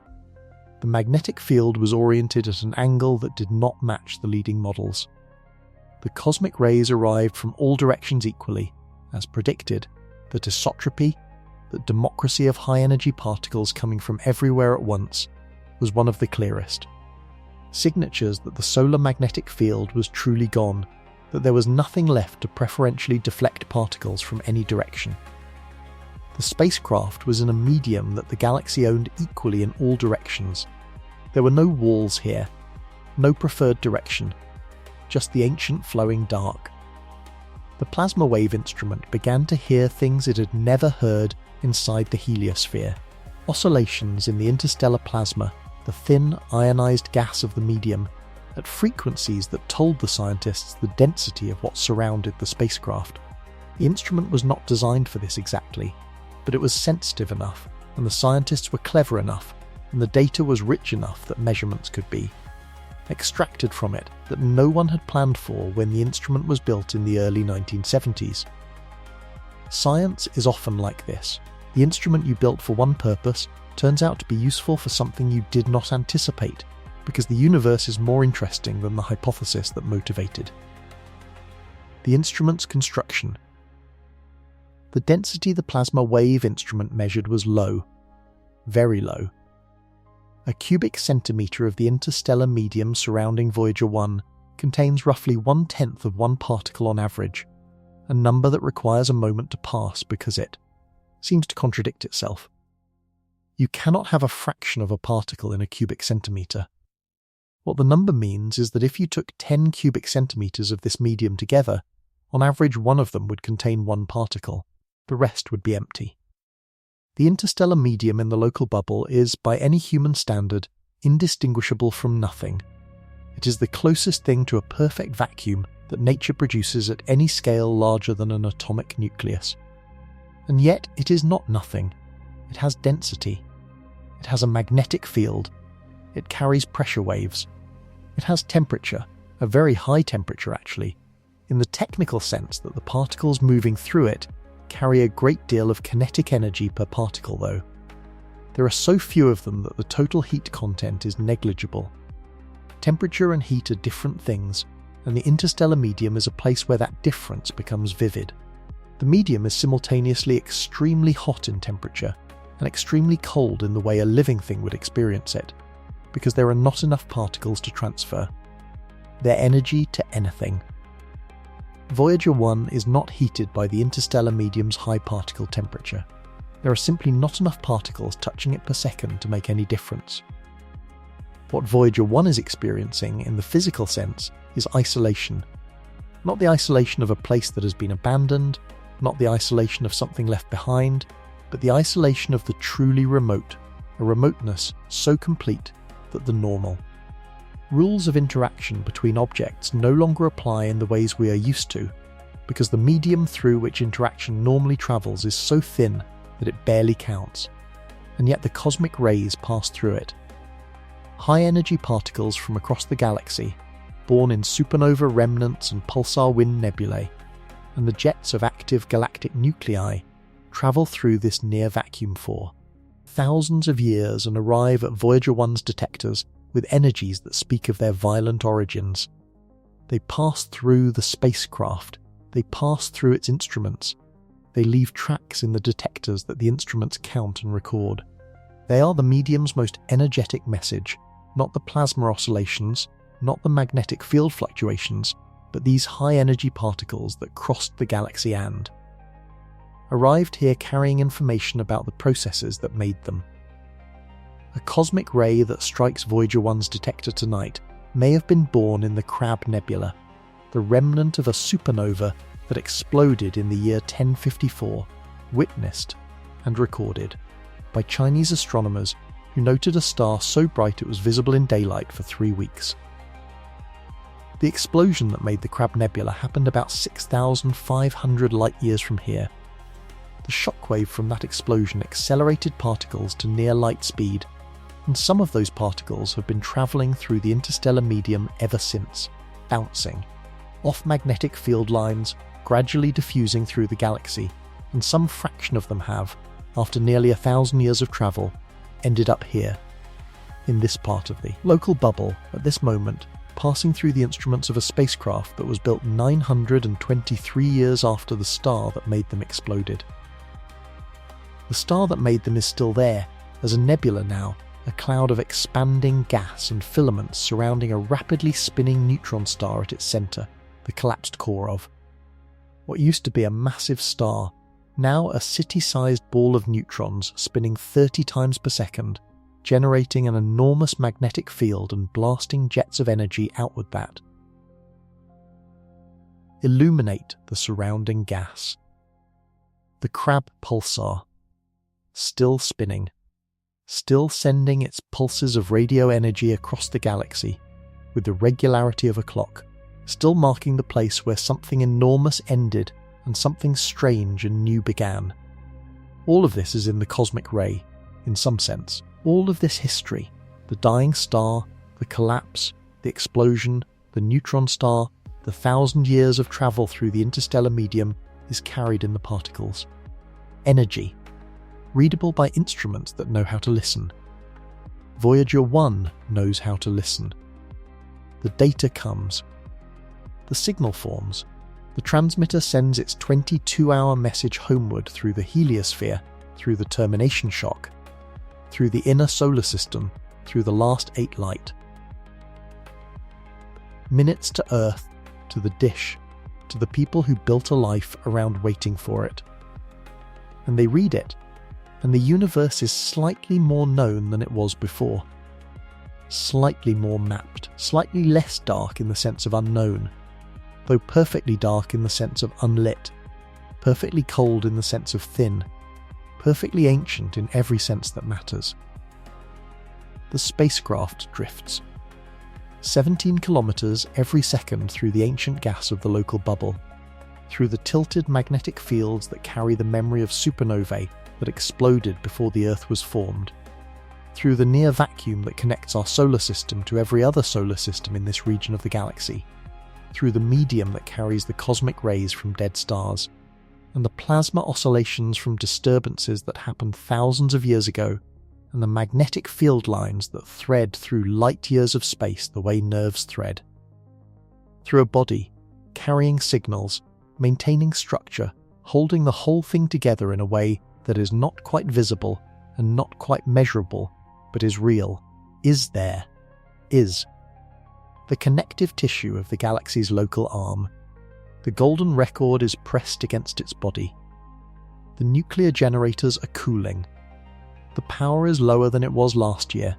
The magnetic field was oriented at an angle that did not match the leading models. The cosmic rays arrived from all directions equally, as predicted. That isotropy, that democracy of high-energy particles coming from everywhere at once, was one of the clearest. Signatures that the solar magnetic field was truly gone, that there was nothing left to preferentially deflect particles from any direction. The spacecraft was in a medium that the galaxy owned equally in all directions. There were no walls here, no preferred direction, just the ancient flowing dark. The plasma wave instrument began to hear things it had never heard inside the heliosphere. Oscillations in the interstellar plasma, the thin, ionized gas of the medium, at frequencies that told the scientists the density of what surrounded the spacecraft. The instrument was not designed for this exactly, but it was sensitive enough, and the scientists were clever enough, and the data was rich enough that measurements could be extracted from it that no one had planned for when the instrument was built in the early 1970s. Science is often like this. The instrument you built for one purpose turns out to be useful for something you did not anticipate, because the universe is more interesting than the hypothesis that motivated The instrument's construction. The density the plasma wave instrument measured was low, very low. A cubic centimetre of the interstellar medium surrounding Voyager 1 contains roughly 1/10 of one particle on average, a number that requires a moment to pass because it seems to contradict itself. You cannot have a fraction of a particle in a cubic centimetre. What the number means is that if you took 10 cubic centimetres of this medium together, on average one of them would contain one particle, the rest would be empty. The interstellar medium in the local bubble is, by any human standard, indistinguishable from nothing. It is the closest thing to a perfect vacuum that nature produces at any scale larger than an atomic nucleus. And yet it is not nothing. It has density. It has a magnetic field. It carries pressure waves. It has temperature, a very high temperature actually, in the technical sense that the particles moving through it carry a great deal of kinetic energy per particle though. There are so few of them that the total heat content is negligible. Temperature and heat are different things, and the interstellar medium is a place where that difference becomes vivid. The medium is simultaneously extremely hot in temperature and extremely cold in the way a living thing would experience it, because there are not enough particles to transfer their energy to anything. Voyager 1 is not heated by the interstellar medium's high particle temperature. There are simply not enough particles touching it per second to make any difference. What Voyager 1 is experiencing in the physical sense is isolation. Not the isolation of a place that has been abandoned, not the isolation of something left behind, but the isolation of the truly remote, a remoteness so complete that the normal. Rules of interaction between objects no longer apply in the ways we are used to, because the medium through which interaction normally travels is so thin that it barely counts, and yet the cosmic rays pass through it. High-energy particles from across the galaxy, born in supernova remnants and pulsar wind nebulae, and the jets of active galactic nuclei travel through this near vacuum for thousands of years and arrive at Voyager 1's detectors with energies that speak of their violent origins. They pass through the spacecraft, they pass through its instruments, they leave tracks in the detectors that the instruments count and record. They are the medium's most energetic message, not the plasma oscillations, not the magnetic field fluctuations, but these high-energy particles that crossed the galaxy and arrived here carrying information about the processes that made them. A cosmic ray that strikes Voyager 1's detector tonight may have been born in the Crab Nebula, the remnant of a supernova that exploded in the year 1054, witnessed and recorded by Chinese astronomers who noted a star so bright it was visible in daylight for 3 weeks. The explosion that made the Crab Nebula happened about 6,500 light-years from here. The shockwave from that explosion accelerated particles to near light speed, and some of those particles have been travelling through the interstellar medium ever since, bouncing off magnetic field lines, gradually diffusing through the galaxy, and some fraction of them have, after nearly 1,000 years of travel, ended up here, in this part of the local bubble at this moment, passing through the instruments of a spacecraft that was built 923 years after the star that made them exploded. The star that made them is still there, as a nebula now, a cloud of expanding gas and filaments surrounding a rapidly spinning neutron star at its centre, the collapsed core of what used to be a massive star, now a city-sized ball of neutrons spinning 30 times per second, generating an enormous magnetic field and blasting jets of energy outward that illuminate the surrounding gas. The Crab pulsar, still spinning, still sending its pulses of radio energy across the galaxy, with the regularity of a clock, still marking the place where something enormous ended and something strange and new began. All of this is in the cosmic ray, in some sense. All of this history, the dying star, the collapse, the explosion, the neutron star, the 1,000 years of travel through the interstellar medium, is carried in the particles. Energy, readable by instruments that know how to listen. Voyager 1 knows how to listen. The data comes. The signal forms. The transmitter sends its 22-hour message homeward through the heliosphere, through the termination shock, through the inner solar system, through the last 8 light. Minutes to Earth, to the dish, to the people who built a life around waiting for it. And they read it, and the universe is slightly more known than it was before. Slightly more mapped, slightly less dark in the sense of unknown, though perfectly dark in the sense of unlit, perfectly cold in the sense of thin, perfectly ancient in every sense that matters. The spacecraft drifts. 17 kilometers every second through the ancient gas of the local bubble, through the tilted magnetic fields that carry the memory of supernovae that exploded before the Earth was formed, through the near vacuum that connects our solar system to every other solar system in this region of the galaxy, through the medium that carries the cosmic rays from dead stars, and the plasma oscillations from disturbances that happened thousands of years ago, and the magnetic field lines that thread through light years of space the way nerves thread. Through a body, carrying signals, maintaining structure, holding the whole thing together in a way that is not quite visible and not quite measurable, but is real, is there, is. The connective tissue of the galaxy's local arm. The golden record is pressed against its body. The nuclear generators are cooling. The power is lower than it was last year,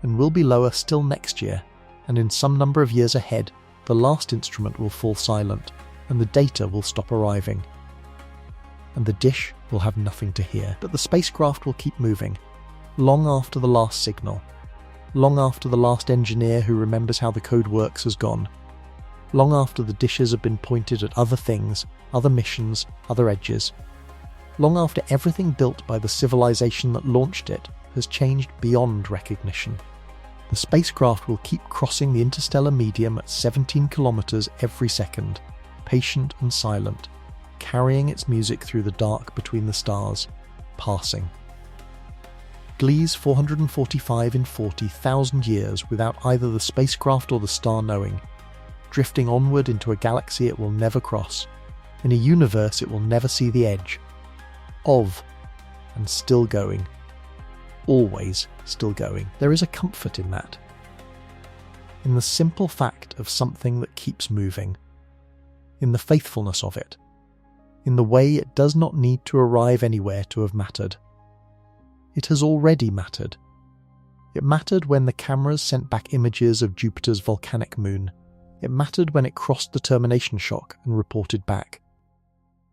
and will be lower still next year, and in some number of years ahead, the last instrument will fall silent, and the data will stop arriving. And the dish will have nothing to hear, but the spacecraft will keep moving, long after the last signal, long after the last engineer who remembers how the code works has gone, long after the dishes have been pointed at other things, other missions, other edges, long after everything built by the civilization that launched it has changed beyond recognition. The spacecraft will keep crossing the interstellar medium at 17 kilometers every second, patient and silent, carrying its music through the dark between the stars, passing. Gliese 445 in 40,000 years without either the spacecraft or the star knowing, drifting onward into a galaxy it will never cross, in a universe it will never see the edge, of, and still going. Always still going. There is a comfort in that. In the simple fact of something that keeps moving. In the faithfulness of it. In the way it does not need to arrive anywhere to have mattered. It has already mattered. It mattered when the cameras sent back images of Jupiter's volcanic moon. It mattered when it crossed the termination shock and reported back.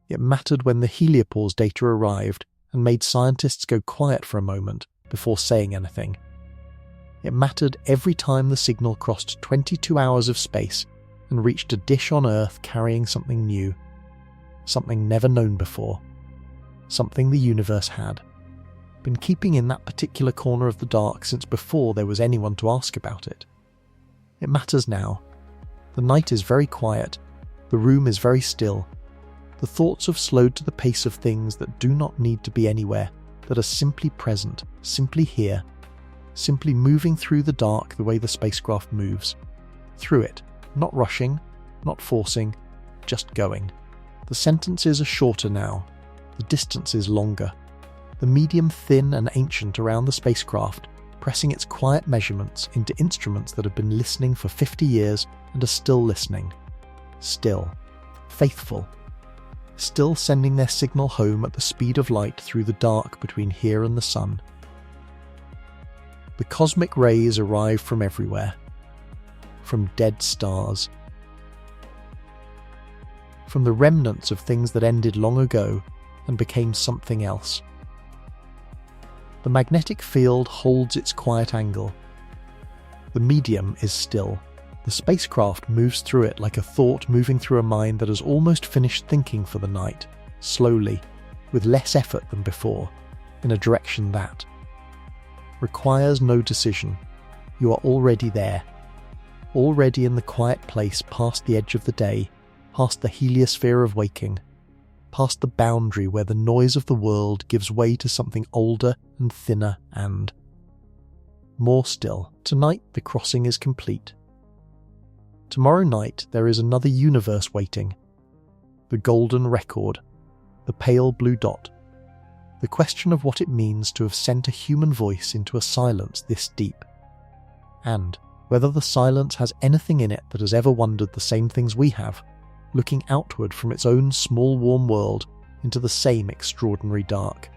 It mattered when the heliopause data arrived and made scientists go quiet for a moment before saying anything. It mattered every time the signal crossed 22 hours of space and reached a dish on Earth carrying something new, something never known before, something the universe had been keeping in that particular corner of the dark since before there was anyone to ask about it. It matters now. The night is very quiet, the room is very still. The thoughts have slowed to the pace of things that do not need to be anywhere, that are simply present, simply here, simply moving through the dark the way the spacecraft moves. Through it, not rushing, not forcing, just going. The sentences are shorter now, the distance is longer. The medium thin and ancient around the spacecraft, pressing its quiet measurements into instruments that have been listening for 50 years and are still listening. Still. Faithful. Still sending their signal home at the speed of light through the dark between here and the sun. The cosmic rays arrive from everywhere. From dead stars. From the remnants of things that ended long ago and became something else. The magnetic field holds its quiet angle. The medium is still. The spacecraft moves through it like a thought moving through a mind that has almost finished thinking for the night, slowly, with less effort than before, in a direction that requires no decision. You are already there, already in the quiet place past the edge of the day, past the heliosphere of waking, past the boundary where the noise of the world gives way to something older and thinner and more still. Tonight the crossing is complete. Tomorrow night there is another universe waiting, the golden record, the pale blue dot, the question of what it means to have sent a human voice into a silence this deep, and whether the silence has anything in it that has ever wondered the same things we have, looking outward from its own small warm world into the same extraordinary dark.